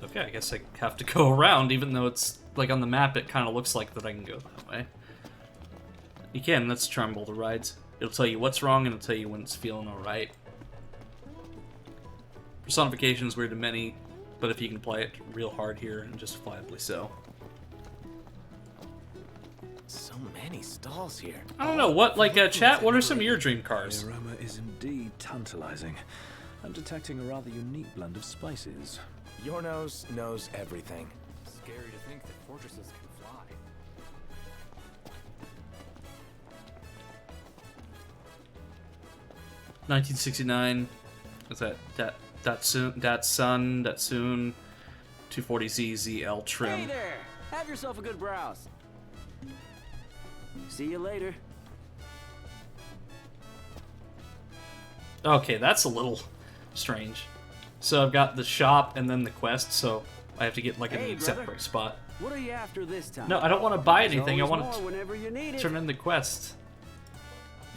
Okay, I guess I have to go around, even though it's, like, on the map it kind of looks like that I can go that way. You can, that's the charm of the rides. It'll tell you what's wrong, and it'll tell you when it's feeling alright. Personification is weird to many. but if you can play it real hard here, and justifiably so. So many stalls here. I don't know, what, like, chat, what are some of your dream cars? The aroma is indeed tantalizing. I'm detecting a rather unique blend of spices. Your nose knows everything. Scary to think that fortresses can fly. $1969. What's that? Datsun 240Z ZL trim. Hey there! Have yourself a good browse. See you later. Okay, that's a little strange. So I've got the shop and then the quest, so I have to get like a separate spot. What are you after this time? No, I don't want to buy anything. I There's want always to more whenever you need it. turn in the quest.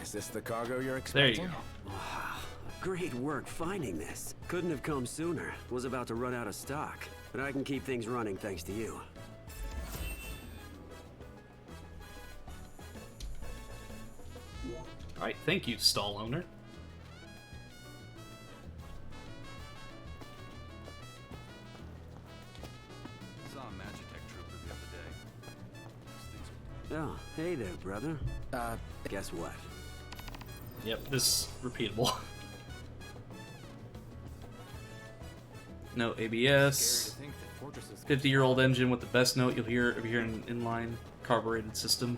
Is this the cargo you're There expecting? you go. Great work finding this. Couldn't have come sooner. Was about to run out of stock. But I can keep things running thanks to you. Alright, thank you, stall owner. Saw a Magitech trooper the other day. Oh, hey there, brother. Guess what? Yep, this is repeatable. No ABS. 50-year-old engine with the best note you'll hear if you're in an inline carbureted system.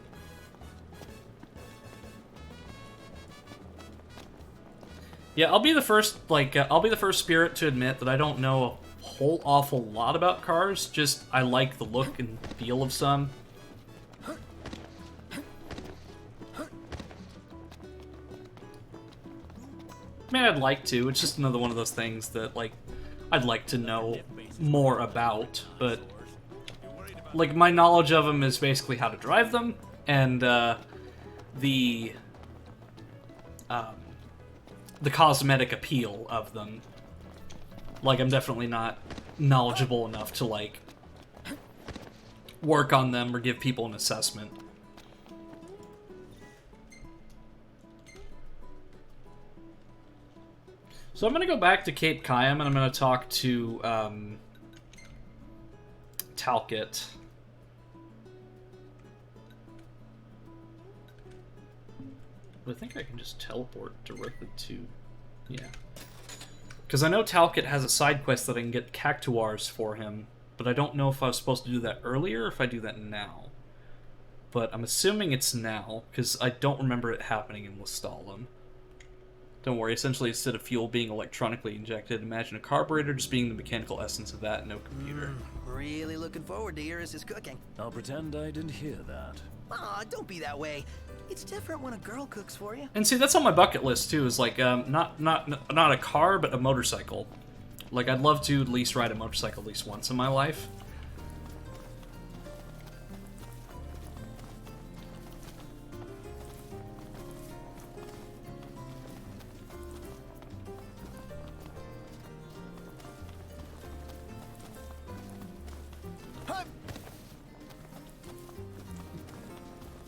Yeah, I'll be the first, I'll be the first spirit to admit that I don't know a whole awful lot about cars, just I like the look and feel of some. I mean, I'd like to, it's just another one of those things that, like, I'd like to know more about, but, like, my knowledge of them is basically how to drive them, and, the cosmetic appeal of them. Like, I'm definitely not knowledgeable enough to, like, work on them or give people an assessment. So I'm going to go back to Cape Cayam, and I'm going to talk to, Talcott. But I think I can just teleport directly to... Yeah. Because I know Talcott has a side quest that I can get cactuars for him, but I don't know if I was supposed to do that earlier or if I do that now. But I'm assuming it's now, because I don't remember it happening in Lestalem. Don't worry, essentially instead of fuel being electronically injected, imagine a carburetor just being the mechanical essence of that, no computer. Really looking forward to Iris' cooking. I'll pretend I didn't hear that. Aw, don't be that way. It's different when a girl cooks for you. And see, that's on my bucket list too, is like, not a car, but a motorcycle. Like, I'd love to at least ride a motorcycle at least once in my life.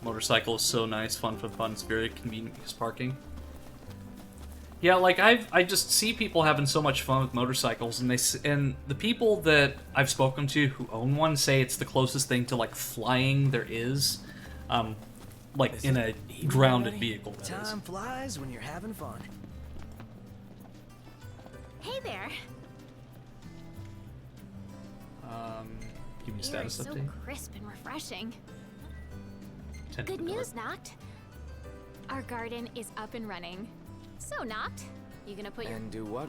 Motorcycle is so nice, fun for fun, it's very convenient because parking. Yeah, like I just see people having so much fun with motorcycles, and the people that I've spoken to who own one say it's the closest thing to like flying there is, like in a grounded vehicle. Time flies when you're having fun. Hey there. Give me a Air is status so update. crisp and refreshing. Tend Good to do news, it. Noct. Our garden is up and running. So, Noct, you gonna put And do what?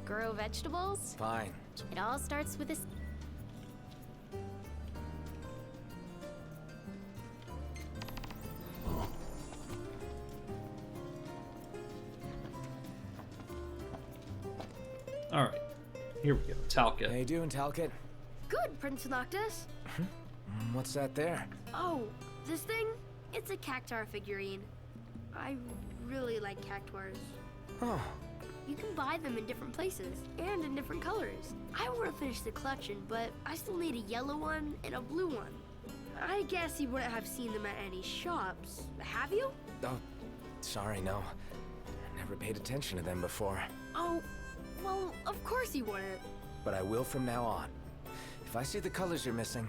grow vegetables? Fine. It all starts with this. All right, here we go. Talcott. How you doing, Talcott? Good, Prince Noctis. What's that there? Oh, this thing? It's a cactuar figurine. I really like cactuars. Oh. You can buy them in different places and in different colors. I want to finish the collection, but I still need a yellow one and a blue one. I guess you wouldn't have seen them at any shops, have you? Oh, sorry, no. Never paid attention to them before. Oh, well, of course you wouldn't. but I will from now on. If I see the colors you're missing,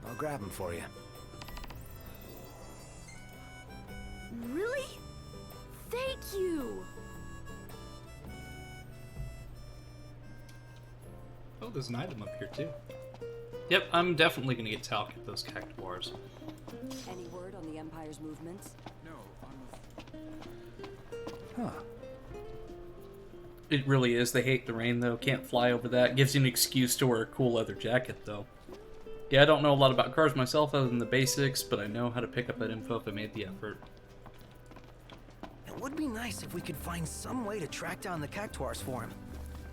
I'll grab them for you. Really? Thank you! Oh, there's an item up here too. Yep, I'm definitely gonna get Talc at those cactuars. Any word on the Empire's movements? Huh. It really is. They hate the rain, though. Can't fly over that. Gives you an excuse to wear a cool leather jacket, though. Yeah, I don't know a lot about cars myself other than the basics, but I know how to pick up that info if I made the effort. It would be nice if we could find some way to track down the cactuars for him.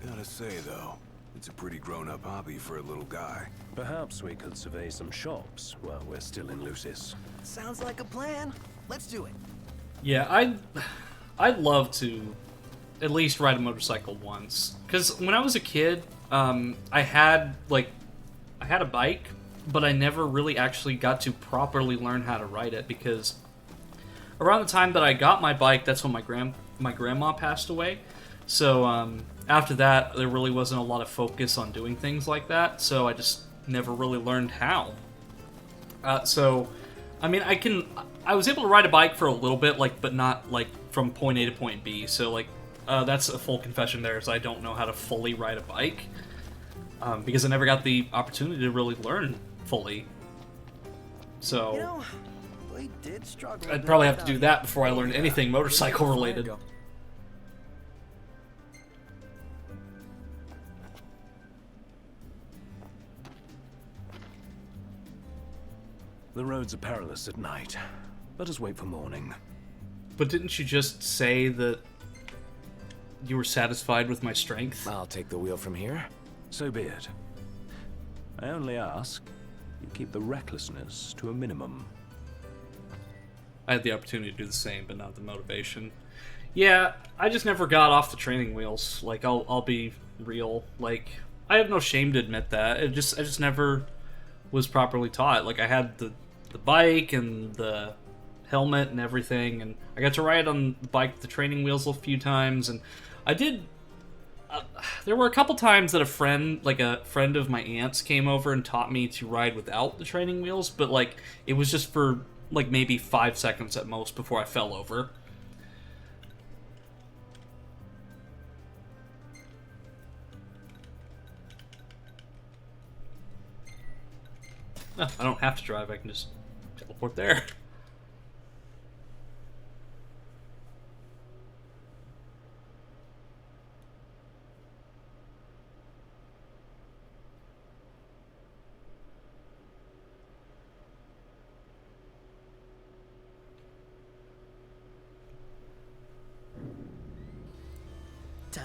Gotta say, though, it's a pretty grown-up hobby for a little guy. Perhaps we could survey some shops while we're still in Lucis. Sounds like a plan. Let's do it. Yeah, I'd love to at least ride a motorcycle once. Because when I was a kid, I had a bike, but I never really actually got to properly learn how to ride it, because around the time that I got my bike, that's when my grandma passed away. So after that, there really wasn't a lot of focus on doing things like that, so I just never really learned how. So, I mean, I was able to ride a bike for a little bit, but not, from point A to point B, so, that's a full confession there, is I don't know how to fully ride a bike, because I never got the opportunity to really learn fully. So, You know, we did struggle. I'd probably have to do that before I learned anything motorcycle related. The roads are perilous at night. Let us wait for morning. But didn't you just say that you were satisfied with my strength? I'll take the wheel from here. So be it. I only ask you keep the recklessness to a minimum. I had the opportunity to do the same, but not the motivation. Yeah, I just never got off the training wheels. I'll be real. I have no shame to admit that. I just never was properly taught. I had the bike and the helmet and everything, and I got to ride on the bike with the training wheels a few times, and I did. There were a couple times that a friend of my aunt's came over and taught me to ride without the training wheels, but it was just for maybe 5 seconds at most before I fell over. No, I don't have to drive, I can just teleport there.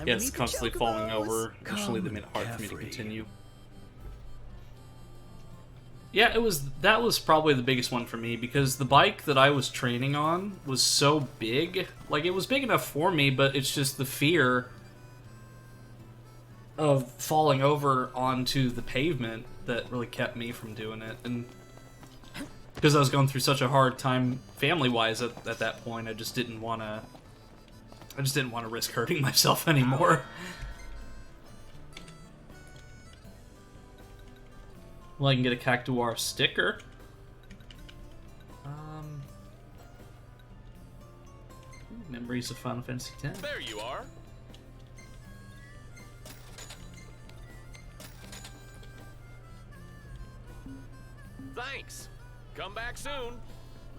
Yeah, it's constantly falling over. Initially, they made it hard for me to continue. Yeah, that was probably the biggest one for me, because the bike that I was training on was so big. It was big enough for me, but it's just the fear of falling over onto the pavement that really kept me from doing it. And because I was going through such a hard time family-wise at that point, I just didn't want to risk hurting myself anymore. Well, I can get a Cactuar sticker. Memories of Final Fantasy X. There you are. Thanks. Come back soon.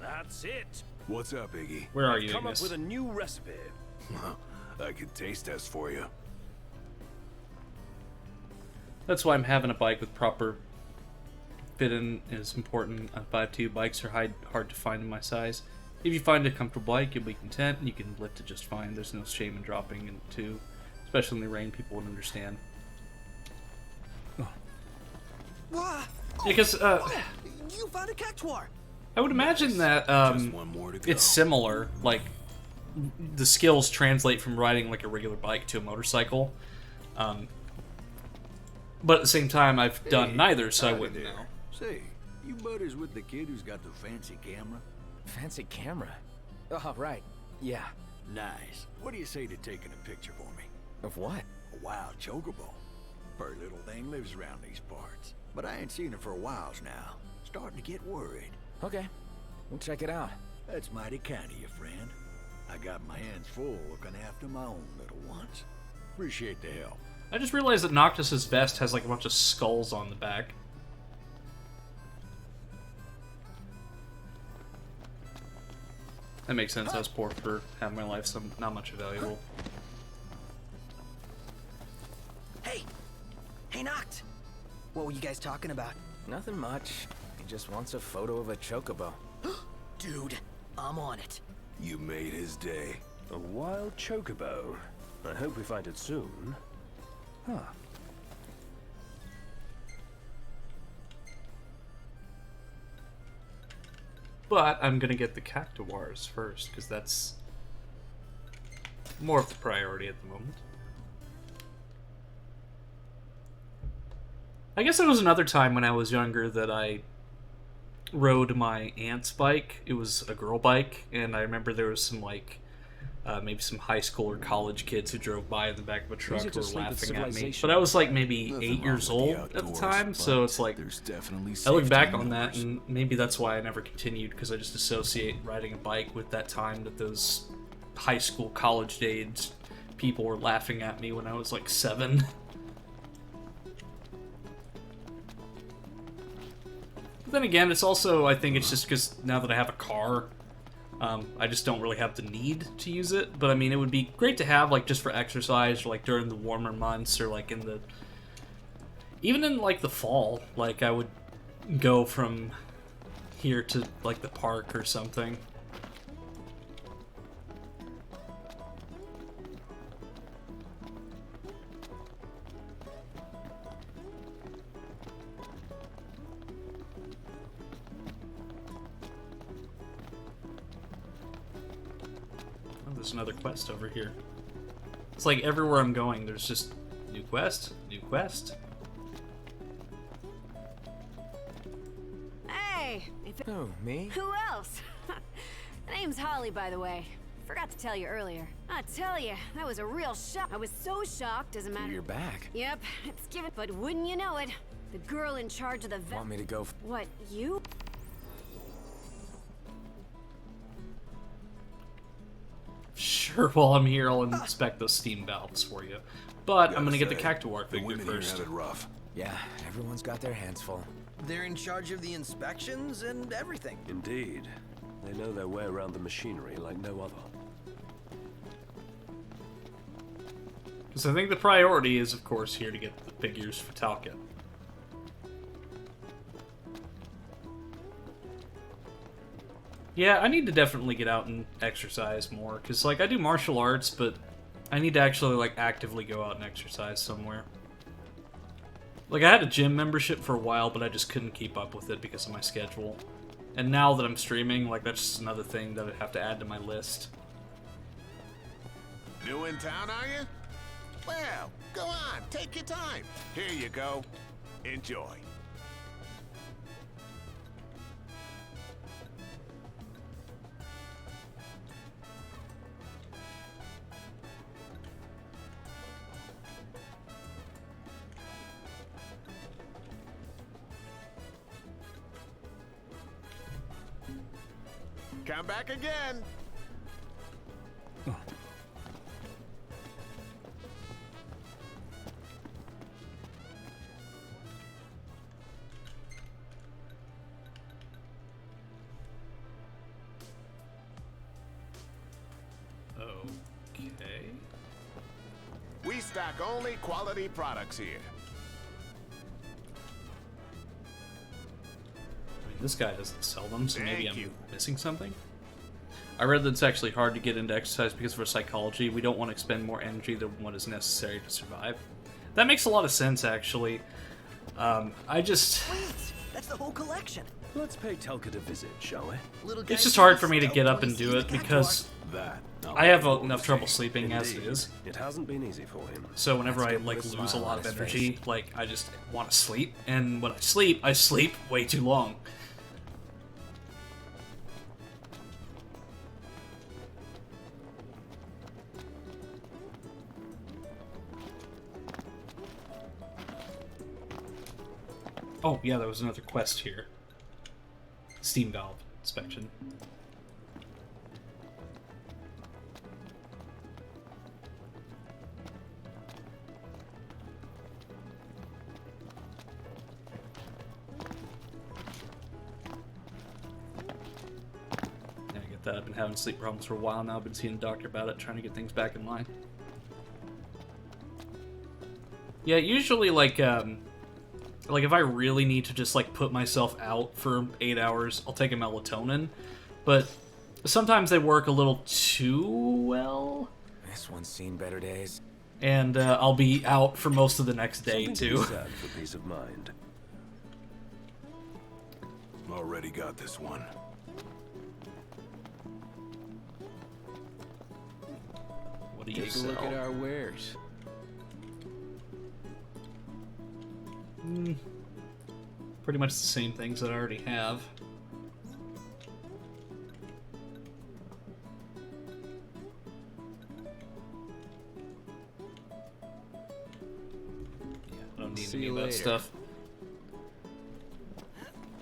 That's it. What's up, Iggy? Where are you, Come Ignis? up with a new recipe. I could taste test for you. That's why I'm having a bike with proper fit-in is important. 5'2" bikes are hard to find in my size. If you find a comfortable bike, you'll be content, and you can lift it just fine. There's no shame in dropping it too, especially in the rain. People would understand. Because you found a cactuar. I would imagine that it's similar. The skills translate from riding a regular bike to a motorcycle. But at the same time, I've done neither, so I wouldn't know. Say, you buddies with the kid who's got the fancy camera? Fancy camera? Oh, right. Yeah. Nice. What do you say to taking a picture for me? Of what? A wild chocobo. Her little thing lives around these parts, but I ain't seen her for a while now. Starting to get worried. Okay, we'll check it out. That's mighty kind of you, friend. I got my hands full looking after my own little ones. Appreciate the help. I just realized that Noctis's vest has like a bunch of skulls on the back. That makes sense. I was poor for having my life some not much valuable. Hey, Noct! What were you guys talking about? Nothing much. He just wants a photo of a chocobo. Dude, I'm on it. You made his day. A wild chocobo. I hope we find it soon. Huh. But I'm gonna get the cactuars first, because that's more of the priority at the moment. I guess there was another time when I was younger that I rode my aunt's bike. It was a girl bike, and I remember there was some, like, maybe some high school or college kids who drove by in the back of a truck who were laughing at me. But I was, like, maybe 8 years old at the time, so it's like, I look back on that, and maybe that's why I never continued, because I just associate riding a bike with that time that those high school, college age people were laughing at me when I was, like, 7. Then again, it's also, I think it's just because now that I have a car, I just don't really have the need to use it. But I mean, it would be great to have, like, just for exercise, or like during the warmer months, or like in the, even in like the fall, like I would go from here to like the park or something. There's another quest over here. It's like everywhere I'm going, there's just new quest, new quest. Hey! Oh, me? Who else? The name's Holly, by the way. Forgot to tell you earlier. I tell you, that was a real shock. I was so shocked, as a matter. You're back. Yep, it's given. But wouldn't you know it, the girl in charge of the Want me to go? What, you? Sure, while I'm here, I'll inspect those steam valves for you. But I'm gonna get the cactuar figure first. Rough. Yeah, everyone's got their hands full. They're in charge of the inspections and everything. Indeed. They know their way around the machinery like no other. Because I think the priority is, of course, here to get the figures for Talcott. Yeah, I need to definitely get out and exercise more, because, like, I do martial arts, but I need to actually, like, actively go out and exercise somewhere. Like, I had a gym membership for a while, but I just couldn't keep up with it because of my schedule. And now that I'm streaming, like, that's just another thing that I have to add to my list. New in town, are you? Well, go on, take your time. Here you go. Enjoy. Come back again. Okay. We stock only quality products here. I mean, this guy doesn't sell them, so maybe Thank I'm you. missing something. I read that it's actually hard to get into exercise because of our psychology. We don't want to expend more energy than what is necessary to survive. That makes a lot of sense, actually. I just... Wait, that's the whole collection. Let's pay Talcott a visit, shall we? It's just hard for me to get up and do it because I have enough trouble sleeping as it is. It hasn't been easy for him. So whenever Let's I get like the lose a smile lot on of his energy, face. like I just want to sleep, and when I sleep way too long. Oh, yeah, there was another quest here. Steam valve inspection. Yeah, I get that. I've been having sleep problems for a while now. I've been seeing a doctor about it, trying to get things back in line. Yeah, usually, like if I really need to just, like, put myself out for 8 hours, I'll take a melatonin. But sometimes they work a little too well. This one's seen better days. And I'll be out for most of the next day, Something to too. be said for peace of mind. Already got this one. What do you Take sell? a look at our wares. Pretty much the same things that I already have. Yeah, I don't need any of that stuff.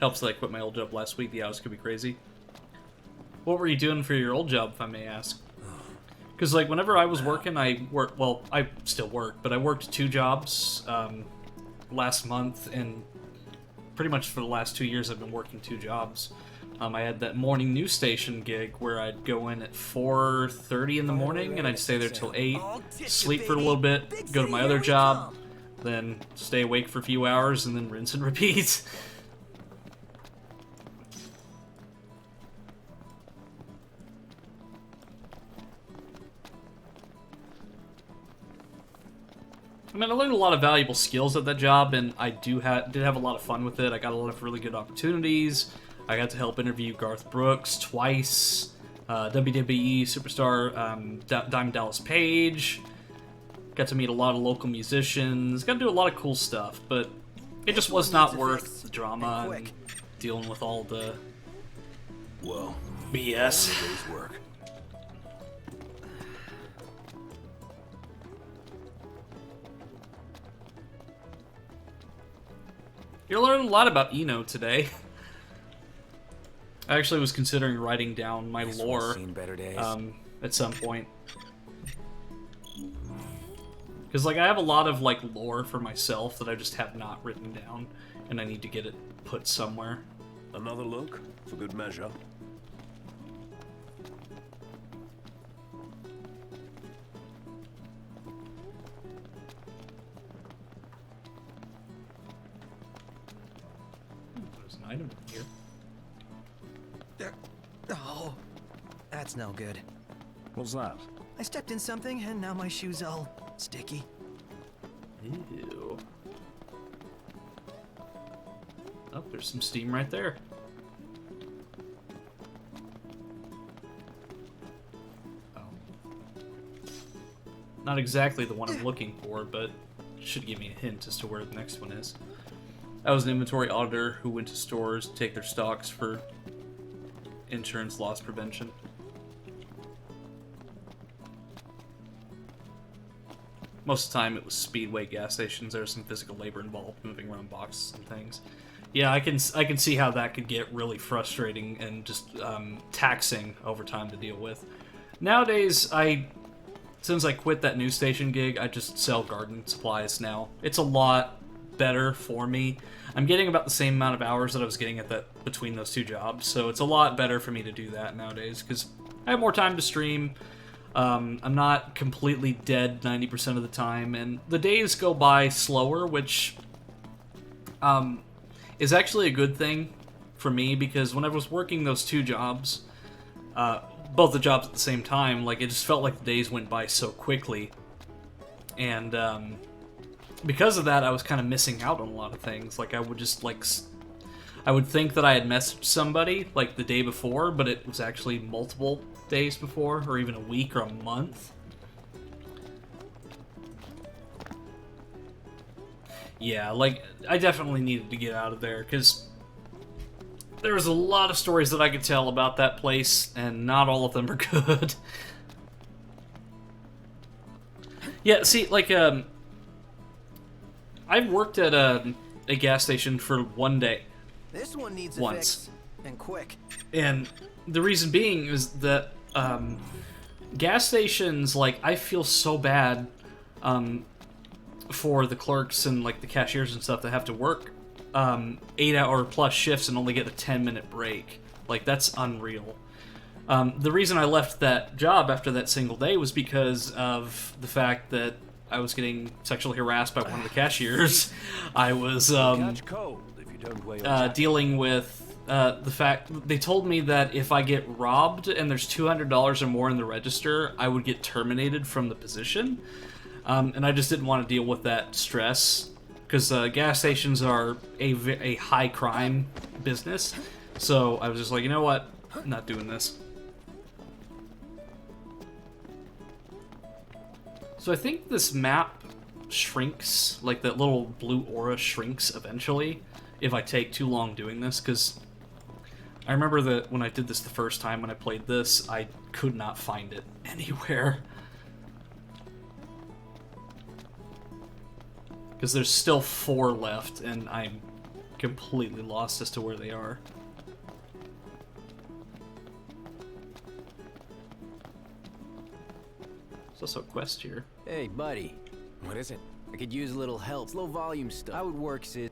Helps that I quit my old job last week. The hours could be crazy. What were you doing for your old job, if I may ask? Because, like, whenever I was working, I worked... Well, I still work, but I worked 2 jobs last month, and pretty much for the last 2 years I've been working 2 jobs. I had that morning news station gig where I'd go in at 4:30 in the morning, and I'd stay there till 8, sleep for a little bit, go to my other job, then stay awake for a few hours, and then rinse and repeat. I mean, I learned a lot of valuable skills at that job, and I did have a lot of fun with it. I got a lot of really good opportunities. I got to help interview Garth Brooks twice, WWE superstar Diamond Dallas Page. Got to meet a lot of local musicians. Got to do a lot of cool stuff, but it just was not worth the drama and dealing with all the BS. Work. You're learning a lot about Eno today. I actually was considering writing down my lore at some point. Because, like, I have a lot of, like, lore for myself that I just have not written down, and I need to get it put somewhere. Another look, for good measure. There's an item in here. Oh, that's no good. What's that? I stepped in something, and now my shoe's all sticky. Ew. Oh, there's some steam right there. Oh. Not exactly the one I'm looking for, but should give me a hint as to where the next one is. I was an inventory auditor who went to stores to take their stocks for insurance loss prevention. Most of the time it was Speedway gas stations. There was some physical labor involved, moving around boxes and things. Yeah, I can see how that could get really frustrating and just taxing over time to deal with. Nowadays, since I quit that news station gig, I just sell garden supplies now. It's a lot better for me. I'm getting about the same amount of hours that I was getting at that between those 2 jobs, so it's a lot better for me to do that nowadays because I have more time to stream. I'm not completely dead 90% of the time, and the days go by slower, which is actually a good thing for me because when I was working those 2 jobs, both the jobs at the same time, like, it just felt like the days went by so quickly, and because of that, I was kind of missing out on a lot of things. Like, I would just, like, I would think that I had messaged somebody, like, the day before, but it was actually multiple days before, or even a week or a month. Yeah, like, I definitely needed to get out of there, because there was a lot of stories that I could tell about that place, and not all of them are good. Yeah, see, like, I've worked at a gas station for one day. This one needs a Once. fix, and quick. And the reason being is that gas stations, like, I feel so bad for the clerks and like the cashiers and stuff that have to work 8-hour plus shifts and only get a 10-minute break. Like, that's unreal. The reason I left that job after that single day was because of the fact that I was getting sexually harassed by one of the cashiers. I was Catch cold if you don't wear your jacket. dealing with the fact they told me that if I get robbed and there's $200 or more in the register, I would get terminated from the position. And I just didn't want to deal with that stress because gas stations are a high crime business. So I was just like, you know what? I'm not doing this. So I think this map shrinks, like that little blue aura shrinks eventually if I take too long doing this, because I remember that when I did this the first time when I played this, I could not find it anywhere. Because there's still 4 left, and I'm completely lost as to where they are. There's also a quest here. Hey, buddy. What is it? I could use a little help. It's low volume stuff. How it works is...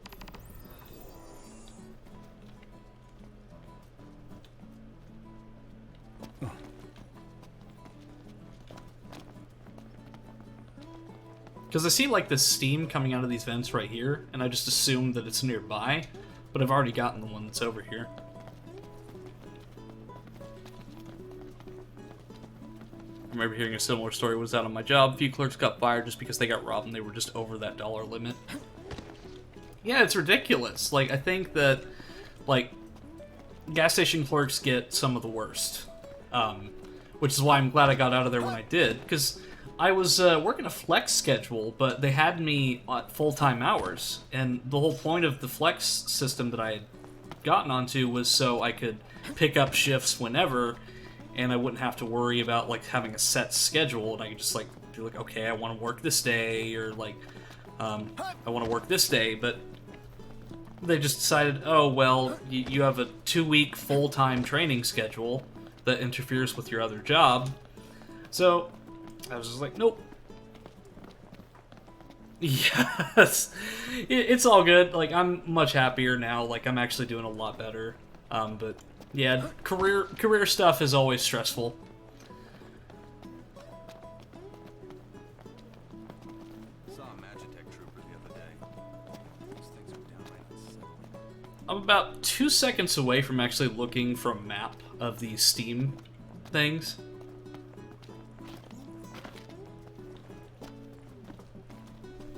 Because I see, like, this steam coming out of these vents right here, and I just assume that it's nearby, but I've already gotten the one that's over here. I remember hearing a similar story was out on my job. A few clerks got fired just because they got robbed and they were just over that dollar limit. Yeah, it's ridiculous. Like, I think that, like, gas station clerks get some of the worst. Which is why I'm glad I got out of there when I did, because I was working a flex schedule, but they had me at full-time hours, and the whole point of the flex system that I had gotten onto was so I could pick up shifts whenever, and I wouldn't have to worry about, like, having a set schedule, and I could just, like, be like, okay, I want to work this day, or, like, I want to work this day, but they just decided, oh, well, you have a 2-week full-time training schedule that interferes with your other job, so I was just like, nope. Yes, it's all good. Like, I'm much happier now. Like, I'm actually doing a lot better. But yeah, career stuff is always stressful. Saw a Magitech trooper the other day. These things are downright unsettling. I'm about 2 seconds away from actually looking for a map of these Steam things.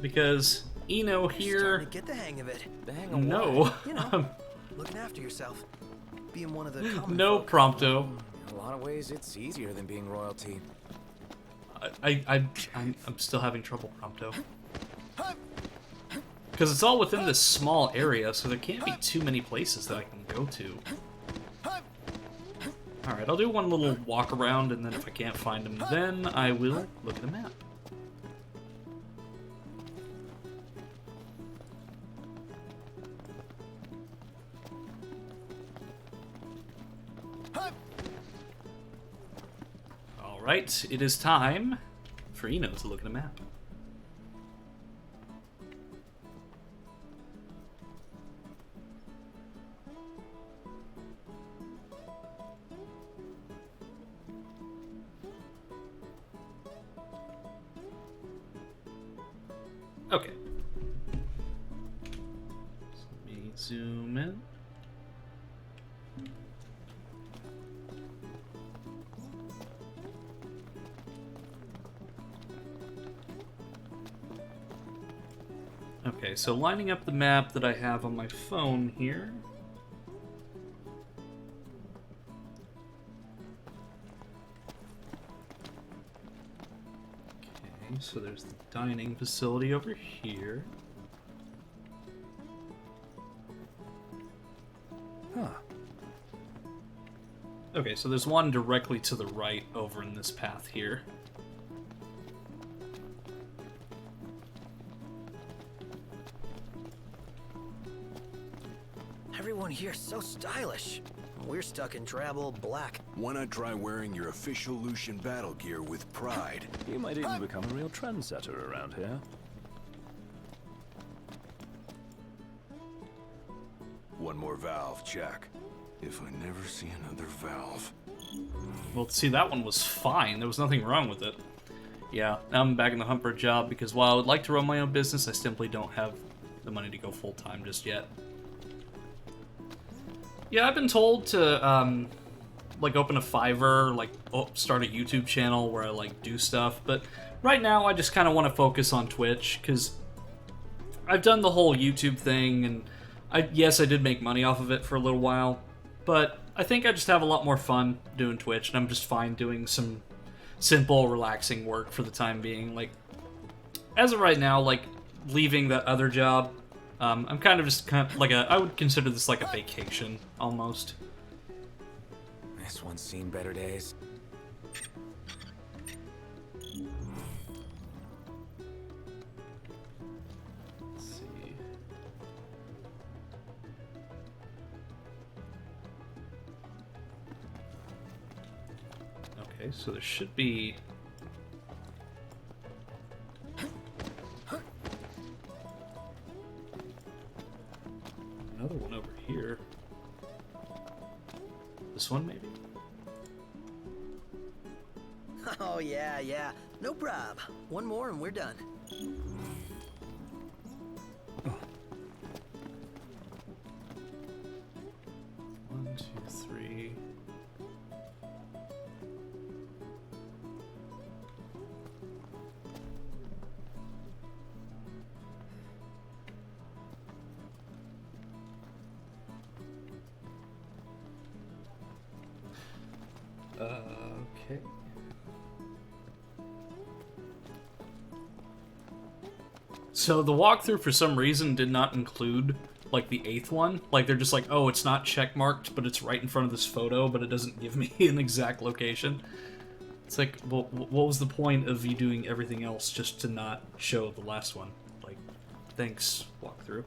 Because Eno here. To get the hang of it. The hang of No. what? You know, looking after yourself. Being one of the common No folk. prompto. In a lot of ways, it's easier than being royalty. I'm still having trouble prompto. Because it's all within this small area, so there can't be too many places that I can go to. Alright, I'll do one little walk around, and then if I can't find him, then I will look at a map. Alright, it is time for Eno to look at a map. Okay. Let me zoom in. Okay, so lining up the map that I have on my phone here. Okay, so there's the dining facility over here. Huh. Okay, so there's one directly to the right over in this path here. Everyone here's so stylish. We're stuck in drab old black. Why not try wearing your official Lucian battle gear with pride? You might even become a real trendsetter around here. One more valve, check. If I never see another valve. Well, see, that one was fine. There was nothing wrong with it. Yeah, now I'm back in the hunt for a job because while I would like to run my own business, I simply don't have the money to go full-time just yet. Yeah, I've been told to, like, open a Fiverr, like, start a YouTube channel where I, like, do stuff, but right now I just kind of want to focus on Twitch, because I've done the whole YouTube thing, and yes, I did make money off of it for a little while, but I think I just have a lot more fun doing Twitch, and I'm just fine doing some simple, relaxing work for the time being. Like, as of right now, like, leaving that other job, I'm kind of just like I would consider this like a vacation, almost. This one's seen better days. Let's see. Okay, so there should be... another one over here. This one, maybe? Oh, yeah. No prob. One more and we're done. 1, 2, 3. Okay. So the walkthrough, for some reason, did not include, like, the 8th one. Like, they're just like, oh, it's not checkmarked, but it's right in front of this photo, but it doesn't give me an exact location. It's like, well, what was the point of you doing everything else just to not show the last one? Like, thanks, walkthrough.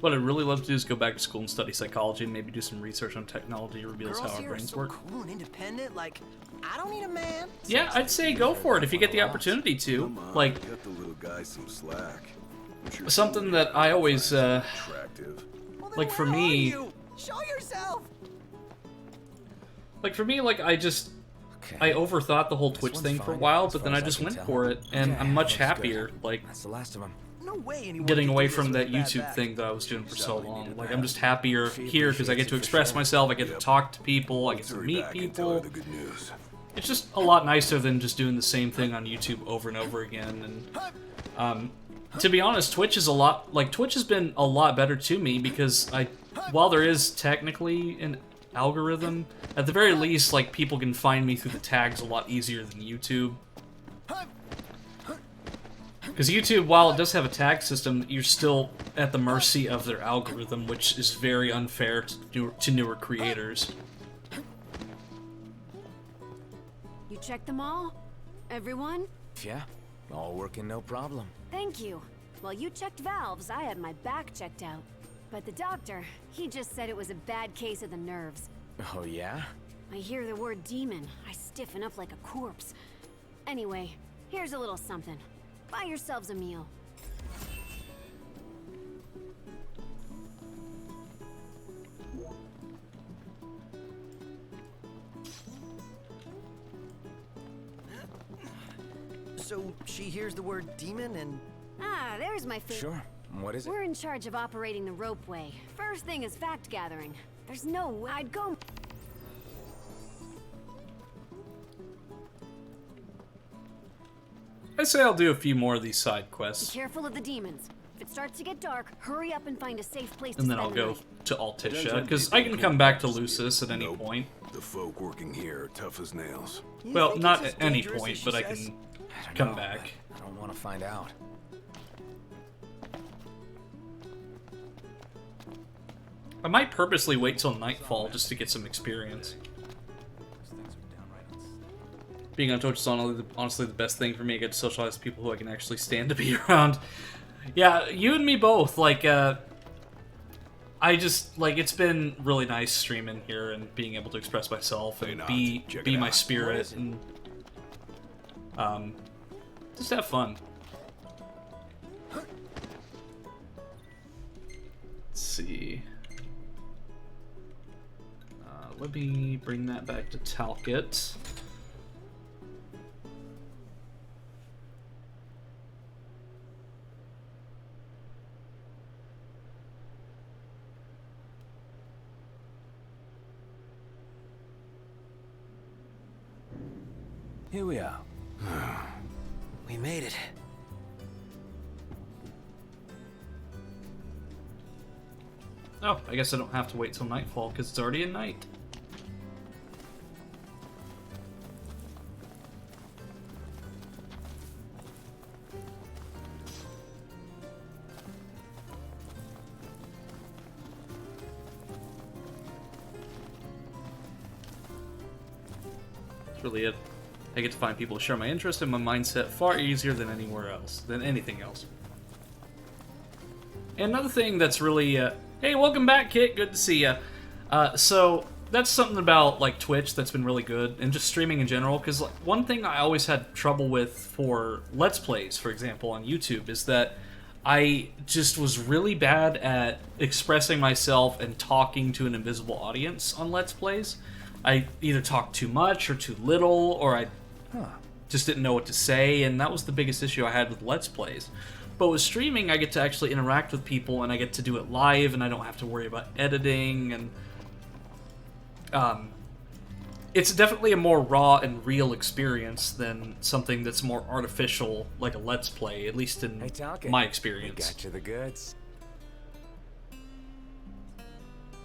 What I'd really love to do is go back to school and study psychology and maybe do some research on technology reveals how our brains work. Cool and independent. Like, I don't need a man. Yeah, I'd say go for it if you get the opportunity to. Like, cut the little guy some slack. something that I always, like for me, Show yourself. like for me, like I overthought the whole Twitch thing for a while, but then I just went for it, and I'm much happier. Like, That's the last of them. No way anyone getting can away do this from with that a bad YouTube back. thing that I was doing for so long. Like, I'm just happier here because I get to express myself, I get to talk to people, I get to meet people. It's just a lot nicer than just doing the same thing on YouTube over and over again. And to be honest, Twitch has been a lot better to me because while there is technically an algorithm, at the very least, like, people can find me through the tags a lot easier than YouTube. Because YouTube, while it does have a tag system, you're still at the mercy of their algorithm, which is very unfair to newer creators. You checked them all? Everyone? Yeah, all working no problem. Thank you. While you checked valves, I had my back checked out. But the doctor, he just said it was a bad case of the nerves. Oh, yeah? I hear the word demon, I stiffen up like a corpse. Anyway, here's a little something. Buy yourselves a meal. So she hears the word demon and... Ah, there's my Sure. What is it? We're in charge of operating the ropeway. First thing is fact gathering. There's no way I'd go... I say I'll do a few more of these side Be quests, careful of the demons. If it starts to get dark, hurry up and find a safe place to and then spend I'll the go night. to Altisha, because I can come back to Lucis at any point. The folk working here are tough as nails. Well, not at any point, but I can come back. I don't want to find out. I might purposely wait till nightfall just to get some experience. Being on Twitch is honestly the best thing for me. I get to socialize with people who I can actually stand to be around. Yeah, you and me both. Like, I just, like, it's been really nice streaming here and being able to express myself and be my spirit and, just have fun. Let's see. Let me bring that back to Talcott. Here we are. We made it. Oh, I guess I don't have to wait till nightfall because it's already at night. That's really it. I get to find people to share my interest and my mindset far easier than anywhere else, than anything else. And another thing that's really, hey, welcome back, Kit. Good to see ya. So that's something about like Twitch that's been really good, and just streaming in general. Because like, one thing I always had trouble with for Let's Plays, for example, on YouTube, is that I just was really bad at expressing myself and talking to an invisible audience on Let's Plays. I either talked too much or too little, or I just didn't know what to say, and that was the biggest issue I had with Let's Plays. But with streaming, I get to actually interact with people, and I get to do it live, and I don't have to worry about editing, and it's definitely a more raw and real experience than something that's more artificial, like a Let's Play, at least in my experience. Got you the goods.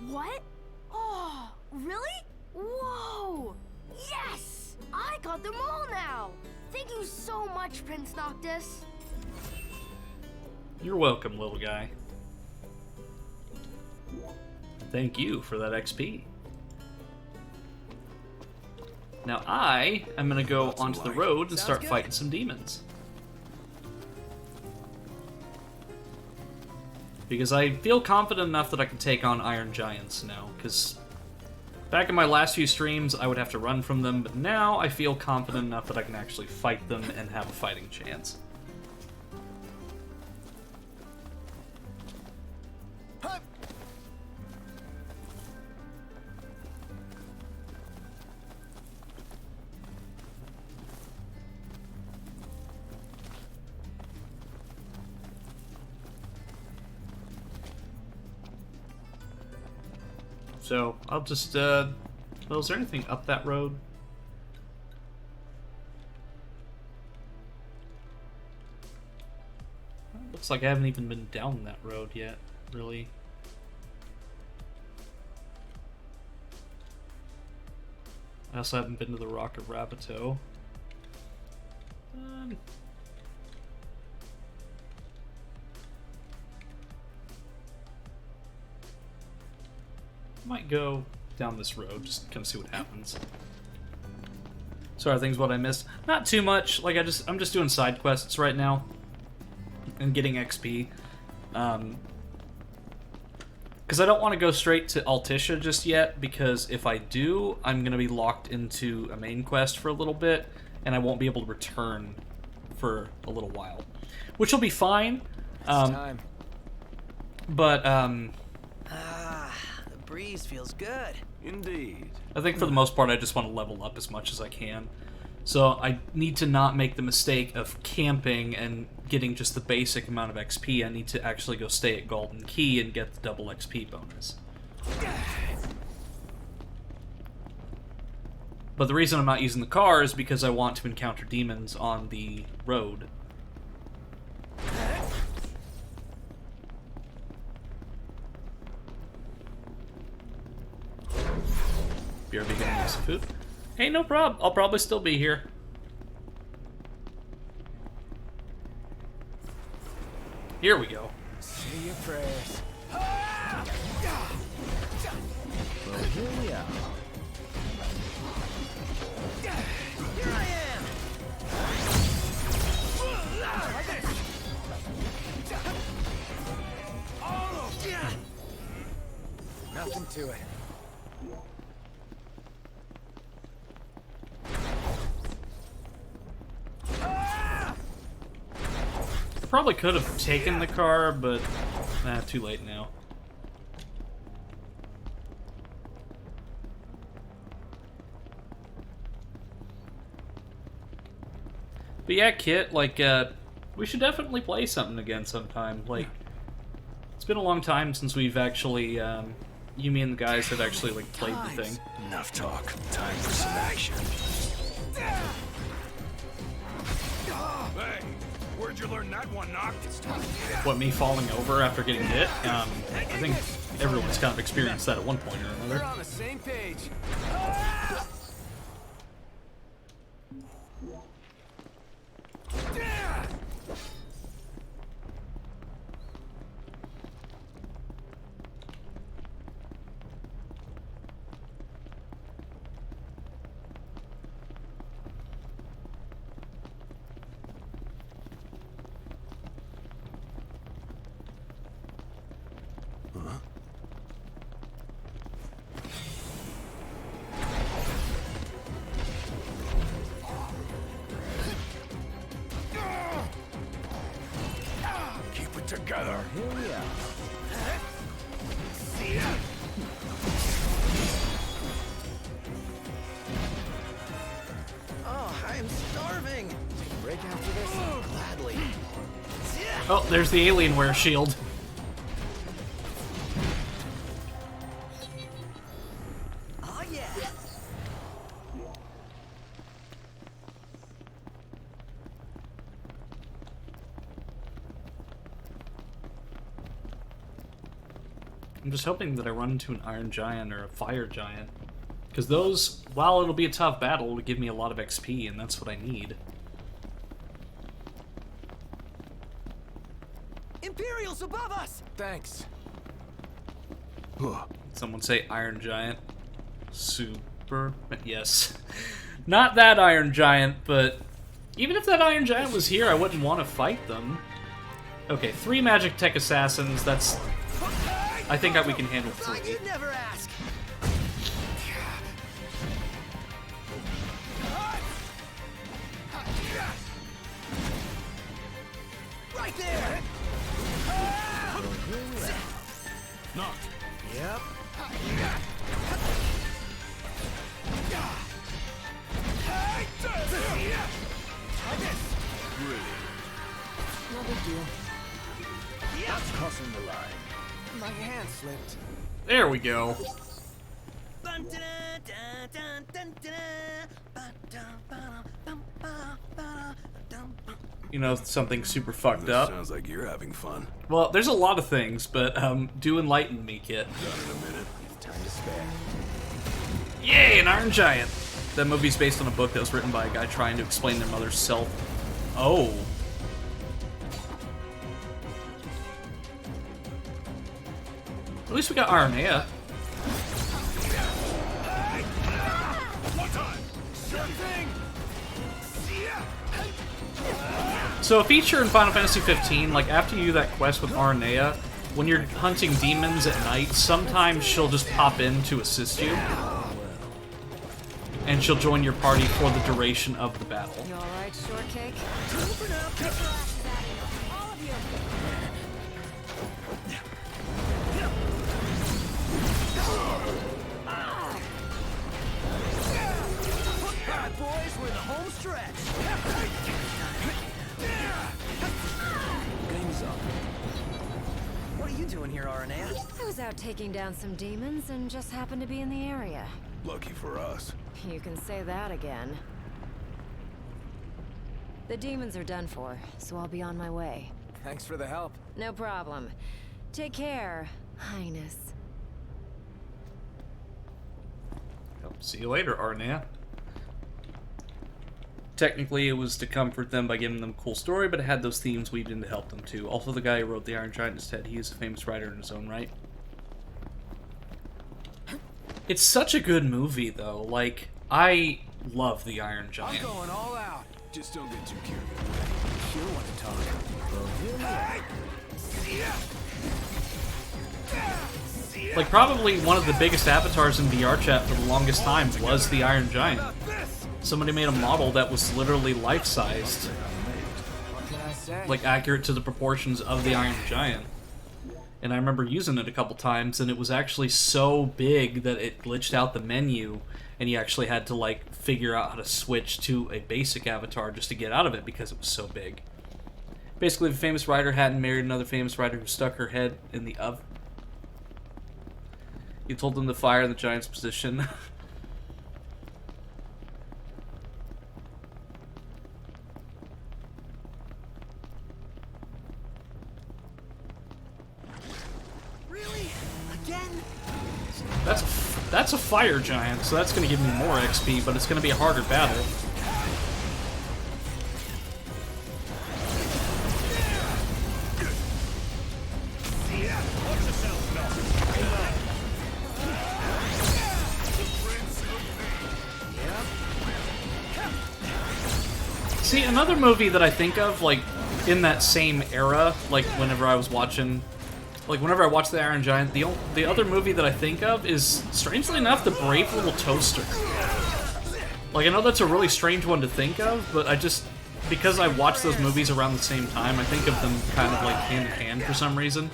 What? Oh, really? Whoa! Yes! I got them all now! Thank you so much, Prince Noctis. You're welcome, little guy. Thank you for that XP. Now I am going to go onto the road and start fighting some demons. Because I feel confident enough that I can take on Iron Giants now, because back in my last few streams, I would have to run from them, but now I feel confident enough that I can actually fight them and have a fighting chance. So, I'll just, well, is there anything up that road? Looks like I haven't even been down that road yet, really. I also haven't been to the Rock of Rabato. Might go down this road, just kind of see what happens. So are things what I missed? Not too much. Like I'm just doing side quests right now and getting XP. Because I don't want to go straight to Altissia just yet, because if I do, I'm going to be locked into a main quest for a little bit, and I won't be able to return for a little while. Which will be fine. Time. But, the breeze feels good. Indeed. I think for the most part, I just want to level up as much as I can. So I need to not make the mistake of camping and getting just the basic amount of XP. I need to actually go stay at Golden Key and get the double XP bonus. But the reason I'm not using the car is because I want to encounter demons on the road. BRB gonna get some food? Hey, no prob. I'll probably still be here. Here we go. Say your prayers. here we are. Here I am! Nothing to it. Probably could have taken the car, but too late now. But yeah, Kit, like, we should definitely play something again sometime. Like, it's been a long time since we've actually, you, me, and the guys have actually, like, played the thing. Enough talk. Time for some action. Hey, where'd you learn that one, Noct? What, me falling over after getting hit? I think everyone's kind of experienced that at one point or We're another. on the same page. Keep it together. Here we are. See ya. Oh, I am starving. Take a break after this? Gladly. Oh, there's the Alienware shield. Oh yeah. I'm just hoping that I run into an Iron Giant or a Fire Giant. Because those, while it'll be a tough battle, it'll give me a lot of XP, and that's what I need. Imperials above us! Thanks. Someone say Iron Giant. Super... Yes. Not that Iron Giant, but... Even if that Iron Giant was here, I wouldn't want to fight them. Okay, 3 Magic Tech Assassins, that's... I think that we can handle 3. You'd never ask. Right there. Noct. Yep. No big deal. Crossing the line. My hand slipped. There we go. You know, something super fucked This up. sounds like you're having fun. Well, there's a lot of things, but do enlighten me, Kit. Done in a minute. Time to spare. Yay, an Iron Giant! That movie's based on a book that was written by a guy trying to explain their mother's self. Oh. At least we got Aranea. One time. Sure thing. So a feature in Final Fantasy 15, like after you do that quest with Aranea, when you're hunting demons at night, sometimes she'll just pop in to assist you. And she'll join your party for the duration of the battle. You alright, Shortcake? Alright, boys, we're in the home stretch. Game's up. What are you doing here, Aranea? I was out taking down some demons and just happened to be in the area. Lucky for us. You can say that again. The demons are done for, so I'll be on my way. Thanks for the help. No problem. Take care, Highness. See you later, Aranea. Technically, it was to comfort them by giving them a cool story, but it had those themes weaved in to help them too. Also, the guy who wrote The Iron Giant instead, he is a famous writer in his own right. It's such a good movie, though. Like, I love The Iron Giant. I'm going all out. Just don't get too carried You sure want to talk? Well, here we are. Like, probably one of the biggest avatars in VR chat for the longest time was the Iron Giant. Somebody made a model that was literally life-sized. What can I say? Like, accurate to the proportions of the Iron Giant. And I remember using it a couple times, and it was actually so big that it glitched out the menu, and you actually had to, like, figure out how to switch to a basic avatar just to get out of it because it was so big. Basically, if a famous writer hadn't married another famous writer who stuck her head in the oven, you told them to fire the Giant's position. Really? Again? That's a fire giant, so that's going to give me more XP, but it's going to be a harder battle. See, another movie that I think of, like, in that same era, like, whenever I was watching... Like, whenever I watch The Iron Giant, the other movie that I think of is, strangely enough, The Brave Little Toaster. Like, I know that's a really strange one to think of, but I just... Because I watch those movies around the same time, I think of them kind of, like, hand-in-hand for some reason.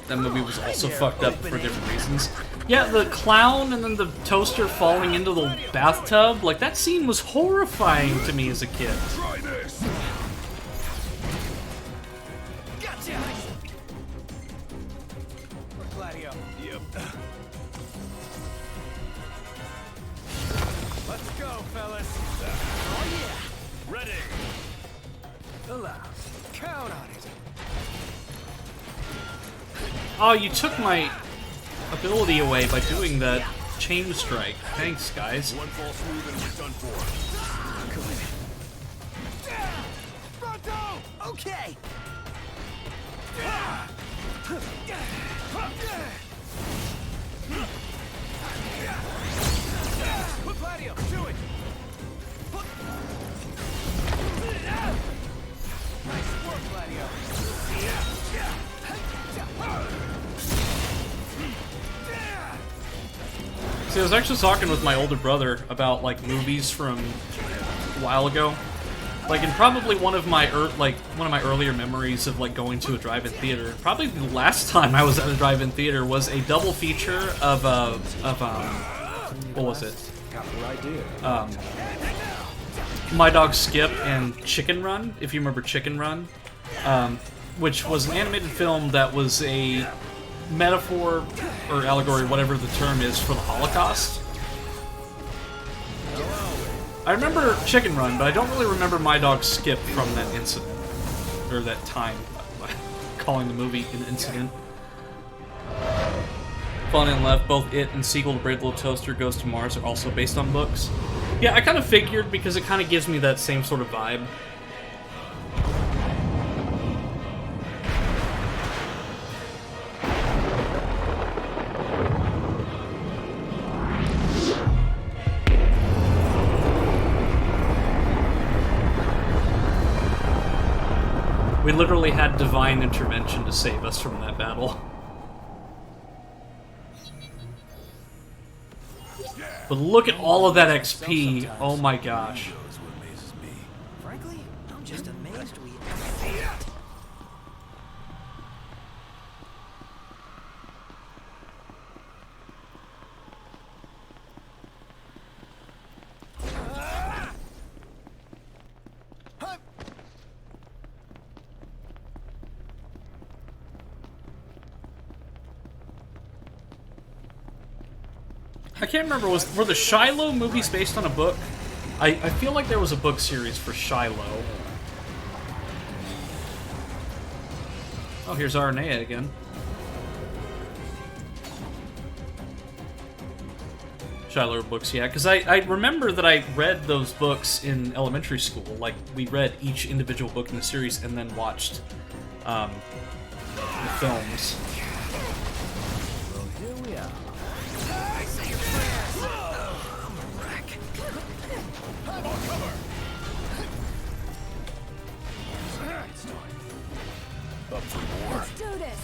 That movie was also fucked up for different reasons. Yeah, the clown and then the toaster falling into the bathtub, like, that scene was horrifying to me as a kid. Try this. Gotcha! Gladio. Yep. Let's go, fellas. Oh yeah! Ready. Allow. Count on it. Oh, you took my ability away by doing that chain strike. Thanks, guys. One false move and we're done for. Pronto! Okay! Put Gladio, do it! Nice work, Gladio! See, I was actually talking with my older brother about, like, movies from a while ago. Like, and probably one of my earlier memories of, like, going to a drive-in theater. Probably the last time I was at a drive-in theater was a double feature of what was it? My Dog Skip and Chicken Run, if you remember Chicken Run, which was an animated film that was a metaphor or allegory, whatever the term is, for the Holocaust. I remember Chicken Run, but I don't really remember My Dog Skip from that incident, or that time, calling the movie an incident. Falling in Left, both it and sequel to Brave Little Toaster Goes to Mars are also based on books. Yeah, I kind of figured, because it kind of gives me that same sort of vibe. We literally had divine intervention to save us from that battle. But look at all of that XP, oh my gosh. Frankly, I'm just amazed we... I can't remember, were the Shiloh movies based on a book? I feel like there was a book series for Shiloh. Oh, here's Aranea again. Shiloh books, yeah, because I remember that I read those books in elementary school. Like, we read each individual book in the series and then watched the films. Well, here we are. I say your prayers. Oh, I'm a wreck. I'm on cover. It's time. Up for more. Let's do this.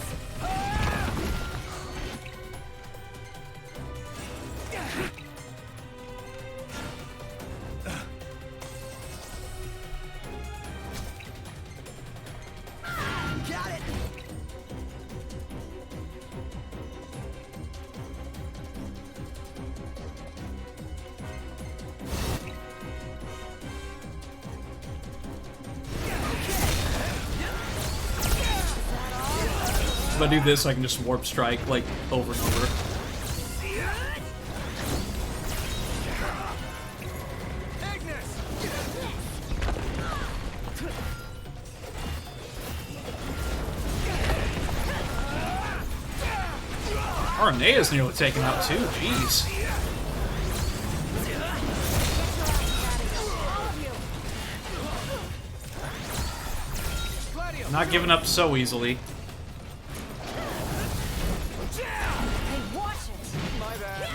Got it. If I do this, I can just warp strike, like, over and over. Arnea's nearly taken out too, jeez. Not giving up so easily. Hey, watch it. My bad.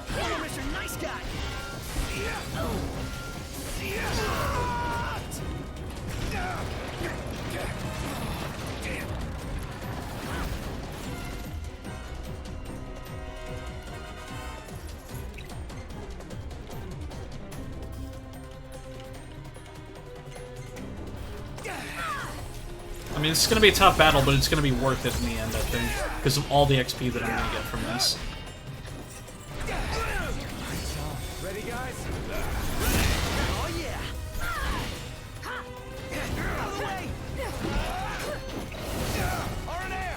Hey, Mr. Nice Guy. I mean, it's gonna be a tough battle, but it's gonna be worth it in the end, I think, because of all the XP that I'm gonna get from this. Ready, guys? Oh, yeah. Out of the way. Aranea!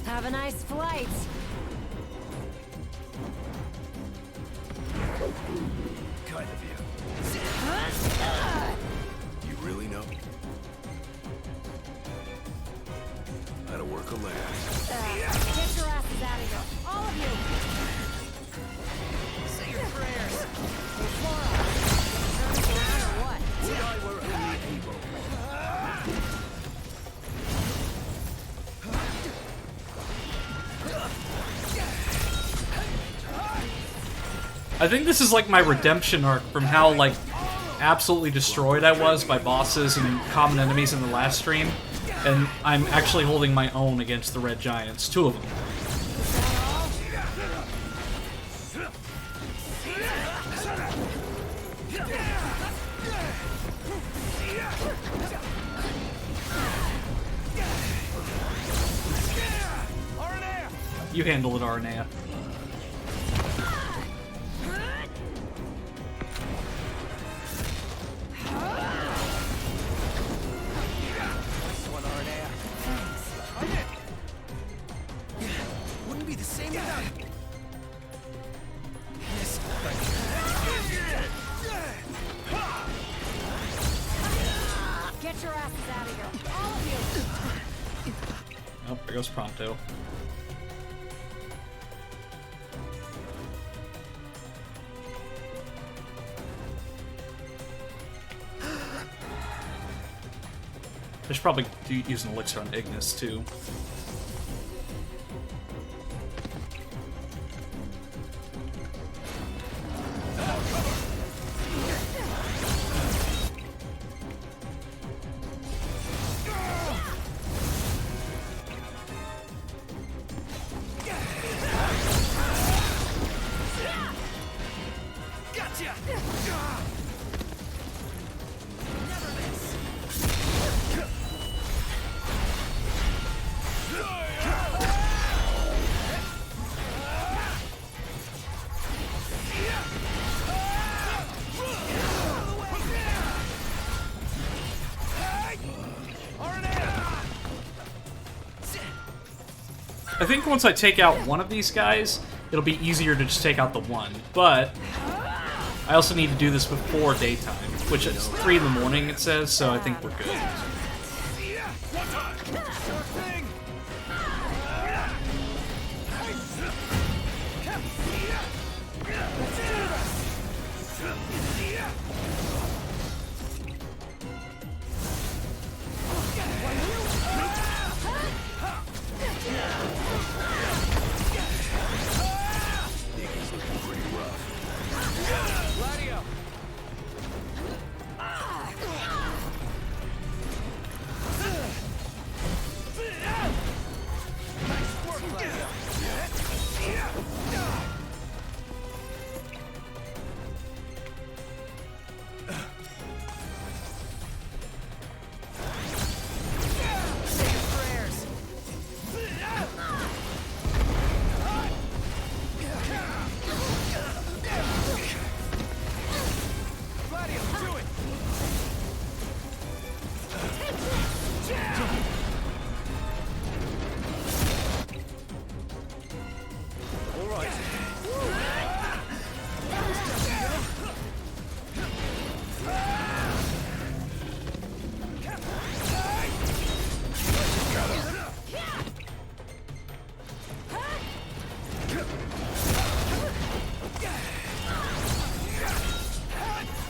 Have a nice flight. Kind of you. You really know? That'll work a last. Get your asses out of here. All of you. Say your prayers. Hey, Flora. Turn us around or what? Would I were only able. I think this is like my redemption arc from how, like, absolutely destroyed I was by bosses and common enemies in the last stream, and I'm actually holding my own against the Red Giants, 2 of them. You handle it, Arnea. Wouldn't be the same without it. Yes. Get your asses out of here. All of you. Oh, there goes Prompto. I should probably use an elixir on Ignis, too. Gotcha. Never miss. I think once I take out one of these guys, it'll be easier to just take out the one, but I also need to do this before daytime, which it's 3 in the morning, it says, so I think we're good.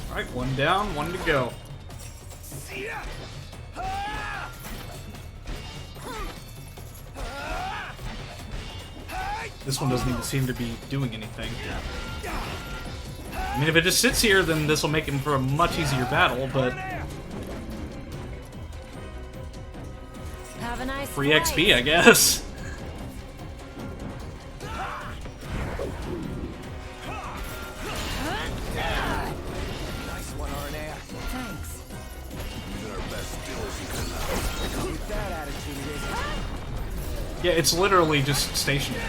Alright, 1 down, 1 to go. This one doesn't even seem to be doing anything. I mean, if it just sits here, then this will make him for a much easier battle, but... Have a nice free flight. XP, I guess. Nice one, Arnea. Thanks. Did our best still as you could. Keep that attitude, it isn't. Yeah, it's literally just stationary.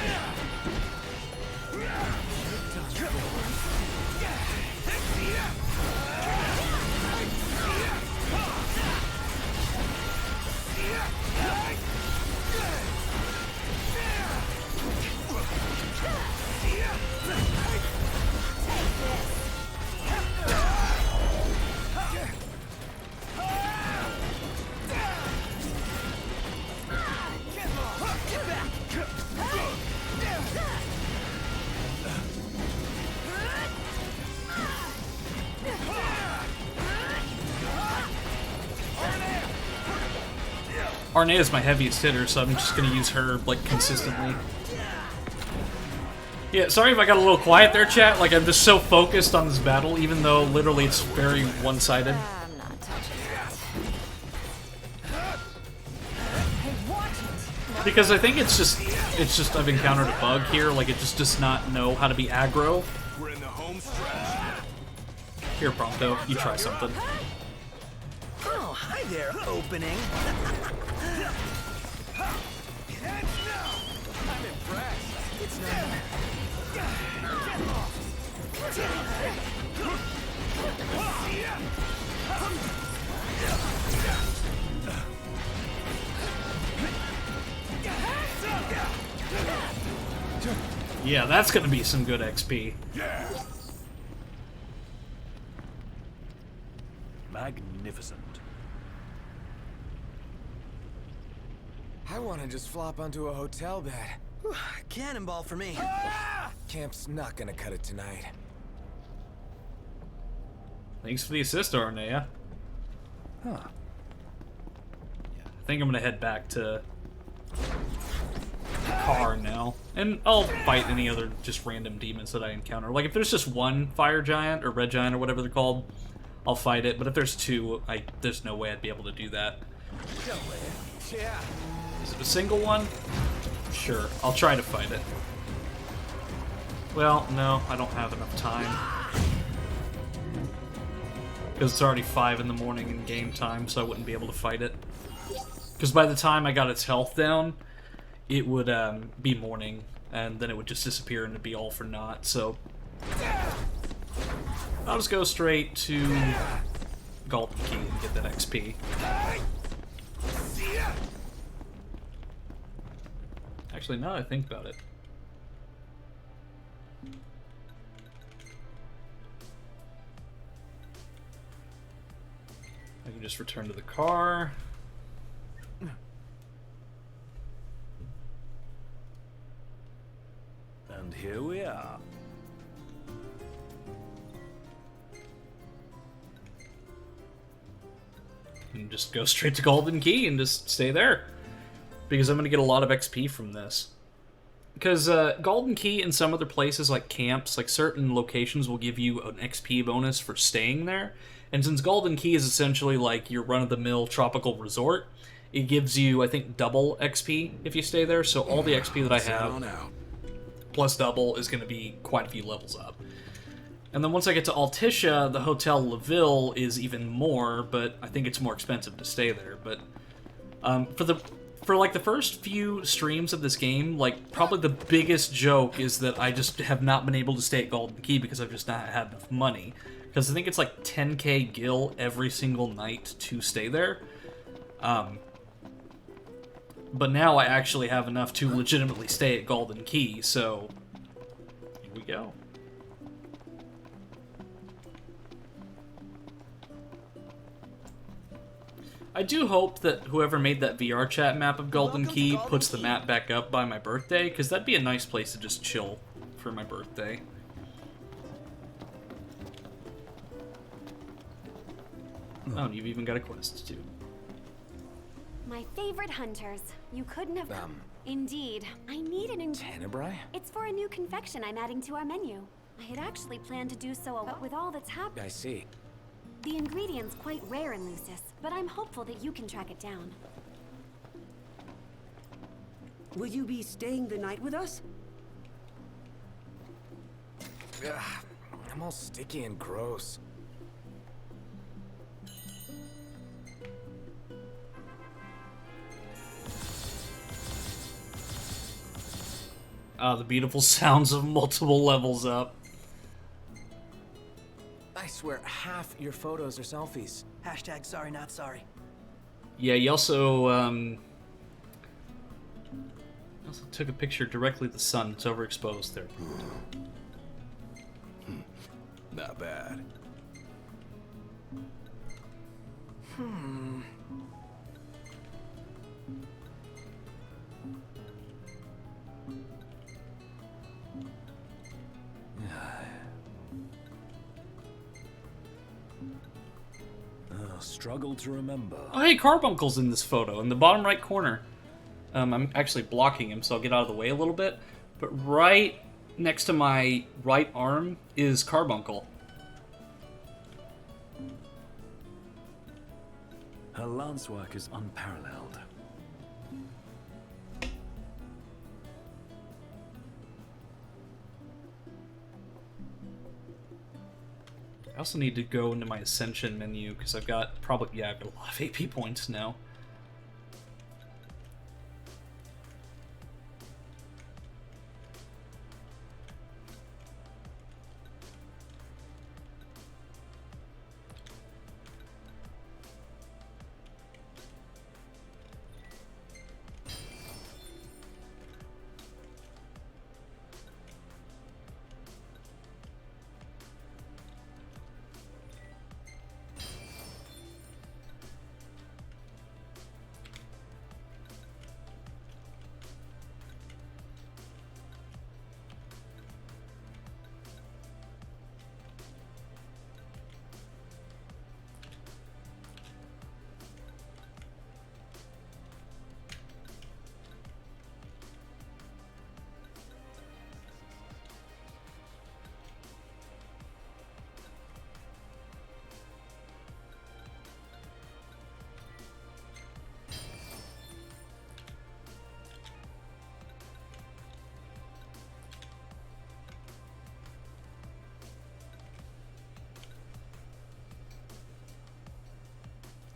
Arnea is my heaviest hitter, so I'm just gonna use her, like, consistently. Yeah, sorry if I got a little quiet there, chat. Like, I'm just so focused on this battle, even though literally it's very one-sided. I'm not touching that. Hey, watch it! Because I think it's just I've encountered a bug here, like it just does not know how to be aggro. We're in the home stretch. Here, Prompto, you try something. Oh, hi there, opening. I'm impressed. It's not. Yeah, that's gonna be some good XP. Yeah. Magnificent. I want to just flop onto a hotel bed. Whew, cannonball for me. Camp's not gonna cut it tonight. Thanks for the assist, Arnea. Huh. Yeah, I think I'm gonna head back to the car now, and I'll fight any other just random demons that I encounter. Like if there's just one fire giant or red giant or whatever they're called, I'll fight it. But if there's two, there's no way I'd be able to do that. Yeah. Is it a single one? Sure, I'll try to fight it. Well, no, I don't have enough time. Because it's already 5 in the morning in game time, so I wouldn't be able to fight it. Because by the time I got its health down, it would be morning, and then it would just disappear and it'd be all for naught, so... I'll just go straight to Golden Key and get that XP. Actually, now that I think about it. We can just return to the car. And here we are. And just go straight to Golden Key and just stay there. Because I'm going to get a lot of XP from this. Because Golden Key and some other places like camps, like certain locations will give you an XP bonus for staying there. And since Golden Key is essentially like your run-of-the-mill tropical resort, it gives you, I think, double XP if you stay there. So all the XP that I have, plus double, is going to be quite a few levels up. And then once I get to Altissia, the Hotel LaVille is even more, but I think it's more expensive to stay there. But for like the first few streams of this game, like probably the biggest joke is that I just have not been able to stay at Golden Key because I've just not had enough money. Because I think it's like 10k gil every single night to stay there. But now I actually have enough to legitimately stay at Golden Key, so here we go. I do hope that whoever made that VR chat map of Golden Key puts the map back up by my birthday, because that'd be a nice place to just chill for my birthday. Oh, and you've even got a quest, too. My favorite hunters. You couldn't have... Indeed. I need an... Tenebrae? It's for a new confection I'm adding to our menu. I had actually planned to do so, but with all that's happened... I see. The ingredient's quite rare in Lucis, but I'm hopeful that you can track it down. Will you be staying the night with us? Ugh, I'm all sticky and gross. Ah, the beautiful sounds of multiple levels up. I swear, half your photos are selfies. Hashtag sorry not sorry. Yeah, you also took a picture directly of the sun. It's overexposed there. Not bad. Struggle to remember. Oh, hey, Carbuncle's in this photo, in the bottom right corner. I'm actually blocking him, so I'll get out of the way a little bit. But right next to my right arm is Carbuncle. Her lance work is unparalleled. I also need to go into my Ascension menu, because I've got I've got a lot of AP points now.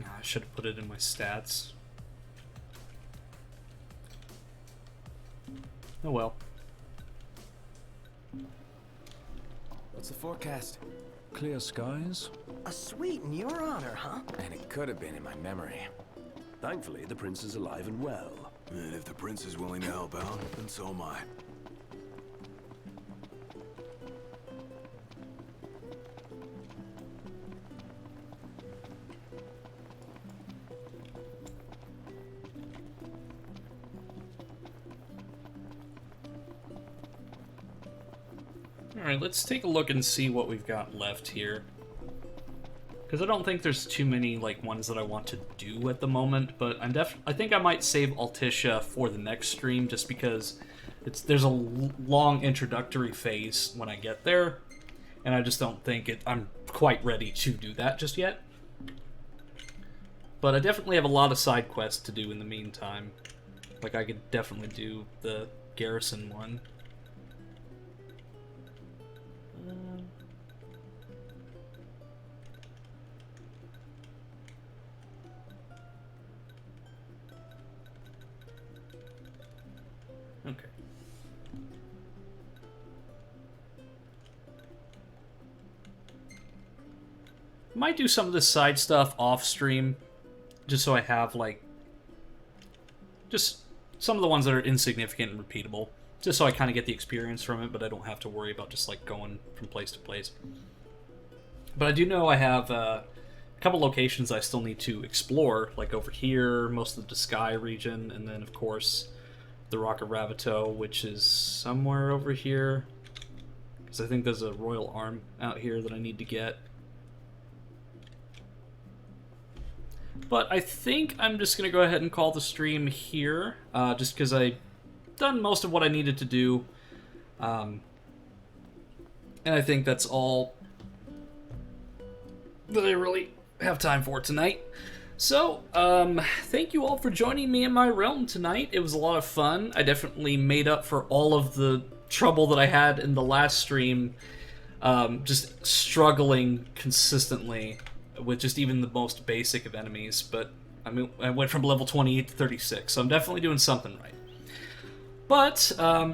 I should have put it in my stats. Oh well. What's the forecast? Clear skies. A suite in your honor, huh? And it could have been in my memory. Thankfully, the prince is alive and well. And if the prince is willing to help out, then so am I. Alright, let's take a look and see what we've got left here. Because I don't think there's too many like ones that I want to do at the moment, but I think I might save Altissia for the next stream just because there's a long introductory phase when I get there, and I just don't think I'm quite ready to do that just yet. But I definitely have a lot of side quests to do in the meantime. Like I could definitely do the Garrison one. Okay. Might do some of this side stuff off stream, just so I have like just some of the ones that are insignificant and repeatable, just so I kind of get the experience from it, but I don't have to worry about just like going from place to place. But I do know I have a couple locations I still need to explore, like over here, most of the Sky region, and then of course the Rock of Ravito, which is somewhere over here, because I think there's a Royal Arm out here that I need to get. But I think I'm just going to go ahead and call the stream here, just because I've done most of what I needed to do. And I think that's all that I really have time for tonight. So, thank you all for joining me in my realm tonight. It was a lot of fun. I definitely made up for all of the trouble that I had in the last stream, just struggling consistently with just even the most basic of enemies. But, I mean, I went from level 28 to 36, so I'm definitely doing something right. But,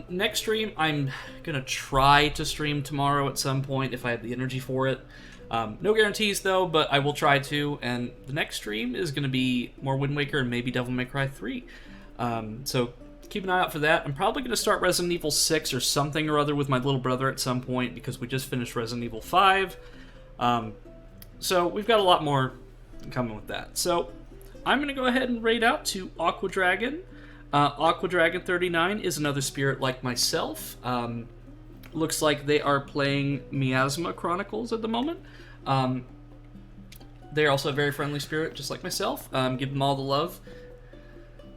next stream, I'm gonna try to stream tomorrow at some point if I have the energy for it. No guarantees though, but I will try to, and the next stream is going to be more Wind Waker and maybe Devil May Cry 3. So keep an eye out for that. I'm probably going to start Resident Evil 6 or something or other with my little brother at some point, because we just finished Resident Evil 5. So we've got a lot more coming with that. So I'm going to go ahead and raid out to Aqua Dragon. Aqua Dragon 39 is another spirit like myself. Looks like they are playing Miasma Chronicles at the moment. They're also a very friendly spirit, just like myself. Give them all the love.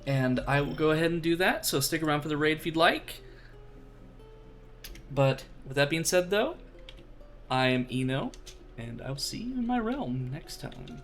And I will go ahead and do that, so stick around for the raid if you'd like. But with that being said, though, I am Eno, and I'll see you in my realm next time.